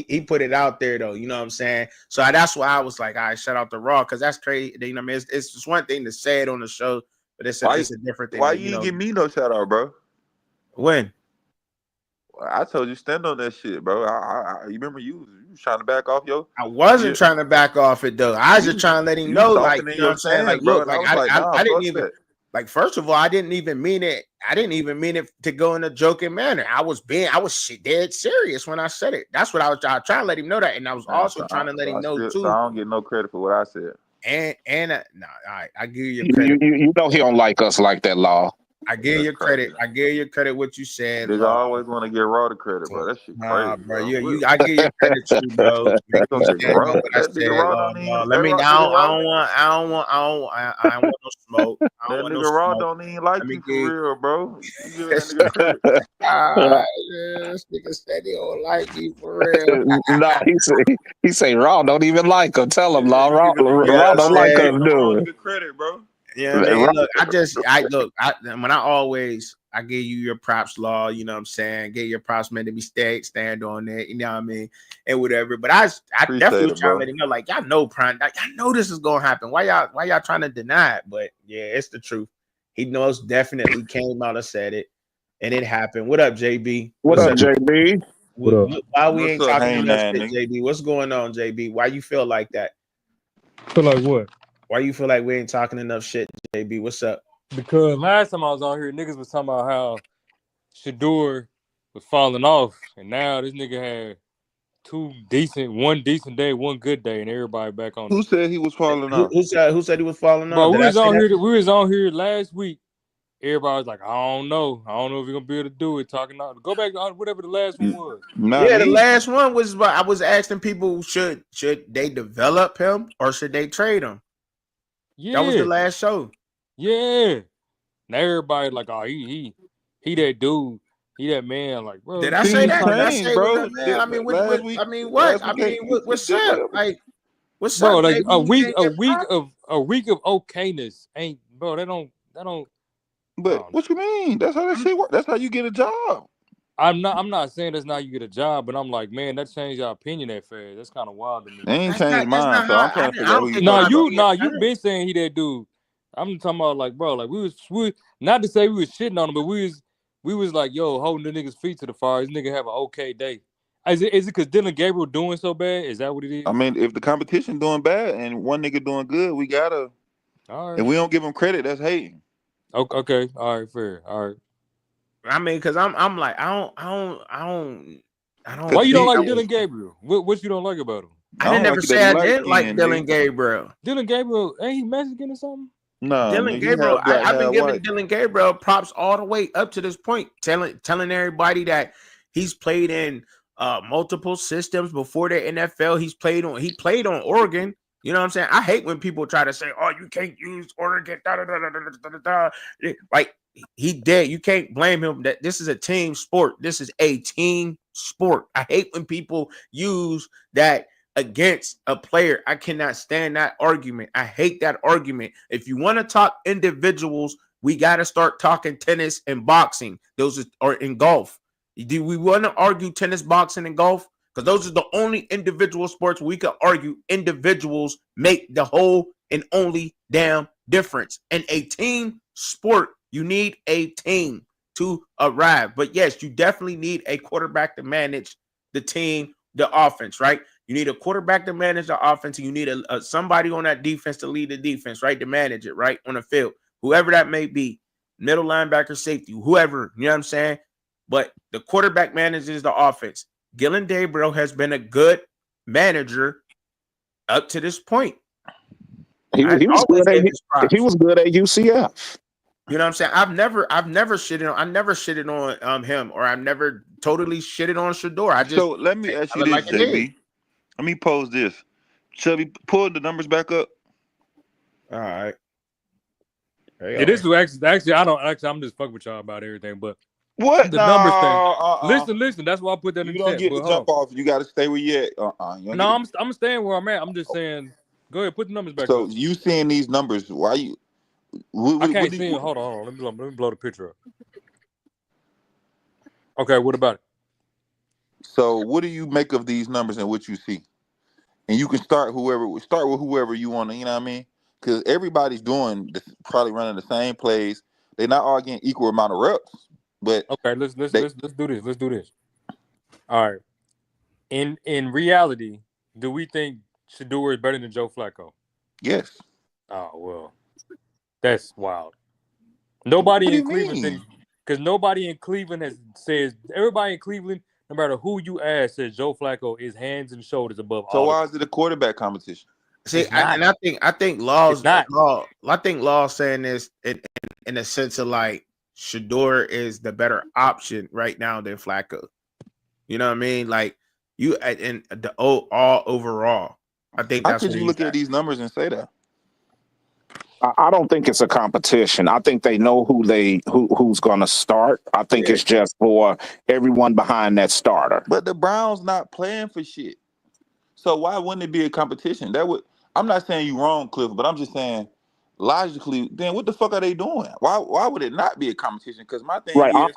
he put it out there though. You know what I'm saying? So that's why I was like, all right, shout out to Raw because that's crazy. You know what I mean? It's just one thing to say it on the show, but it's a different thing. Why to, you ain't give me no shout out, bro? When? I told you stand on that shit, bro. You remember you was trying to back off I wasn't trying to back off it though. I was just trying to let him know, like, you know what I'm saying? Like, bro. look, And I like was like, nah, I didn't fuck even that. like. First of all, I didn't even mean it. I didn't even mean it to go in a joking manner. I was dead serious when I said it. That's what I was trying to let him know that, and I was also trying to let him know too. So I don't get no credit for what I said. And no, I give you You, credit. you know he don't like us like that, Law. I give you credit. I give you credit what you said. Nigga always want to get Raw the credit, bro. That shit Nah, crazy, bro. bro. I give you credit too, bro. Make me stand on what I That nigga said. Raw don't even. Let me down. I don't want no smoke. I That don't want no nigga Raw smoke. don't even like Let me you for give real, bro. You giving that nigga credit? this nigga said he don't like me for real. No, he say Raw don't even like him. Tell him, Law. Raw Yeah, don't like us, do it. Good credit, bro. You know what I mean? Look, I give you your props, Law. You know what I'm saying? Get your props, man, to be stand on it. You know what I mean? And whatever. But I definitely was trying to let him know, like, y'all know Prime. Like, y'all know this is gonna happen. Why y'all trying to deny it? But yeah, it's the truth. He most definitely came out and said it, and it happened. What up, JB? What up, JB? What up? Why we What's ain't up, talking hang enough man, shit, nigga? JB? What's going on, JB? Why you feel like that? Feel like what? Why you feel like we ain't talking enough shit, JB? What's up? Because last time I was on here, niggas was talking about how Shedeur was falling off, and now this nigga had one decent day, one good day, and everybody back on. Who said he was falling off? Who said he was falling Bro, off? we was on here last week. Everybody was like, I don't know if we're gonna be able to do it. Talking about go back on whatever the last one was. Not the me. last one was I was asking people should they develop him or should they trade him? Yeah, that was the last show. Yeah, now everybody like, oh, he that dude, he that man. Like, bro, Did I say that? Did I Changed, say bro. man? I mean, Last week, what? last I week, mean, what's up? Like, what's bro, up, like JB? a You week can't get props? of okayness ain't, bro. That don't. But what you mean? That's how that shit works. That's how you get a job. I'm not saying that's not you get a job, but I'm like, man, that changed your opinion that fast. That's kind of wild to me. They ain't That's changed not mine, so how I'm trying to I figure out who don't you think Nah, talking about. you been saying he that dude. I'm talking about like, bro, like we not to say we was shitting on him, but we was like, yo, holding the nigga's feet to the fire. This nigga have an okay day. Is it because Dylan Gabriel doing so bad? Is that what it is? I mean, if the competition doing bad and one nigga doing good, we gotta. All right. If we don't give him credit, that's hating. Okay. All right. Fair. All right. I mean, because I'm like I don't. Why you don't like I Dylan Gabriel? What you don't like about him? I didn't never say I didn't like Dylan Gabriel. Dylan Gabriel, ain't he Mexican or something? Nah, Dylan nigga, Gabriel, I've been giving white. Dylan Gabriel props all the way up to this point, telling everybody that he's played in multiple systems before the NFL. He played on Oregon. You know what I'm saying? I hate when people try to say, "Oh, you can't use Oregon." Like he did. You can't blame him. That this is a team sport. This is a team sport. I hate when people use that against a player. I cannot stand that argument. I hate that argument. If you want to talk individuals, we got to start talking tennis and boxing. Those are in golf. Do we want to argue tennis, boxing, and golf? Because those are the only individual sports we could argue individuals make the whole and only damn difference. In a team sport, you need a team to arrive. But yes, you definitely need a quarterback to manage the team, the offense, right? You need a quarterback to manage the offense, and you need a somebody on that defense to lead the defense, right? To manage it, right? On the field, whoever that may be, middle linebacker, safety, whoever, you know what I'm saying? But the quarterback manages the offense. Dillon Gabriel has been a good manager up to this point. He I was always good gave at his props. he was good at UCF. You know what I'm saying? I've never shitted on him, or I've never totally shitted on Shedeur. I just So let me ask you this, like it is. JB. Let me pose this. Chubby, pull the numbers back up. All right. It is actually I'm just fucking with y'all about everything, but What? the No, numbers thing. Listen, that's why I put that in You the don't chat. get But to hold jump on. off. You got to stay where you at. No, I'm staying where I'm at. I'm just saying, go ahead, put the numbers back So up. you seeing these numbers? Why you? I can't see it. Hold on. Let me blow the picture up. Okay, what about it? So what do you make of these numbers and what you see? And you can start with whoever you want to. You know what I mean? Because everybody's probably running the same plays. They're not all getting equal amount of reps. But okay, let's do this. Let's do this. All right. In reality, do we think Shedeur is better than Joe Flacco? Yes. Oh well, that's wild. Nobody What do in you Cleveland mean? because nobody in Cleveland says everybody in Cleveland, no matter who you ask, says Joe Flacco is hands and shoulders above So all. why is it a quarterback competition? See, I think Law's saying this in a sense of like Shedeur is the better option right now than Flacco. You know what I mean? Like you and the all overall. I think How that's could what you look at these numbers and say that? I don't think it's a competition. I think they know who's going to start. I think it's just for everyone behind that starter. But the Browns not playing for shit. So why wouldn't it be a competition? I'm not saying you wrong, Cliff, but I'm just saying logically, then what the fuck are they doing? Why would it not be a competition? Because my thing Right. is,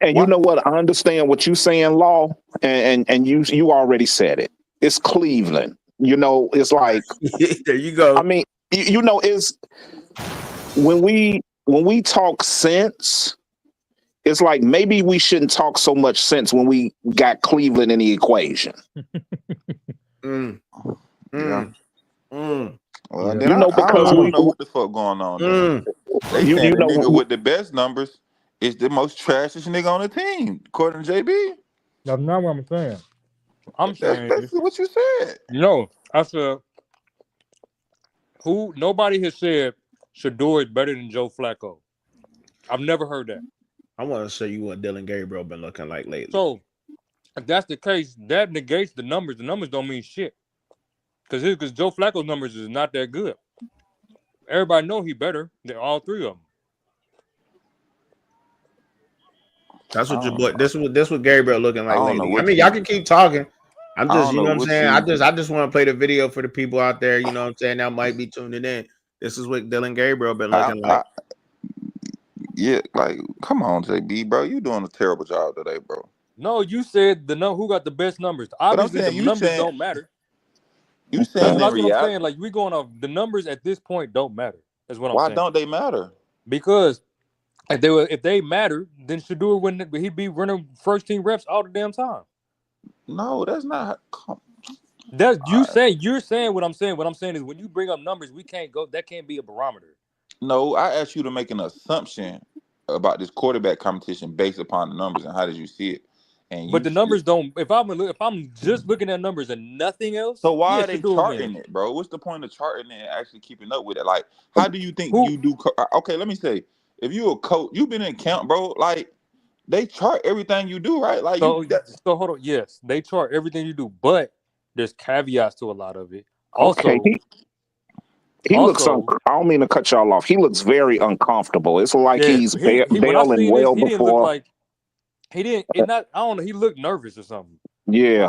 And you know what? I understand what you're saying, Law, and you already said it. It's Cleveland. You know, it's like there you go. I mean, you know, it's when we talk sense, it's like maybe we shouldn't talk so much sense when we got Cleveland in the equation. Yeah. Well, Yeah. then I don't know what the fuck going on. They saying the nigga with the best numbers is the most trashiest nigga on the team, according to JB. That's not what I'm saying. That's basically what you said. No, I said nobody has said Shedeur is better than Joe Flacco. I've never heard that. I want to show you what Dillon Gabriel been looking like lately. So if that's the case, that negates the numbers. The numbers don't mean shit. Because Joe Flacco's numbers is not that good. Everybody know he better than all three of them. That's what your boy. This what Gabriel looking like lately. I mean, y'all can keep talking. I'm just, you know what I'm saying. I just want to play the video for the people out there. You know what I'm saying. That might be tuning in. This is what Dillon Gabriel been looking like. Yeah, like come on, JB, bro. You doing a terrible job today, bro. No, you said who got the best numbers. Obviously, the numbers don't matter. You saying that's what I'm saying. Like we going off the numbers at this point don't matter. That's what I'm saying. Why don't they matter? Because if they matter, then Shedeur wouldn't he'd be running first team reps all the damn time. No, that's not. You're saying what I'm saying. What I'm saying is when you bring up numbers, we can't go. That can't be a barometer. No, I asked you to make an assumption about this quarterback competition based upon the numbers, and how did you see it? But the numbers don't. If I'm just looking at numbers and nothing else, so why are they charting it, bro? What's the point of charting it and actually keeping up with it? Like, how do you think you do? Okay, let me say, if you're a coach, you've been in camp, bro. Like, they chart everything you do, right? Like, so hold on. Yes, they chart everything you do, but there's caveats to a lot of it. Okay, he looks. I don't mean to cut y'all off. He looks very uncomfortable. It's like he's bailing well he before. Didn't look like he didn't. It not. I don't know. He looked nervous or something. Yeah,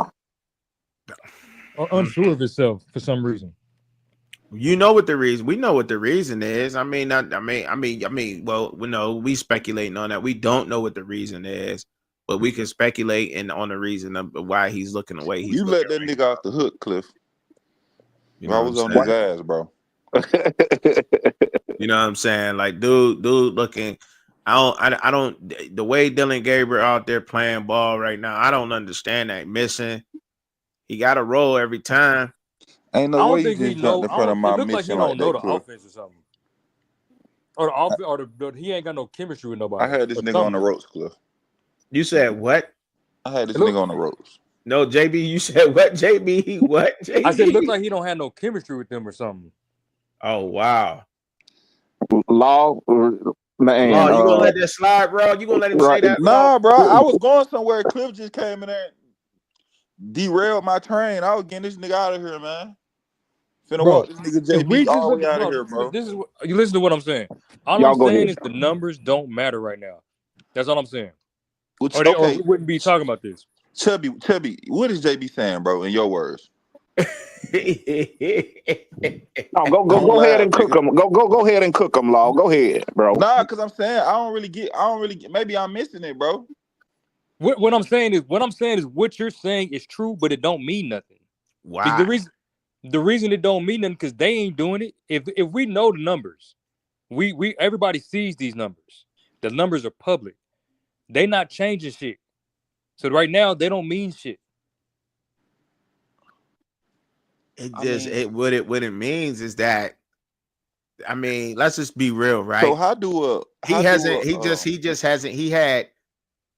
unsure of himself for some reason. You know what the reason? We know what the reason is. Well, we know we speculating on that. We don't know what the reason is, but we can speculate on the reason of why he's looking the way he's. You let that nigga off the hook, Cliff. I was on his ass, bro. You know what I'm saying? Like, dude looking. I don't. The way Dylan Gabriel out there playing ball right now, I don't understand that missing. He got a roll every time. Ain't I no don't way you think he just jumped know. in front of It my looks like he mission like don't know that, the Cliff. offense or something, or the offense, or he ain't got no chemistry with I nobody. had this or nigga on the something. ropes, Cliff. You said what? I had this It look, nigga on the ropes. No, JB. You said what? JB? What? JB? I said, look like he don't have no chemistry with them or something. Oh wow. Law, man. Law, you gonna let that slide, bro? You gonna let him say Right. that, Law? Nah, bro. I was going somewhere. Cliff just came in there, derailed my train. I was getting this nigga out of here, man. Finna Bro, walk this nigga if we JB just all the look way at, out of bro, here, bro. this is what you listen to what I'm saying. All Y'all I'm go saying ahead. is the numbers don't matter right now. That's all I'm saying. Which, Or we okay, wouldn't be talking about this. Chubby, what is JB saying, bro? In your words, No, don't go ahead laugh, and cook nigga. them. Go ahead and cook them, Law. Go ahead, bro. Nah, cause I'm saying I don't really get. Maybe I'm missing it, bro. What I'm saying is what you're saying is true, but it don't mean nothing. Because Why? the reason it don't mean nothing because they ain't doing it. If we know the numbers, we everybody sees these numbers. The numbers are public. They not changing shit. So right now they don't mean shit. I mean, What it means is that, I mean, let's just be real, so right? how do He just hasn't. He had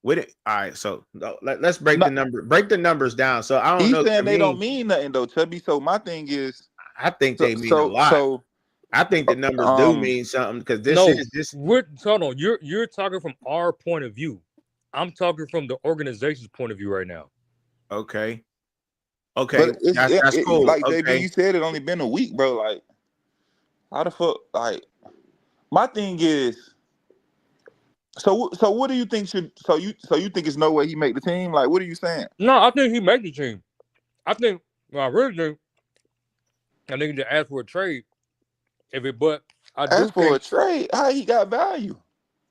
with it. All right, so let's break no, the numbers down. So I don't he's know. To saying they don't me, mean nothing though, Chubby. So my thing is, I think so they mean a so lot. so I think the numbers do um, mean something because No, hold on. You're talking from our point of view. I'm talking from the organization's point of view right now. Okay, but that's cool. like JB, Okay, you said it only been a week, bro. Like, how the fuck? Like, my thing is, so what do you think should? So you think it's no way he make the team? Like, what are you saying? No, I think he made the team. I think I really think I think to ask for a trade. But I As do for a think. trade, how he got value?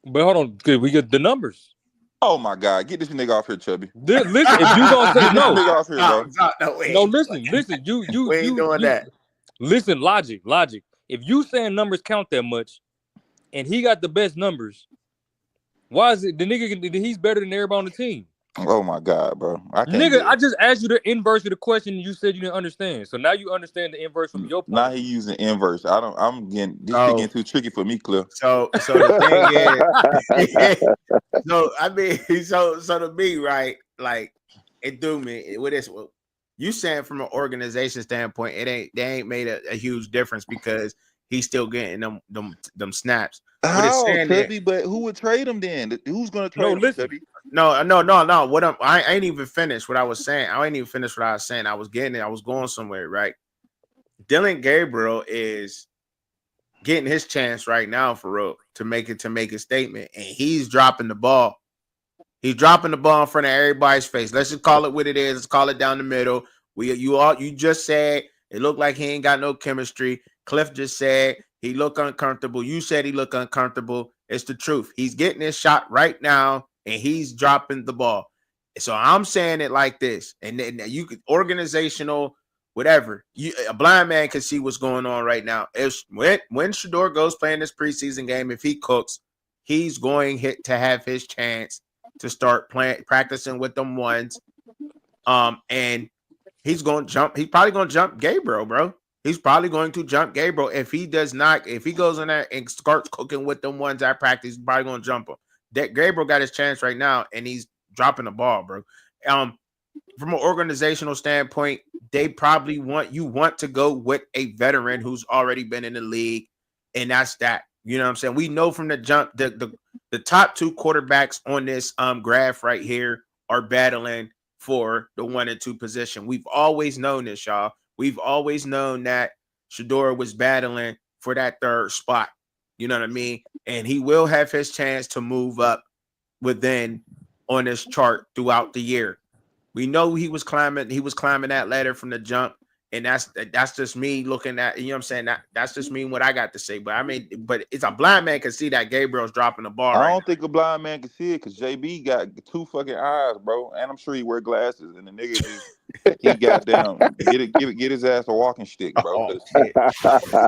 But hold on, cause we get the numbers. Oh my God, get this nigga off here, Chubby. Listen, if you gonna say Get this no, nigga off here, bro. no, we no, ain't, listen, we ain't doing you that. listen, logic. If you saying numbers count that much, and he got the best numbers, why is it the nigga? He's better than everybody on the team. Oh my God, bro. I can't Nigga, get I it. just asked you the inverse of the question, and you said you didn't understand. So now you understand the inverse from your point Now of he view. using inverse. I'm getting this shit So getting too tricky for me, Cliff. so the thing is, so I mean, so to me, right? Like it do me. What is you saying from an organization standpoint? They ain't made a huge difference because he's still getting them snaps. But it's How, saying that Chubby? But who would trade him then? Who's gonna No, trade him, listen. Chubby? no. What I ain't even finished what I was saying. I ain't even finished what I was saying. I was getting it. I was going somewhere, right? Dylan Gabriel is getting his chance right now for real to make a statement, and he's dropping the ball. He's dropping the ball in front of everybody's face. Let's just call it what it is. Let's call it down the middle. You just said it looked like he ain't got no chemistry. Cliff just said he looked uncomfortable. You said he looked uncomfortable. It's the truth. He's getting his shot right now, and he's dropping the ball. So I'm saying it like this, and then you could organizational, whatever. A blind man can see what's going on right now. If when Shedeur goes playing this preseason game, if he cooks, he's going to have his chance to start practicing with them ones. And he's going to jump. He's probably going to jump Gabriel, bro. He's probably going to jump Gabriel. If he does not, if he goes in there and starts cooking with them ones at practice, he's probably going to jump him. That Gabriel got his chance right now, and he's dropping the ball, bro. From an organizational standpoint, they probably want to go with a veteran who's already been in the league, and that's that. You know what I'm saying? We know from the jump the top two quarterbacks on this graph right here are battling for the 1 and 2 position. We've always known this, y'all. We've always known that Shedeur was battling for that third spot. You know what I mean? And he will have his chance to move up within on this chart throughout the year. We know he was climbing that ladder from the jump, And that's just me looking at, you know what I'm saying? That's just me what I got to say. But I mean, but it's a blind man can see that Gabriel's dropping the ball I right don't think a blind man can see it because JB got 2 fucking eyes, bro. And I'm sure he wear glasses. And the nigga just he goddamn get his ass a walking stick, now. bro. Oh shit.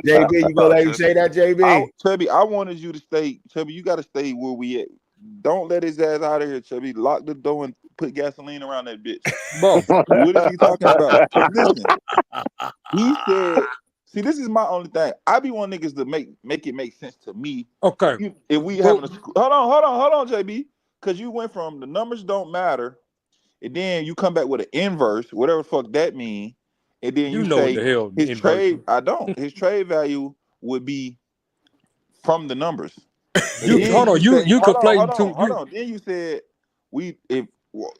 JB, you gonna let me say that, JB? Chubby, I wanted you to stay. Chubby, you gotta stay where we at. Don't let his ass out of here, Chubby. Lock the door and put gasoline around that bitch. Bro, What is he talking about? 'Cause listen, he said, see, this is my only thing. I be wanting niggas to make it make sense to me. okay. If we Well, having a hold on, JB. Because you went from the numbers don't matter, and then you come back with an inverse, whatever the fuck that mean, and then you you know what say the hell his inverse trade, is. I don't. His trade value would be from the numbers. And You then hold on, say, you conflating two. hold on. Then you said then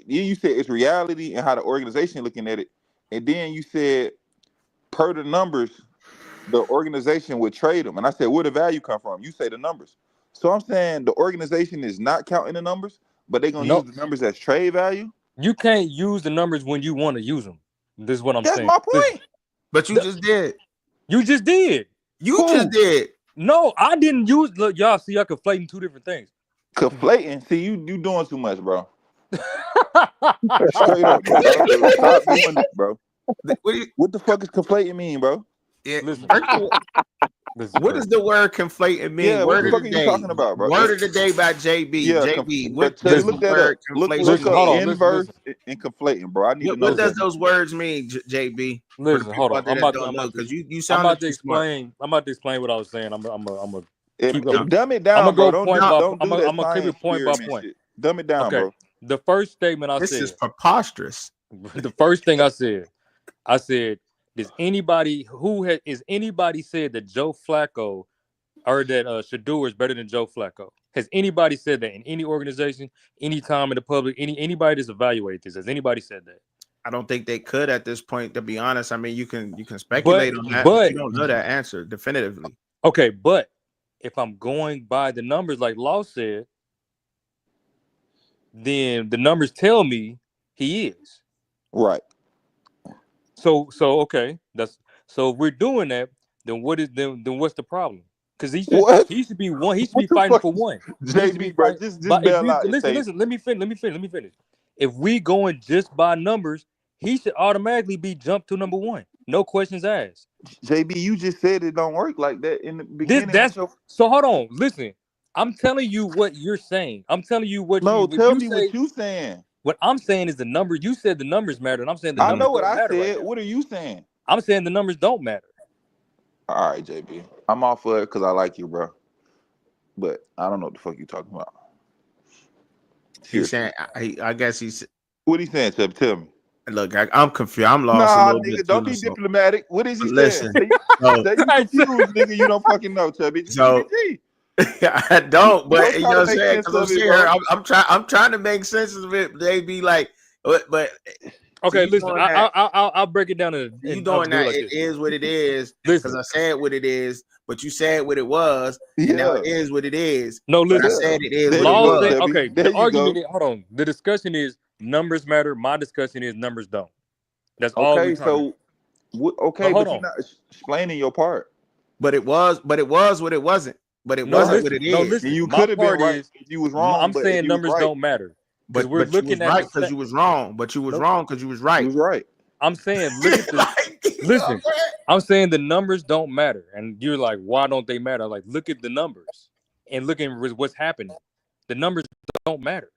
you said it's reality and how the organization looking at it, and then you said per the numbers, the organization would trade them. And I said, where the value come from? You say the numbers. So I'm saying the organization is not counting the numbers, but they're gonna No, use the numbers as trade value. you can't use the numbers when you want to use them. This is what I'm That's saying. my Listen, point. But you just did. you just did. You just did. No, I didn't use. Look, y'all see, y'all conflating two different things. Conflating. See, you doing too much, bro. Straight up, bro. Stop doing this, bro. What the fuck is conflating mean, bro? Yeah, Listen, what does the word conflating mean? Yeah, what Word the of fuck the are you day. talking about, bro? Word of the day by JB. Yeah, JB, but what Chubby, does look the that word up. Look conflation hold mean? on, inverse listen. and conflating, bro. I need to know What does that. those words mean, JB? For the Listen, people hold on. out there that don't know, because you I'm sounded about to too smart. explain. I'm about to explain what I was saying. I'm gonna keep. Dumb it I'm gonna down, bro. go Don't point by. don't I'm do that gonna keep science it point by experiment point. shit. Dumb it down, Okay. bro. The first statement I This said. is preposterous. The first thing I said, does anybody is anybody said that Joe Flacco or that Shedeur is better than Joe Flacco? Has anybody said that in any organization, any time in the public, anybody that's evaluated this? Has anybody said that? I don't think they could at this point, to be honest. I mean, you can But speculate on that, but you don't know that answer definitively. Okay, but if I'm going by the numbers like Law said, then the numbers tell me he is. Right. So okay, so if we're doing that, then what's the problem? Because he should be one. He should be fighting for one. JB, bro, just bail out and say, listen. Let me finish. If we going just by numbers, he should automatically be jumped to number one. No questions asked. JB, you just said it don't work like that in the beginning. So hold on. Listen, I'm telling you what you're saying. I'm telling you what No, you. tell me what you saying. What I'm saying is the number. You said the numbers matter, and I'm saying the I numbers know what don't I matter said. right now. What are you saying? I'm saying the numbers don't matter. All right, JB. I'm off for it because I like you, bro. But I don't know what the fuck you talking about. He's saying, I guess he's. What he saying, Chubby? Tell me. Look, I'm confused. I'm lost a little bit. Don't be diplomatic. What is he Listen, saying? You confused, nigga. You don't fucking know, Chubby. So I don't, but you know what I'm saying? Because I'm sitting here, I'm trying to make sense of it. They be like, but okay, so listen, I'll break it down. You doing that? It is what it is. Because I said what it is, but you said what it was, and now it is what it is. No, listen, but I said it is what it was. Okay, the argument is, hold on. The discussion is numbers matter. My discussion is numbers don't. That's all. Okay, so okay, but you're not explaining your part. But it was what it wasn't. But it wasn't what it is. No, listen. And you could have been right if you was wrong. I'm saying numbers don't matter. But we're looking at right because you was wrong. But you was wrong because you was right. You was right. I'm saying look at the listen. I'm saying the numbers don't matter, and you're like, why don't they matter? Like, look at the numbers and look at what's happening. The numbers don't matter.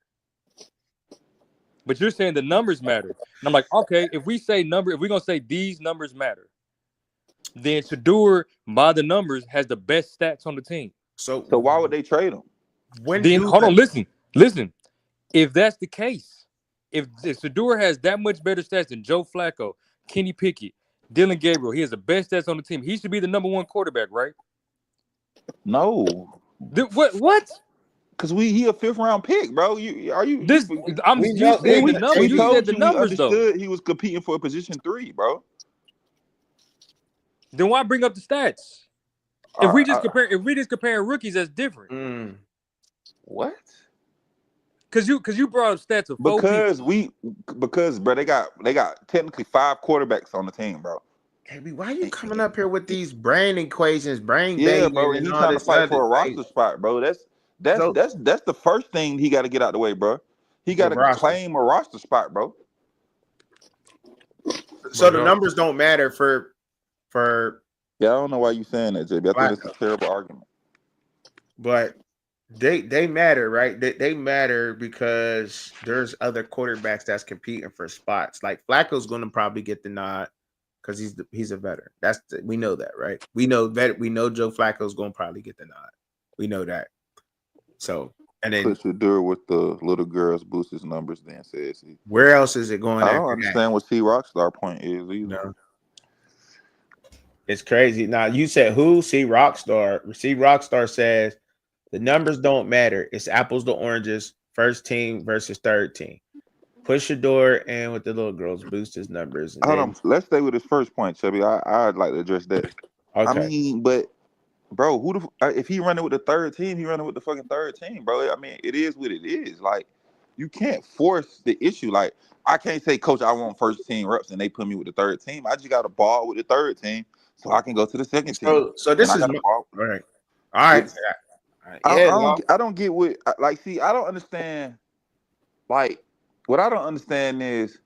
But you're saying the numbers matter. And I'm like, okay, if we're gonna say these numbers matter, then Shedeur, by the numbers, has the best stats on the team. So why would they trade him? Hold on, listen. If that's the case, if Shedeur has that much better stats than Joe Flacco, Kenny Pickett, Dylan Gabriel, he has the best stats on the team. He should be the number one quarterback, right? No. What? Because he a 5th round pick, bro. You said the numbers though. He was competing for a position 3, bro. Then why bring up the stats? If we just comparing rookies, that's different. What? Because you brought up stats of because bro, they got technically 5 quarterbacks on the team, bro. KB, why you And- coming up here with these brain equations, brain Yeah, bro, bathing, and and he all trying to this fight other? for a Like, roster spot, bro. That's so that's that's the first thing he got to get out the way, bro. He got the to roster. claim a roster spot, bro. So But the numbers don't matter for Yeah, I don't know why you saying that, JB. I think it's Flacco, a terrible argument. but they matter, right? They matter because there's other quarterbacks that's competing for spots. Like Flacco's going to probably get the nod because he's a veteran. We know that, right? We know Joe Flacco's going to probably get the nod. We know that. So and then Put Shedeur with the little girls, boost his numbers, then says he. where else is it going I don't after that? understand what C Rockstar point is either. No, it's crazy. Now you said who? See Rockstar. See Rockstar says the numbers don't matter. It's apples to oranges. First team versus third team. Push your door in with the little girls, boost his numbers, and Hold then on, let's stay with his first point, Chubby. I'd like to address that. I okay. mean, but bro, if he running with the third team, he running with the fucking third team, bro. I mean, it is what it is. Like, you can't force the issue. Like, I can't say, Coach, I want first team reps, and they put me with the third team. I just got to ball with the third team so I can go to the second team, So and this I is got to ball. all right. All right. It's Yeah, no. I don't get what like. See, I don't understand. Like, what I don't understand is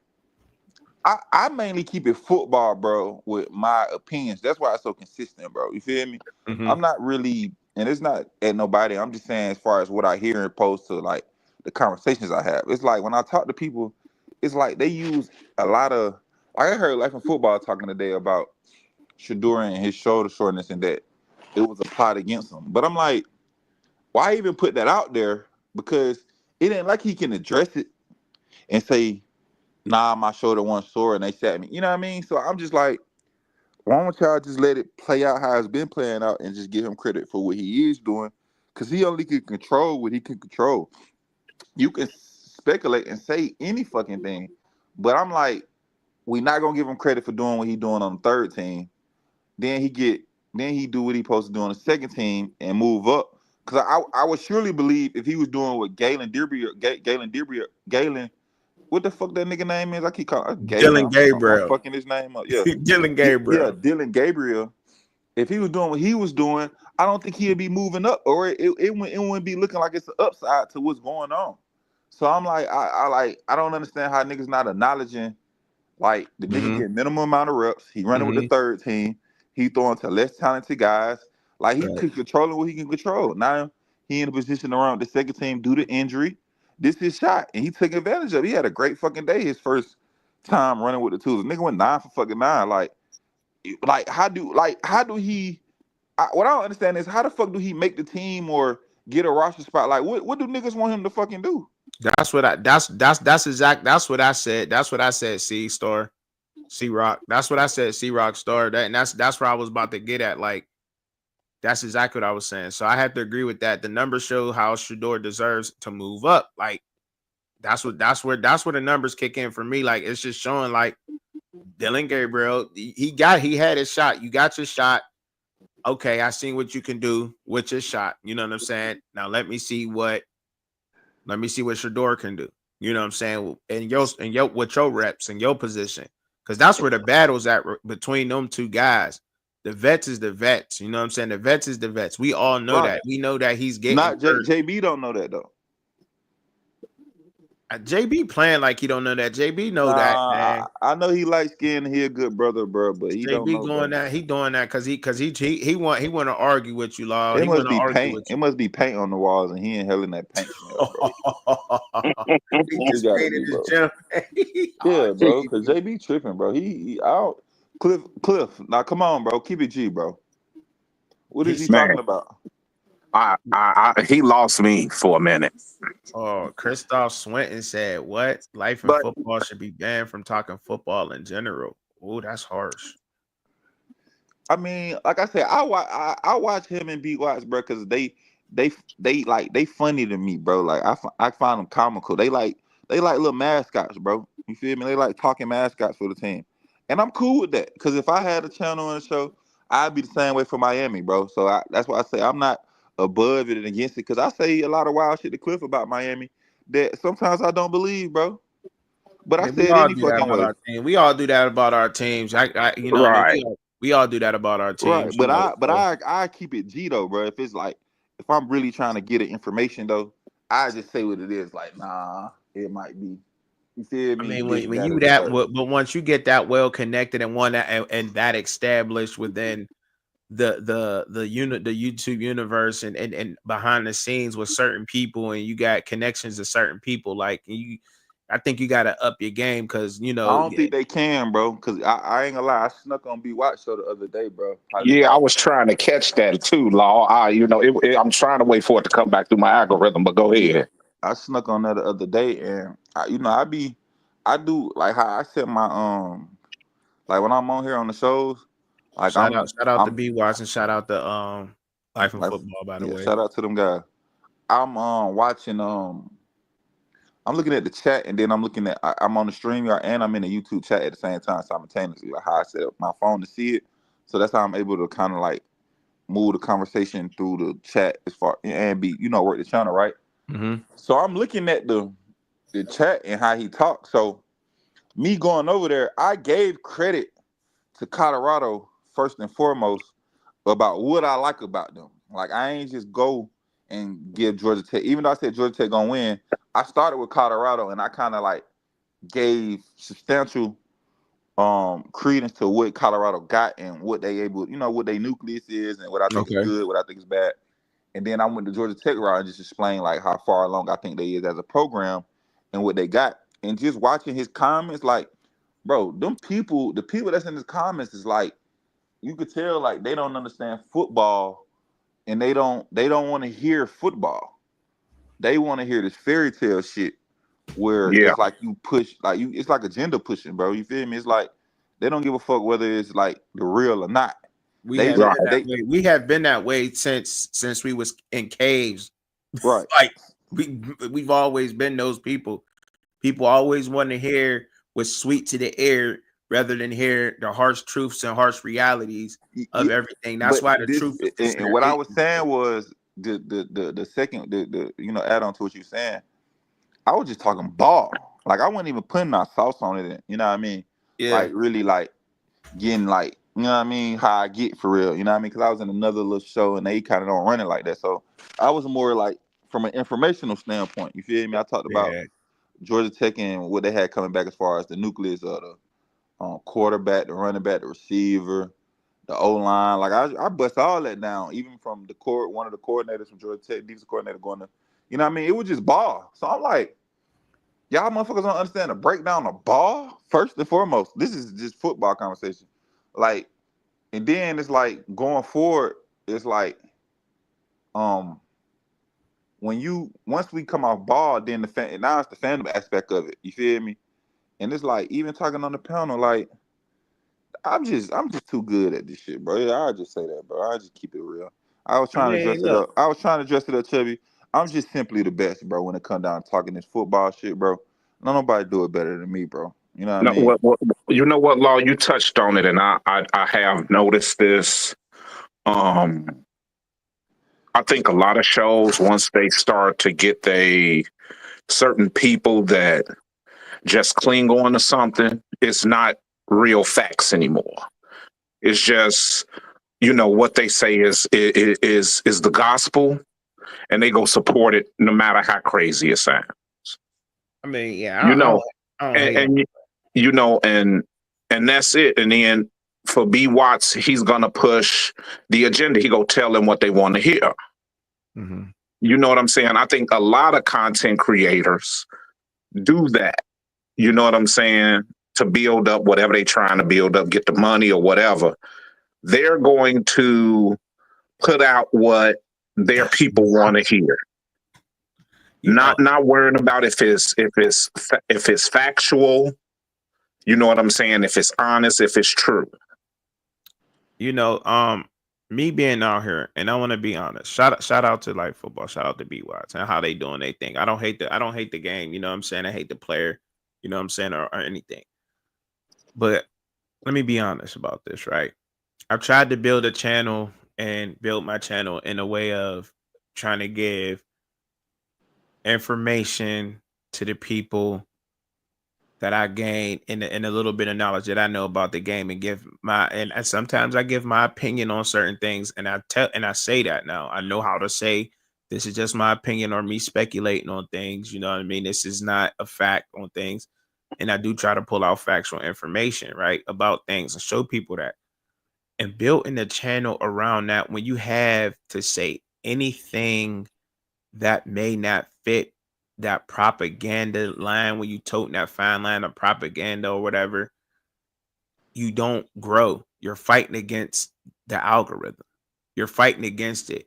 I mainly keep it football, bro, with my opinions. That's why I'm so consistent, bro. You feel me? Mhm. I'm not really, and it's not at nobody. I'm just saying as far as what I hear opposed to like the conversations I have. It's like when I talk to people, it's like they use a lot of. Like I heard like in football talking today about Shedeur and his shoulder shortness and that it was a plot against him. But I'm like, why even put that out there? Because it ain't like he can address it and say, nah, my shoulder wasn't sore and they sat me. You know what I mean? So I'm just like, why don't y'all just let it play out how it's been playing out and just give him credit for what he is doing? Because he only can control what he can control. You can speculate and say any fucking thing, but I'm like, we're not gonna give him credit for doing what he's doing on the third team. Then he do what he supposed to do on the second team and move up. Because I would surely believe if he was doing what Galen, what the fuck that nigga name is? I keep calling Galen. Dylan I'm Gabriel. fucking his name up. Yeah. Dylan Yeah, Gabriel. Dylan Gabriel. If he was doing what he was doing, I don't think he'd be moving up, or it wouldn't be looking like it's an upside to what's going on. So I'm like, I don't understand how niggas not acknowledging like the nigga Mhm. get minimum amount of reps. He running with the Mhm. third team. He throwing to less talented guys. Like he Right. could controlling what he can control. Now he in a position around the second team due to injury. This is shot, and he took advantage of it. He had a great fucking day his first time running with the tools. The nigga went 9 for fucking 9. How do he? What I don't understand is how the fuck do he make the team or get a roster spot? Like what do niggas want him to fucking do? That's what I said. That's what I said. C Rock. That's what I said. C Rock Star. That's where I was about to get at. Like that's exactly what I was saying. So I have to agree with that. The numbers show how Shedeur deserves to move up. Like that's where the numbers kick in for me. Like it's just showing like Dylan Gabriel. He had his shot. You got your shot. Okay, I seen what you can do with your shot. You know what I'm saying? Now let me see what Shedeur can do. You know what I'm saying? And your with your reps and your position. Because that's where the battle's at between them two guys. The vets is the vets. You know what I'm saying? The vets is the vets. We all know Right. that. We know that he's getting Not hurt. JB don't know that though. JB playing like he don't know that. JB know that, Nah, man. I know he light skinned and he a good brother, bro, but he don't JB know, going bro. that. He doing that because he want to argue with you, Law. It He want must to be argue paint. with It must be paint on the walls, and he inhaling that paint smell, bro. you. He It just gotta made be, in his bro. gym. Yeah, bro. JB. Cause JB tripping, bro. He out. Cliff. Now come on, bro. Keep it G, bro. What is he He's Man, talking about? he lost me for a minute. Christoph Swinton said, "What life in But football should be banned from talking football in general." Oh, that's harsh. I mean, like I said, I watch him and B Watts, bro, because they funny to me, bro. Like I find them comical. They like little mascots, bro. You feel me? They like talking mascots for the team, and I'm cool with that. Because if I had a channel on the show, I'd be the same way for Miami, bro. So that's why I say I'm not above it and against it. Because I say a lot of wild shit to Cliff about Miami that sometimes I don't believe, bro. But I I mean, we said all any do that fucking about way. our team. We all do that about our teams. You know, what I mean, Right. we all do that about our Right. teams. You But know, so. I keep it G though, bro. If it's like if I'm really trying to get information though, I just say what it is. Like, nah, it might be. You feel I me? mean, This, when that, you or the that, third. but once you get that well connected and one that and that established within the unit, the YouTube universe, and behind the scenes with certain people, and you got connections to certain people, like you, I think you got to up your game because you I know. don't think they can, bro. Cause I ain't gonna lie, I snuck on B Watch show the other day, bro. Probably Yeah, I about was trying to catch that too, Law. I'm trying to wait for it to come back through my algorithm, but go yeah. ahead. I snuck on that the other day, and I do like how I set my like when I'm on here on the shows, like Shout out to I'm B Watch and shout out to Life and like Football, by the yeah, way. shout out to them guys. I'm watching I'm looking at the chat and then I'm on the stream yard and I'm in the YouTube chat at the same time simultaneously, like how I set up my phone to see it. So that's how I'm able to kind of like move the conversation through the chat as far and be work the channel, right? Mm-hmm. So I'm looking at the chat and how he talks. So me going over there, I gave credit to Colorado first and foremost about what I like about them. Like I ain't just go and give Georgia Tech, even though I said Georgia Tech gonna win. I started with Colorado and I kind of like gave substantial credence to what Colorado got and what they able, what their nucleus is and what I think is Okay. good, what I think is bad. And then I went to Georgia Tech route and just explained like how far along I think they is as a program and what they got. And just watching his comments, like, bro, the people that's in his comments is like, you could tell like they don't understand football and they don't want to hear football. They want to hear this fairy tale shit where Yeah, it's like you push like you it's like agenda pushing, bro. You feel me? It's like they don't give a fuck whether it's like the real or not. We They have just right. been that they way. We have been that way since we was in caves. right. Like we've always been those people. People always want to hear what's sweet to the ear rather than hear the harsh truths and harsh realities of Yeah, everything. That's but why the this truth is and their what I was agent. saying was the second add on to what you saying. I was just talking ball. Like I wasn't even putting my sauce on it. You know what I mean? Yeah. Like really like getting like how I get for real. You know what I mean? Because I was in another little show and they kind of don't run it like that. So I was more like from an informational standpoint. You feel me? I talked about Yeah. Georgia Tech and what they had coming back as far as the nucleus of the quarterback, the running back, the receiver, the O line. Like I bust all that down, even from the court, one of the coordinators from Georgia Tech, defensive coordinator going to, you know what I mean? It was just ball. So I'm like, y'all motherfuckers don't understand the breakdown of ball first and foremost. This is just football conversation. Like, and then it's like going forward, it's like, um, once we come off ball, then now it's the fandom aspect of it. You feel me? And it's like even talking on the panel, like I'm just too good at this shit, bro. Yeah, I'll just say that, bro. I'll just keep it real. I was I trying to mean, dress it look, up. I was trying to dress it up, Chubby. I'm just simply the best, bro, when it come down to talking this football shit, bro. No nobody do it better than me, bro. You know what I No, mean? you know what, Law? You touched on it, and I have noticed this. Um, I think a lot of shows once they start to get they certain people that just cling on to something, it's not real facts anymore. It's just what they say is the gospel, and they go support it no matter how crazy it sounds. I mean, yeah, You know, I don't and, hate on. and you know, and that's it. And then for B Watts, he's gonna push the agenda. He go tell them what they want to hear. Mm-hmm. You know what I'm saying? I think a lot of content creators do that. You know what I'm saying? To build up whatever they're trying to build up, get the money or whatever. They're going to put out what their people want to hear. You, Not worrying about if it's factual. You know what I'm saying? If it's honest, if it's true. you know, me being out here, and I want to be honest. Shout out to like football. Shout out to B Watts and how they doing their thing. I don't hate the game. You know what I'm saying? I hate the player. You know what I'm saying, or anything. But let me be honest about this, right? I've tried to build a channel and build my channel in a way of trying to give information to the people that I gained in a little bit of knowledge that I know about the game, and sometimes I give my opinion on certain things, and I say that now. I know how to say this is just my opinion or me speculating on things. You know what I mean? This is not a fact on things. And I do try to pull out factual information, right, about things and show people that. And building the channel around that, when you have to say anything that may not fit that propaganda line, when you toting that fine line of propaganda or whatever, you don't grow. You're fighting against the algorithm. You're fighting against it.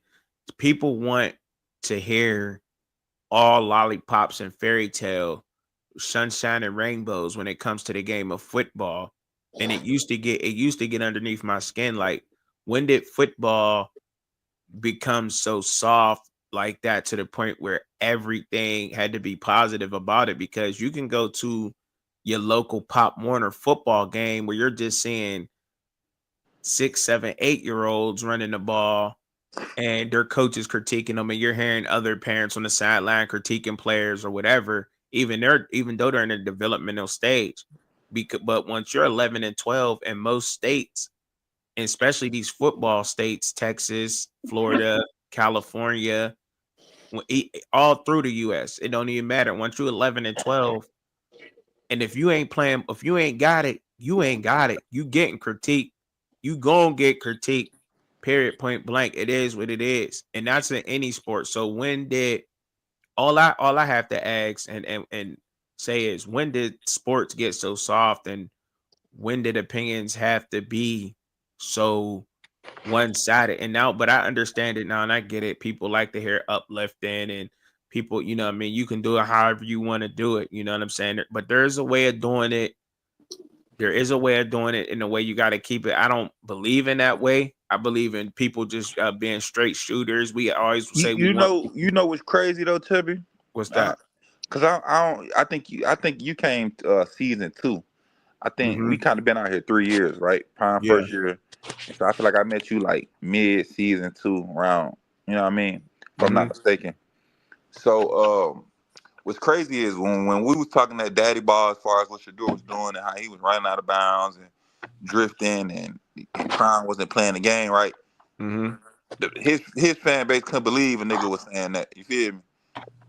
People want to hear all lollipops and fairy tale, sunshine and rainbows when it comes to the game of football. And it used to get underneath my skin. Like, when did football become so soft like that to the point where everything had to be positive about it? Because you can go to your local Pop Warner football game where you're just seeing 6, 7, 8-year-olds running the ball and their coaches critiquing them, and you're hearing other parents on the sideline critiquing players or whatever, even though they're in a developmental stage. But once you're 11 and 12 in most states, and especially these football states, Texas, Florida, California, all through the U.S., it don't even matter. Once you're 11 and 12, and if you ain't playing, if you ain't got it, you ain't got it. You getting critiqued. You gonna get critiqued. Period. Point blank. It is what it is, and that's in any sport. So when did all I have to ask and say is, when did sports get so soft, and when did opinions have to be so one-sided? And now, but I understand it now, and I get it. People like to hear uplifting, and people, you know what I mean, you can do it however you want to do it, you know what I'm saying? But there's a way of doing it. There is a way of doing it in a way you got to keep it. I don't believe in that way. I believe in people just being straight shooters. We always say we want people. You know what's crazy though, Tubby? What's that? Cause I don't. I think you came season 2. I think we Mm-hmm. kind of been out here 3 years, right? Prime Yeah. first year. So I feel like I met you like mid season 2 around. You know what I mean? If I'm Mm-hmm. not mistaken. So what's crazy is when we was talking that daddy ball as far as what Shedeur was doing and how he was running out of bounds and drifting and Prime wasn't playing the game right. Mm-hmm. His fan base couldn't believe a nigga was saying that. You feel me?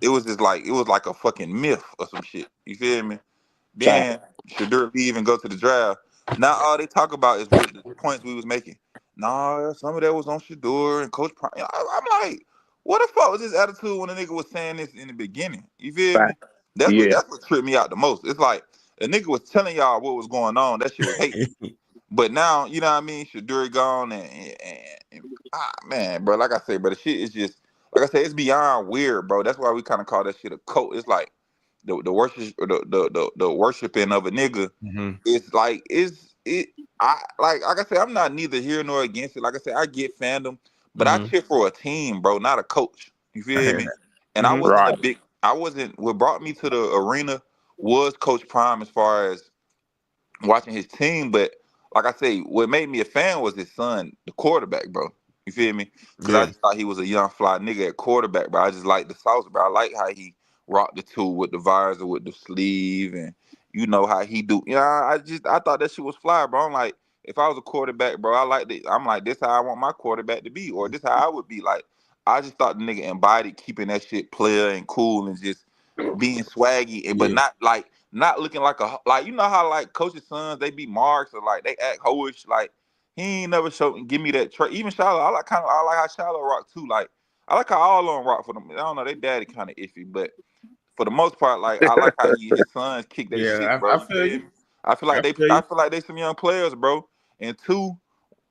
It was just like a fucking myth or some shit. You feel me? Then Shedeur leave and go to the draft. Now all they talk about is what the points we was making. Nah, some of that was on Shedeur and Coach Prime. I'm like, what the fuck was his attitude when the nigga was saying this in the beginning? You feel me? Fact. Yeah. That's what tripped me out the most. It's like the nigga was telling y'all what was going on. That shit was hate. But now, you know what I mean? Shedeur gone and man, bro, like I say, bro, the shit is just, like I say, it's beyond weird, bro. That's why we kind of call that shit a cult. It's like the worship, the worshiping of a nigga. Mm-hmm. It's like like I said, I'm not neither here nor against it. Like I said, I get fandom, but I Mm-hmm. cheer for a team, bro, not a coach. You I feel hear me? that. And Mm-hmm. Right. what brought me to the arena was Coach Prime as far as watching his team, but like I say, what made me a fan was his son, the quarterback, bro. You feel me? Because I Yeah. just thought he was a young fly nigga at quarterback, bro. I just like the sauce, bro. I like how he rocked the tool with the visor, with the sleeve, and you know how he do. You know, I thought that shit was fly, bro. I'm like, if I was a quarterback, bro, I like it. I'm like, this how I want my quarterback to be, or this how I would be. Like, I just thought the nigga embodied keeping that shit player and cool and just being swaggy, but Yeah. not looking like you know how like coaches' sons they be marks or like they act hoish. Like he ain't never showed give me that trait. Even Shiloh, I like how Shiloh rock too. Like I like how all of them rock for them. I don't know, they daddy kind of iffy, but for the most part, like I like how his sons kick their shit, Yeah. bro. I You feel feel you. me? I feel I you. feel like they some young players, bro. And two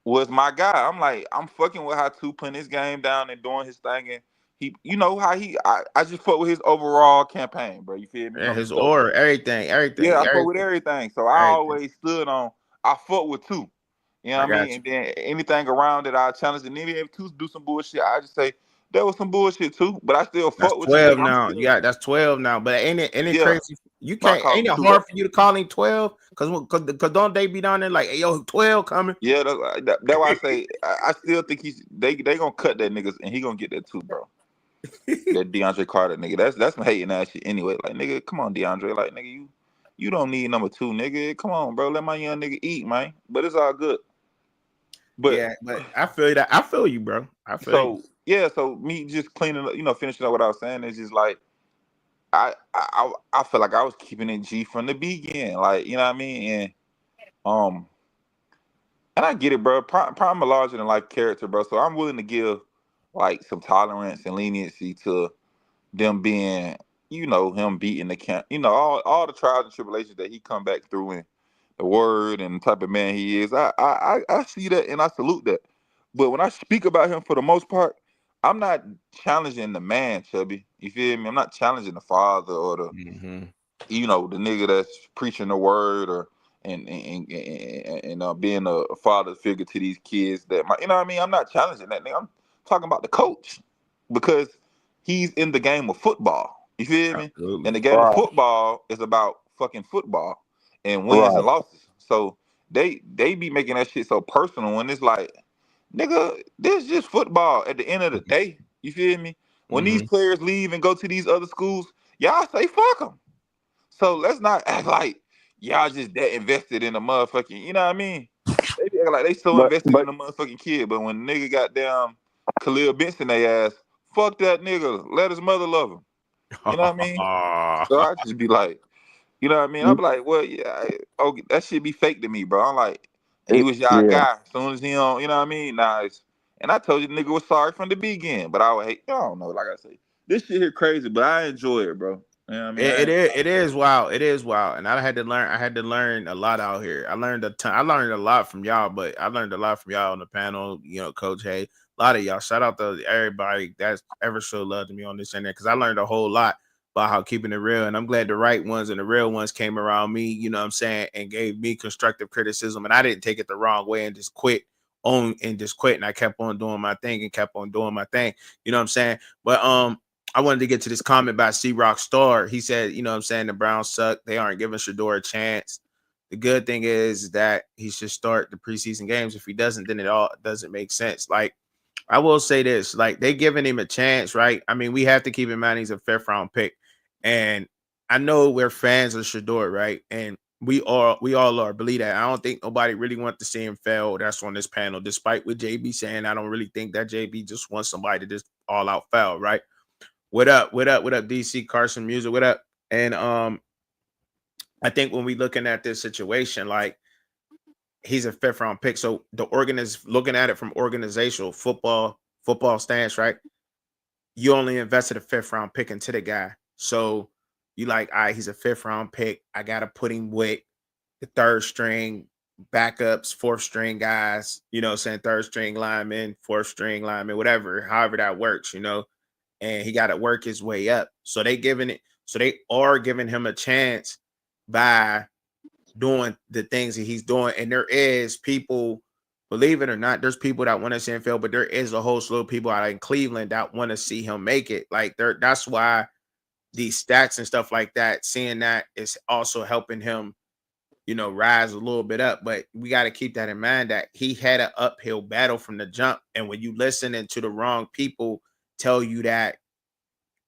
was my guy. I'm like, I'm fucking with how two putting his game down and doing his thing, and he, you know how I just fuck with his overall campaign, bro. You feel me Yeah, from the his start. aura, everything, Yeah, everything, I fuck with everything, everything. So I everything. always stood on. I fuck with two. You know I what I mean? got you. And then anything around it, I challenge. And even if two do some bullshit, I just say there was some bullshit too. But I still That's fuck with you 12 because I'm now. still Yeah, that's 12 now. But ain't it yeah. crazy? You I can't. call Ain't them it two hard though. for you to call him 12? Cause don't they be down there like, hey, yo, 12 coming? Yeah, that's why I say I still think they gonna cut that niggas and he gonna get that too, bro. That DeAndre Carter nigga. That's some hating ass shit anyway. Like nigga, come on DeAndre. Like nigga, You don't need number 2, nigga. Come on, bro. Let my young nigga eat, man. But it's all good. But Yeah, but I feel that. I feel you, bro. I feel you. so yeah, so me just cleaning up, finishing up what I was saying is just like I feel like I was keeping it G from the beginning, like you know what I mean, um, and I get it, bro. Prime a larger than life character, bro. So I'm willing to give like some tolerance and leniency to them being, him beating the camp, all the trials and tribulations that he come back through in the word and the type of man he is. I see that and I salute that. But when I speak about him for the most part, I'm not challenging the man, Chubby. You feel me? I'm not challenging the father or the Mm-hmm. the nigga that's preaching the word or and being a father figure to these kids that you know what I mean. I'm not challenging that nigga. I'm talking about the coach because he's in the game of football. You feel me? And Absolutely. the game of Right, football is about fucking football and wins and right. losses. So they be making that shit so personal when it's like, nigga, this just football at the end of the day. You feel me? When these Mm-hmm. players leave and go to these other schools, y'all say fuck them. So let's not act like y'all just that invested in the motherfucking, you know what I mean? They be acting like they so But invested but in the motherfucking kid, but when nigga got down Khalil Benson they ass, fuck that nigga. Let his mother love him. You know what I mean? So I just be like, you know what I mean? I'm like, well, yeah, okay, that shit be fake to me, bro. I'm like, he was y'all yeah. guy. As soon as he don't, you know what I mean? Nah, and I told you the nigga was sorry from the beginning, but I would hate, I don't know, like I say, this shit here crazy, but I enjoy it, bro. You know what I mean? It is. It is wild. It is wild. And I had to learn. I had to learn a lot out here. I learned a ton. I learned a lot from y'all, but I learned a lot from y'all on the panel. Coach Hay, a lot of y'all. Shout out to everybody that's ever so loved me on this internet because I learned a whole lot about how keeping it real. And I'm glad the right ones and the real ones came around me. You know what I'm saying, and gave me constructive criticism, and I didn't take it the wrong way and just quit. And I kept on doing my thing and kept on doing my thing. You know what I'm saying? But I wanted to get to this comment by C Rock Star. He said, you know what I'm saying, the Browns suck. They aren't giving Shedeur a chance. The good thing is that he should start the preseason games. If he doesn't, then it all doesn't make sense. Like, I will say this, like, they giving him a chance, right? I mean, we have to keep in mind he's a fifth round pick. And I know we're fans of Shedeur, right? And we all are, believe that. I don't think nobody really wants to see him fail. That's on this panel, despite what JB saying. I don't really think that JB just wants somebody to just all out fail, right? What up? What up? What up? DC Carson Music. What up? And I think when we looking at this situation, like he's a fifth round pick. So the organ is looking at it from organizational football stance, right? You only invested a fifth round pick into the guy. So you like, all right, he's a fifth round pick. I gotta put him with the third string backups, fourth string guys, saying third string lineman, fourth string lineman, whatever, however that works, and he got to work his way up. So they are giving him a chance by doing the things that he's doing. And there is people, believe it or not, there's people that want to see him fail, but there is a whole slew of people out in Cleveland that want to see him make it. Like that's why these stats and stuff like that, seeing that is also helping him, rise a little bit up. But we got to keep that in mind that he had an uphill battle from the jump. And when you listen to the wrong people tell you that,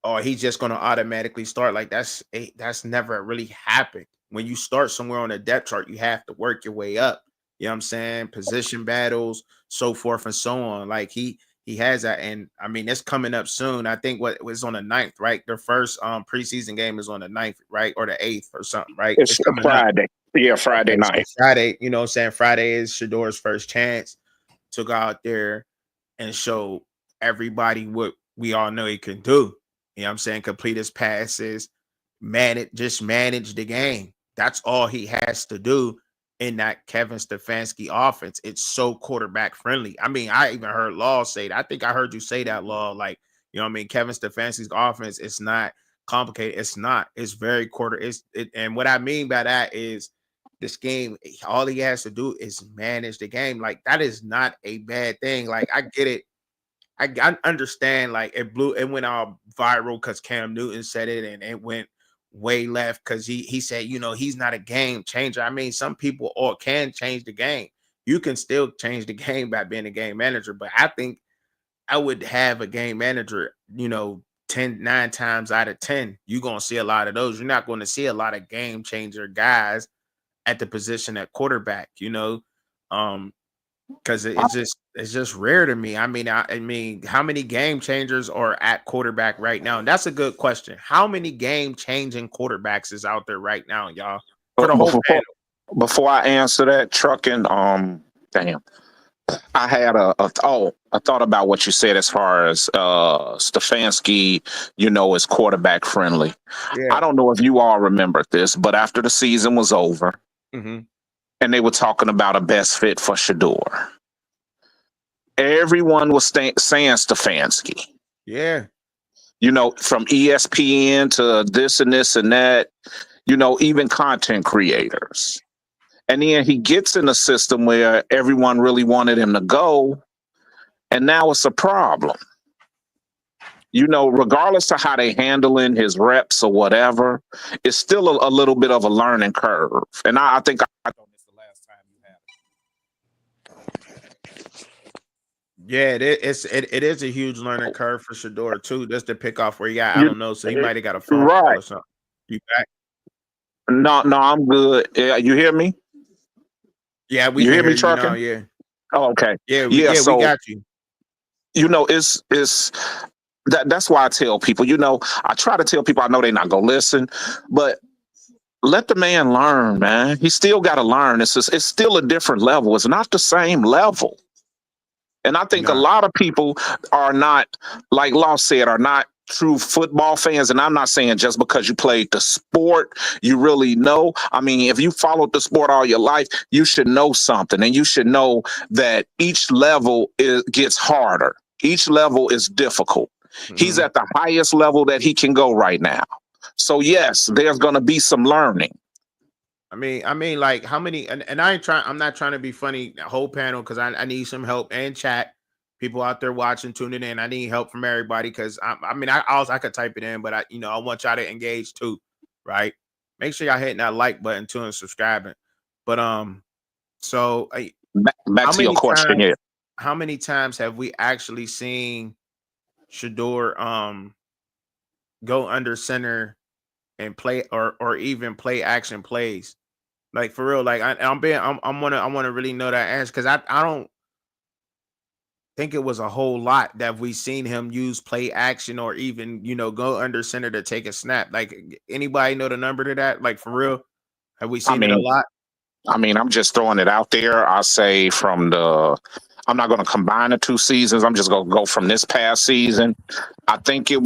or he's just going to automatically start, like that's never really happened. When you start somewhere on a depth chart, you have to work your way up. You know what I'm saying? Position battles, so forth and so on. Like he has that. And I mean, it's coming up soon. I think what was on the 9th, right? Their first preseason game is on the 9th, right? Or the 8th or something, right? It's It's coming up. Friday. Yeah, Friday Okay, so night. Friday, you know what I'm saying? Friday is Shedeur's first chance to go out there and show everybody what we all know he can do. You know what I'm saying? Complete his passes, manage the game. That's all he has to do in that Kevin Stefanski offense. It's so quarterback friendly. I mean, I even heard Law say that. I think I heard you say that, Law. Like, you know what I mean? Kevin Stefanski's offense, it's not complicated. It's not. It's very and what I mean by that is this game, all he has to do is manage the game. Like, that is not a bad thing. Like, I get it. I understand, like, it went all viral because Cam Newton said it, and it went way left because he said, he's not a game changer. I mean, some people all can change the game. You can still change the game by being a game manager, but I think I would have a game manager, 9 times out of 10, you're going to see a lot of those. You're not going to see a lot of game changer guys at the position at quarterback, because it's just rare to me. I mean, how many game changers are at quarterback right now? And that's a good question. How many game changing quarterbacks is out there right now, y'all? For the whole panel. Before I answer that, trucking, damn. I had a thought about what you said as far as Stefanski, is quarterback friendly. Yeah. I don't know if you all remembered this, but after the season was over, Mhm. and they were talking about a best fit for Shedeur, everyone was saying Stefanski. Yeah. From ESPN to this and this and that, even content creators. And then he gets in a system where everyone really wanted him to go, and now it's a problem. Regardless of how they handling his reps or whatever, it's still a little bit of a learning curve. And I think I told this the last time you had it. Yeah, it is a huge learning curve for Shedeur too. Just to pick off where he got, I don't know. So he might have got a phone call Right. or something. You back? No, I'm good. Yeah, you hear me? Yeah, we You can hear me, hear you now. trucking? Yeah. Oh, okay. Yeah, So, we got you. it's that's why I tell people, I try to tell people, I know they're not gonna listen, but let the man learn, man. He still got to learn. It's still a different level. It's not the same level. And I think a Nah. lot of people are not, like Law said, are not true football fans. And I'm not saying just because you played the sport, you really know. I mean, if you followed the sport all your life, you should know something. And you should know that each level gets harder. Each level is difficult. He's at the highest level that he can go right now. So yes, there's going to be some learning. I mean, like how many? And I'm not trying to be funny. The whole panel, because I need some help and chat. People out there watching, tuning in. I need help from everybody because I could type it in, but I want y'all to engage too, right? Make sure y'all hitting that like button too and subscribing. But so back to your question here. How many times have we actually seen Shedeur go under center and play or even play action plays? Like for real, like I want to really know that answer because I don't think it was a whole lot that we seen him use play action or even go under center to take a snap. Like anybody know the number to that? Like for real, have we seen it a lot? I mean, I'm just throwing it out there. I say I'm not going to combine the 2 seasons. I'm just going to go from this past season. I think it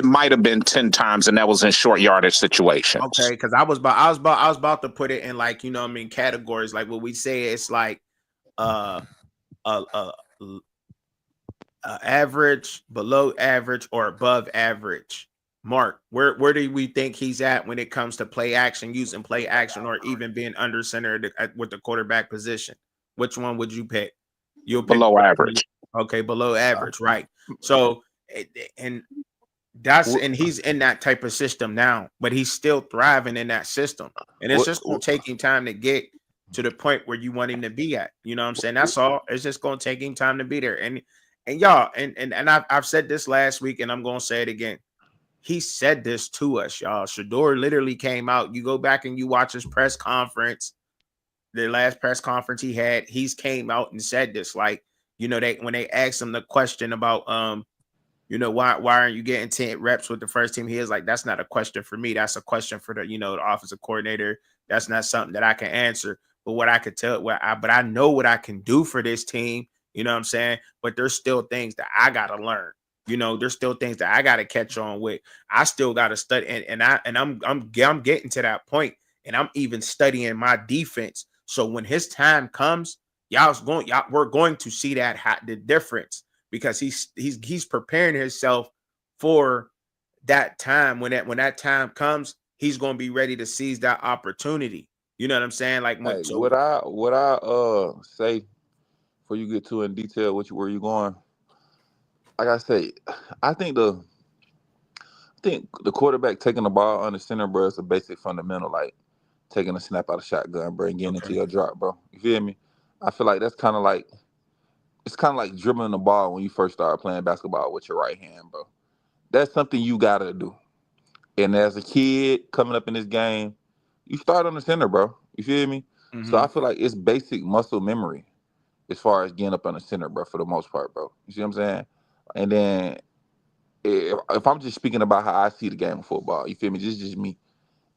might have been 10 times, and that was in short yardage situations. Okay, because I was about to put it in like categories. Like what we say, it's like average, below average, or above average mark. Where do we think he's at when it comes to play action, using play action, or even being under center with the quarterback position? Which one would you pick? You'll pick below average. Okay, below average, right? So and he's in that type of system now, but he's still thriving in that system, and it's just going to take him time to get to the point where you want him to be at. You know what I'm saying? That's all. It's just going to take him time to be there. And y'all, and I've said this last week, and I'm going to say it again. He said this to us, y'all. Shedeur literally came out. You go back and you watch his press conference, the last press conference he had. He's came out and said this, like when they asked him the question about why aren't you getting 10 reps with the first team? He is like, that's not a question for me. That's a question for the the offensive coordinator. That's not something that I can answer. But what I could tell, but I know what I can do for this team. You know what I'm saying? But there's still things that I gotta learn. There's still things that I gotta catch on with. I still gotta study, and I'm getting to that point, and I'm even studying my defense. So when his time comes, we're going to see the difference because he's preparing himself for that time. When that time comes, he's going to be ready to seize that opportunity. You know what I'm saying? Like what I say before you get too in detail where you going. Like I say, I think the quarterback taking the ball under center, bro, is a basic fundamental, like taking a snap out of shotgun, bro, and getting into your drop, bro. You feel me? I feel like that's kind of like it's kind of like dribbling the ball when you first start playing basketball with your right hand, bro. That's something you gotta do. And as a kid coming up in this game, you start on the center, bro. You feel me? So I Mm-hmm. feel like it's basic muscle memory as far as getting up on the center, bro, for the most part, bro. You see what I'm saying? And then if I'm just speaking about how I see the game of football, you feel me? Just me.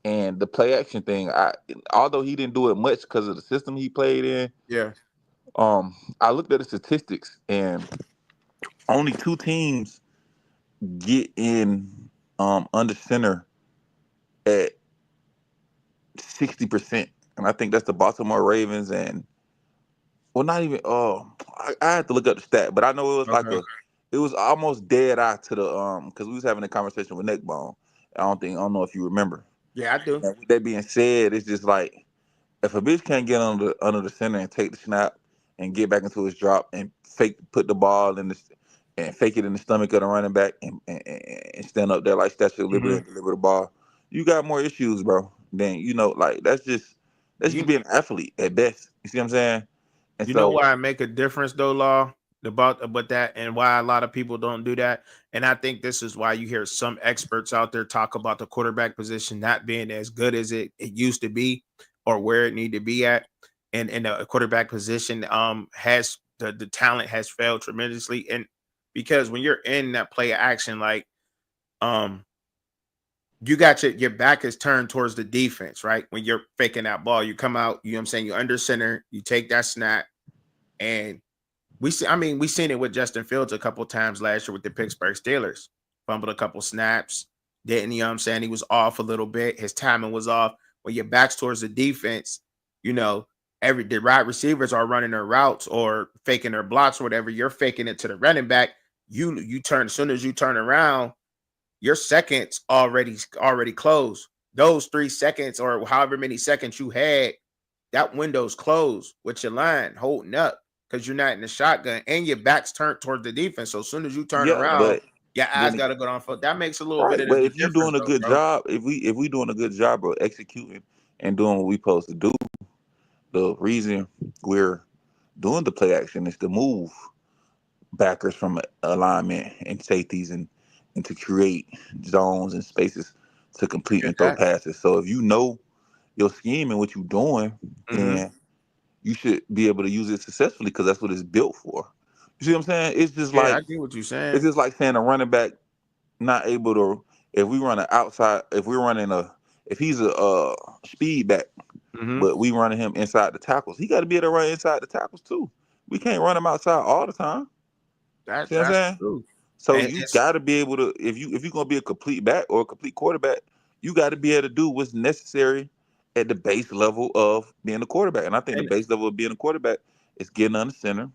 And the play action thing, although he didn't do it much because of the system he played in, Yeah. I looked at the statistics and only two teams get in under center at 60%. And I think that's the Baltimore Ravens and well not even I had to look up the stat, but I know it was like Okay. it was almost dead eye to the because we was having a conversation with Neckbone. I don't know if you remember. Yeah, I do. And with that being said, it's just like if a bitch can't get under the center and take the snap and get back into his drop and put the ball in the and fake it in the stomach of the running back and stand up there like Statue of Liberty Mm-hmm. and deliver the ball, you got more issues, bro. Then like that's just You being an athlete at best. You see what I'm saying? And you know so why I make a difference though, Law, about that, and why a lot of people don't do that. And I think this is why you hear some experts out there talk about the quarterback position not being as good as it used to be, or where it need to be at. And the quarterback position has the talent has failed tremendously. And because when you're in that play action, like um you got your back is turned towards the defense, right? When you're faking that ball, you come out, you know what I'm saying, you're under center, you take that snap, and we seen it with Justin Fields a couple times last year with the Pittsburgh Steelers. Fumbled a couple snaps, didn't, you know what I'm saying? He was off a little bit, his timing was off. When your back's towards the defense, you know, the right receivers are running their routes or faking their blocks or whatever, you're faking it to the running back. You turn as soon as you turn around, your seconds already closed. Those 3 seconds or however many seconds you had, that window's closed with your line holding up because you're not in the shotgun and your back's turned towards the defense. So as soon as you turn yeah, around, but your eyes then got to go down foot. That makes a little bit right, of but the if you difference, doing a though, good bro. job, if we doing a good job, bro, executing and doing what we supposed to do, the reason we're doing the play action is to move backers from alignment and safeties and to create zones and spaces to complete and throw Exactly. passes. So if you know your scheme and what you're doing, Mm-hmm. then you should be able to use it successfully because that's what it's built for. You see what I'm saying? Yeah, I get what you're It's saying. just like saying a running back not able to if we run an outside if we're running a if he's a speed back Mm-hmm. but we running him inside the tackles, he got to be able to run inside the tackles too. We can't run him outside all the time. See what I'm That's saying? true. So And you it's got to be able to if you're gonna be a complete back or a complete quarterback, you got to be able to do what's necessary at the base level of being a quarterback. And I think the and base level of being a quarterback is getting on the center,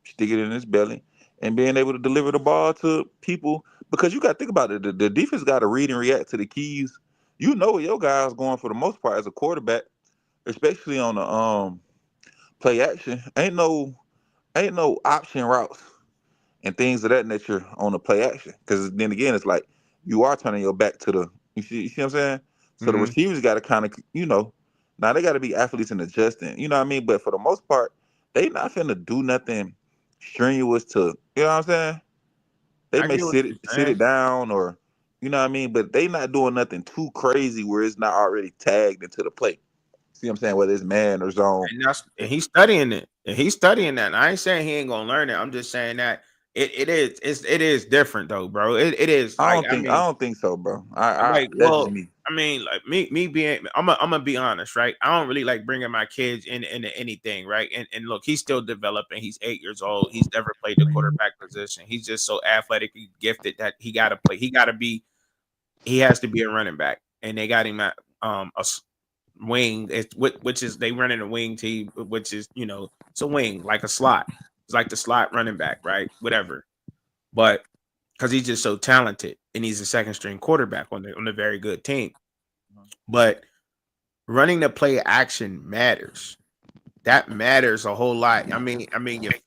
stick it in his belly, and being able to deliver the ball to people. Because you got to think about it, the defense got to read and react to the keys. You know what your guys going for the most part as a quarterback, especially on the play action. Ain't no option routes and things of that nature on the play action. Because then again, it's like you are turning your back to the. You see what I'm saying? So the mm-hmm. receivers got to kind of, now they got to be athletes and adjusting. You know what I mean? But for the most part, they not finna do nothing strenuous to. You know what I'm saying? They I may get what you're sit it saying. down or, you know what I mean. But they not doing nothing too crazy where it's not already tagged into the play. See what I'm saying? Whether it's man or zone. And he's studying it. And he's studying that. And I ain't saying he ain't gonna learn it. I'm just saying that it is different though, bro. It is like I don't think so, bro. I like, that's just well, me. I mean, like me being, I'm gonna be honest, right? I don't really like bringing my kids into anything, right? And look, he's still developing. He's 8 years old. He's never played the quarterback position. He's just so athletically gifted that he got to play. He has to be a running back, and they got him at wing. Which is they running a wing team, which is it's a wing like a slot. It's like the slot running back, right? Whatever, but because he's just so talented and he's a second string quarterback on a very good team. But running the play action matters. That matters a whole lot. I mean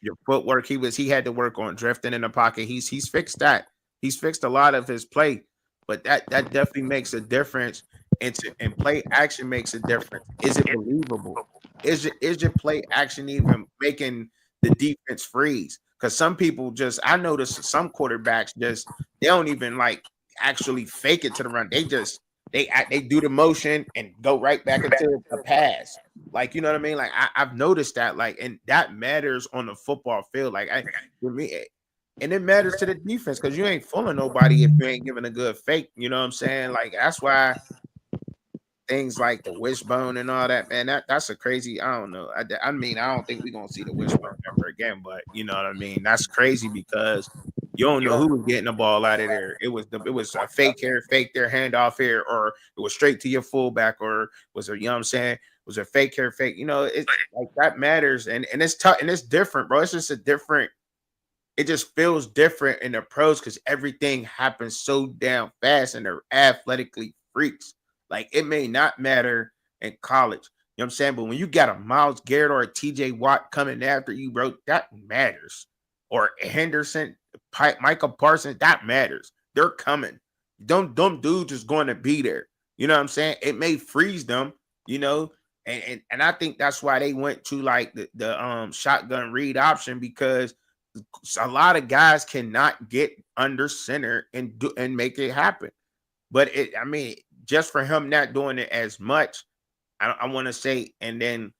your footwork. He had to work on drifting in the pocket. He's fixed that. He's fixed a lot of his play, but that definitely makes a difference. And play action makes a difference. Is it believable? Is your play action even making the defense freeze? Because some people just, I noticed some quarterbacks just, they don't even like actually fake it to the run. They do the motion and go right back into the pass. Like, you know what I mean? Like I've noticed that, like, and that matters on the football field. Like for me, and it matters to the defense because you ain't fooling nobody if you ain't giving a good fake. You know what I'm saying? Like that's why things like the wishbone and all that, man, that's a crazy. I don't know. I mean, I don't think we're gonna see the wishbone ever again, but you know what I mean. That's crazy because you don't know who was getting the ball out of there. It was a fake here, fake there, handoff here, or it was straight to your fullback, or was it, you know what I'm saying? Was a fake here, fake? You know, it's like that matters, and it's tough and it's different, bro. It's just a different. It just feels different in the pros because everything happens so damn fast and they're athletically freaks. Like it may not matter in college. You know what I'm saying? But when you got a Myles Garrett or a TJ Watt coming after you, bro, that matters. Or Henderson, Michael Parsons, that matters. They're coming. Dumb dudes is going to be there. You know what I'm saying? It may freeze them, you know. And I think that's why they went to like the shotgun read option because a lot of guys cannot get under center and do and make it happen. But I mean, just for him not doing it as much, I want to say, and then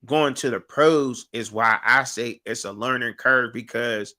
going to the pros is why I say it's a learning curve because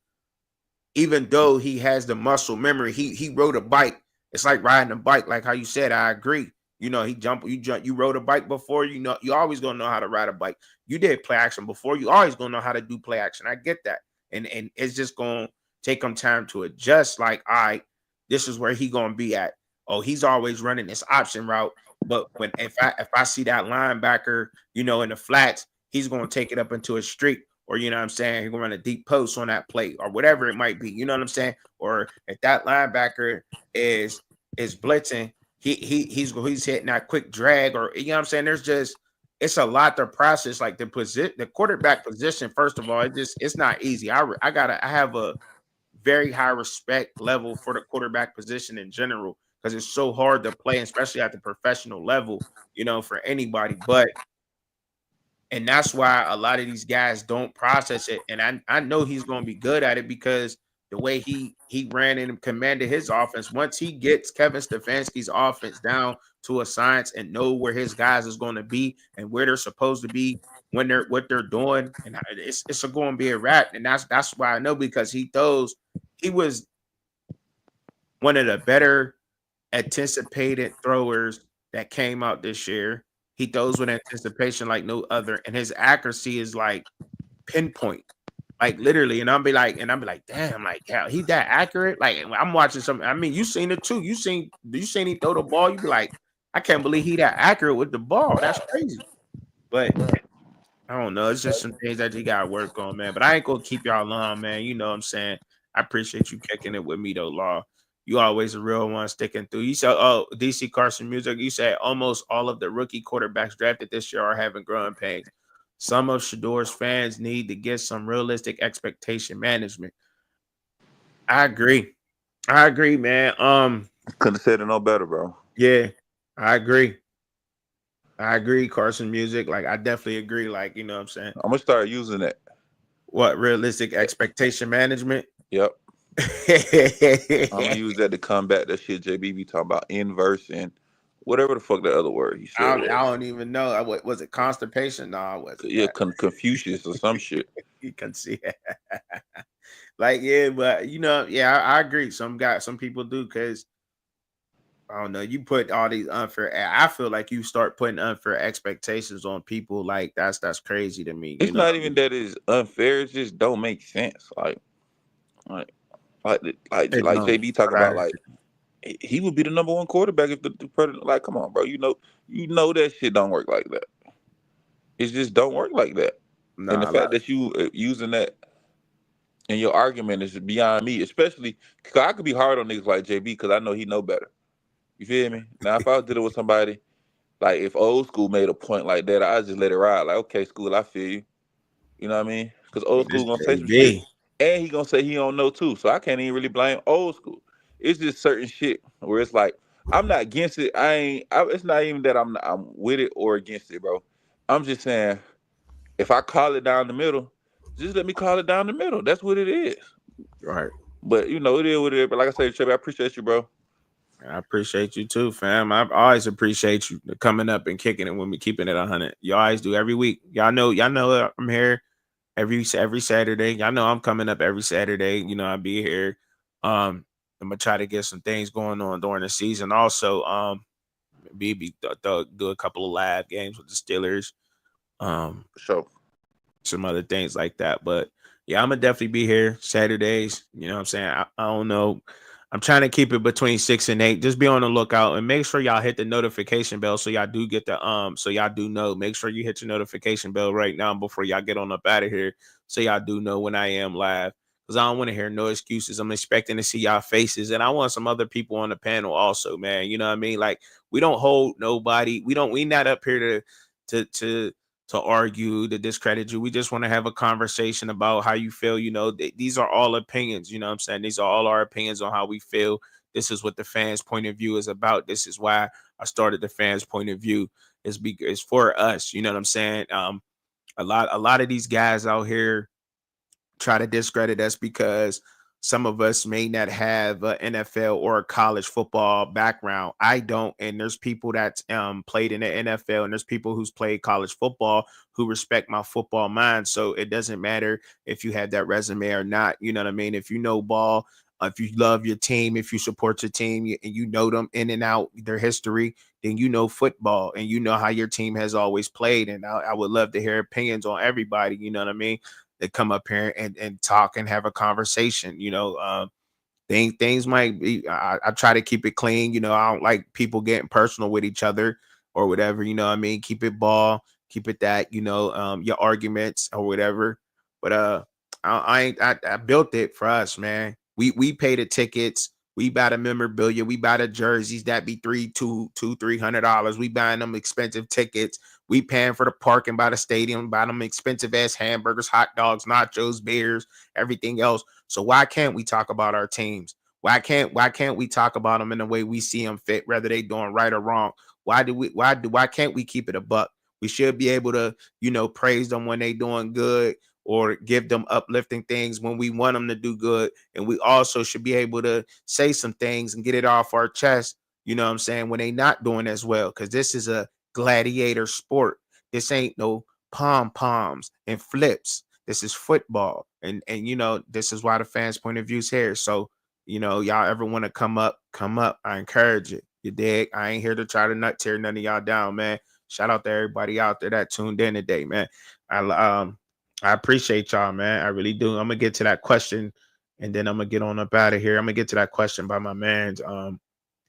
even though he has the muscle memory, he rode a bike. It's like riding a bike, like how you said. I agree. You know, you rode a bike before. You know, you always gonna know how to ride a bike. You did play action before. You always gonna know how to do play action. I get that, and it's just gonna take him time to adjust. Like, all right, this is where he gonna be at. Oh, he's always running this option route. But if I see that linebacker, you know, in the flats, he's gonna take it up into a streak, or you know what I'm saying, he's gonna run a deep post on that play, or whatever it might be. You know what I'm saying? Or if that linebacker is blitzing, he's hitting that quick drag, or you know what I'm saying. There's just it's a lot to process. Like the quarterback position. First of all, it's not easy. I have a very high respect level for the quarterback position in general because it's so hard to play, especially at the professional level, you know, for anybody. And that's why a lot of these guys don't process it. And I know he's going to be good at it because the way he ran and commanded his offense, once he gets Kevin Stefanski's offense down to a science and know where his guys is going to be and where they're supposed to be when what they're doing, and it's going to be a wrap. And that's why I know because he was one of the better anticipated throwers that came out this year. He throws with anticipation like no other, and his accuracy is like pinpoint, like literally. And I'll be like, damn, like how he's that accurate. Like I'm watching something. I mean, you seen it too. You seen him throw the ball. You be like, I can't believe he that accurate with the ball. That's crazy. But I don't know. It's just some things that you gotta work on, man. But I ain't gonna keep y'all long, man. You know what I'm saying? I appreciate you kicking it with me though, Law. You always a real one sticking through. You said, oh, DC Carson Music. You said almost all of the rookie quarterbacks drafted this year are having growing pains. Some of Shedeur's fans need to get some realistic expectation management. I agree, man. Couldn't have said it no better, bro. Yeah, I agree. Carson Music. Like, I definitely agree. Like, you know what I'm saying? I'm gonna start using that. What realistic expectation management? Yep. I'm gonna use that to combat that shit JB be talking about inverse and whatever the fuck the other word he said. I don't even know. What was it? Constipation? No, I wasn't. Yeah, Confucius or some shit. You can see it. Like, yeah, but you know, yeah, I agree. Some people do because I don't know. You put all these unfair. I feel like you start putting unfair expectations on people. Like that's crazy to me. It's not even that it's unfair. It just don't make sense. Like JB talking about, like he would be the number one quarterback if the president. Like, come on, bro. You know that shit don't work like that. It just don't work like that. Nah, and the fact that you using that in your argument is beyond me. Especially because I could be hard on niggas like JB because I know he know better. You feel me? Now, if I was dealing with somebody, like if old school made a point like that, I'd just let it ride. Like, okay, school, I feel you. You know what I mean? Because old school gonna say some shit, and he gonna say he don't know too. So I can't even really blame old school. It's just certain shit where it's like I'm not against it. It's not even that I'm with it or against it, bro. I'm just saying if I call it down the middle, Just let me call it down the middle. That's what it is. Right. But you know, it is what it is. But like I said, Chevy, I appreciate you, bro. I appreciate you too, fam. I always appreciate you coming up and kicking it with me, keeping it 100. You always do every week. Y'all know I'm here every Saturday. Y'all know I'm coming up every Saturday. You know, I'll be here. I'm gonna try to get some things going on during the season. Also, maybe do a couple of live games with the Steelers. For sure. Some other things like that. But yeah, I'm gonna definitely be here Saturdays. You know what I'm saying? I don't know. I'm trying to keep it between 6 and 8. Just be on the lookout and make sure y'all hit the notification bell so y'all do get the so y'all do know. Make sure you hit your notification bell right now before y'all get on up out of here so y'all do know when I am live. Because I don't want to hear no excuses. I'm expecting to see y'all faces. And I want some other people on the panel also, man. You know what I mean? Like, we don't hold nobody. We not up here to argue, to discredit you. We just want to have a conversation about how you feel. You know, these are all opinions. You know what I'm saying? These are all our opinions on how we feel. This is what the fans' point of view is about. This is why I started the fans' point of view. It's for us. You know what I'm saying? A lot of these guys out here try to discredit us because some of us may not have an NFL or a college football background. I don't, and there's people that's played in the NFL, and there's people who's played college football who respect my football mind. So it doesn't matter if you have that resume or not. You know what I mean? If you know ball, if you love your team, if you support your team, and you know them in and out, their history, then you know football and you know how your team has always played. And I would love to hear opinions on everybody. You know what I mean? That come up here and talk and have a conversation. You know, things might be. I try to keep it clean. You know, I don't like people getting personal with each other or whatever. You know what I mean? Keep it ball, keep it that. You know, your arguments or whatever. But I built it for us, man. We pay the tickets. We buy the memorabilia. We buy the jerseys. That be $300. We buying them expensive tickets. We paying for the parking by the stadium, buy them expensive ass hamburgers, hot dogs, nachos, beers, everything else. So why can't we talk about our teams? Why can't we talk about them in the way we see them fit, whether they doing right or wrong? Why can't we keep it a buck? We should be able to, you know, praise them when they doing good or give them uplifting things when we want them to do good. And we also should be able to say some things and get it off our chest, you know what I'm saying, when they not doing as well. Because this is a gladiator sport. This ain't no pom-poms and flips. This is football. And you know, this is why the fans' point of view is here. So, you know, y'all ever want to come up, come up. I encourage it. You dig? I ain't here to try to nut tear none of y'all down, man. Shout out to everybody out there that tuned in today, man. I appreciate y'all, man. I really do. I'm gonna get to that question and then I'm gonna get on up out of here. I'm gonna get to that question by my man's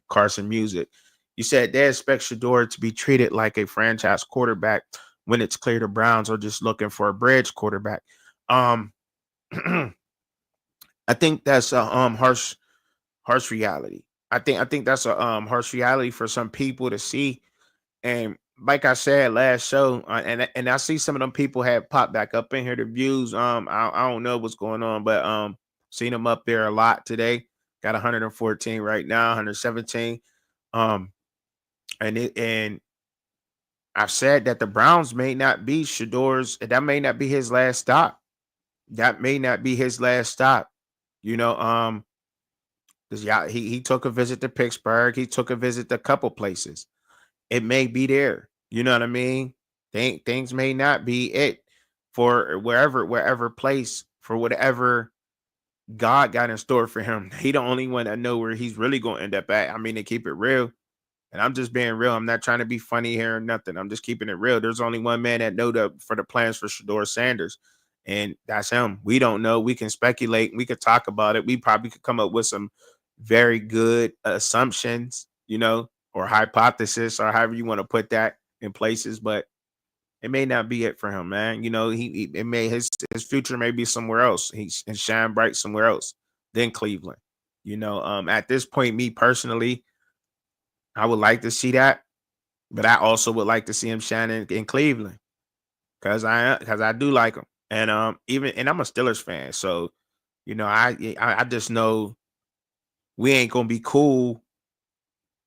Carson Music. You said they expect Shedeur to be treated like a franchise quarterback when it's clear the Browns are just looking for a bridge quarterback. Um, I think that's a harsh reality. I think that's a harsh reality for some people to see. And like I said last show, and I see some of them people have popped back up in here. The views, I don't know what's going on, but seen them up there a lot today. Got 114 right now, 117. Um, and I've said that the Browns may not be Shedeur's. That may not be his last stop. That may not be his last stop. You know, 'cause yeah, he took a visit to Pittsburgh. He took a visit to a couple places. It may be there. You know what I mean? Things may not be it for wherever place for whatever God got in store for him. He the only one that know where he's really going to end up at. I mean, to keep it real, and I'm just being real. I'm not trying to be funny here or nothing. I'm just keeping it real. There's only one man that know for the plans for Shiloh Sanders, and that's him. We don't know. We can speculate. We could talk about it. We probably could come up with some very good assumptions, you know, or hypothesis, or however you want to put that in places. But it may not be it for him, man. You know, it may his future may be somewhere else. He's and shine bright somewhere else than Cleveland. You know, at this point, me personally, I would like to see that, but I also would like to see him shining in Cleveland because I do like him, and and I'm a Steelers fan, so you know I just know we ain't gonna be cool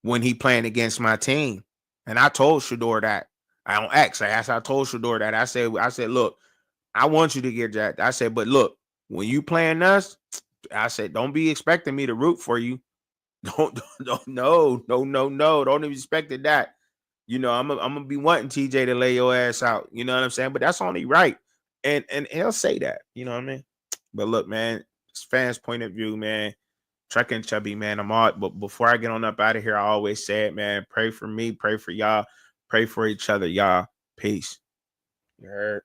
when he playing against my team, and I told Shedeur that I don't X. I told Shedeur that I said look. I want you to get jacked. I said, but look, when you playing us, I said, don't be expecting me to root for you. Don't no. Don't even expect that. You know, I'm gonna be wanting TJ to lay your ass out. You know what I'm saying? But that's only right. And he'll say that. You know what I mean? But look, man, it's fans' point of view, man. Truck and Chubby, man. I'm all. But before I get on up out of here, I always say it, man. Pray for me. Pray for y'all. Pray for each other, y'all. Peace. You heard?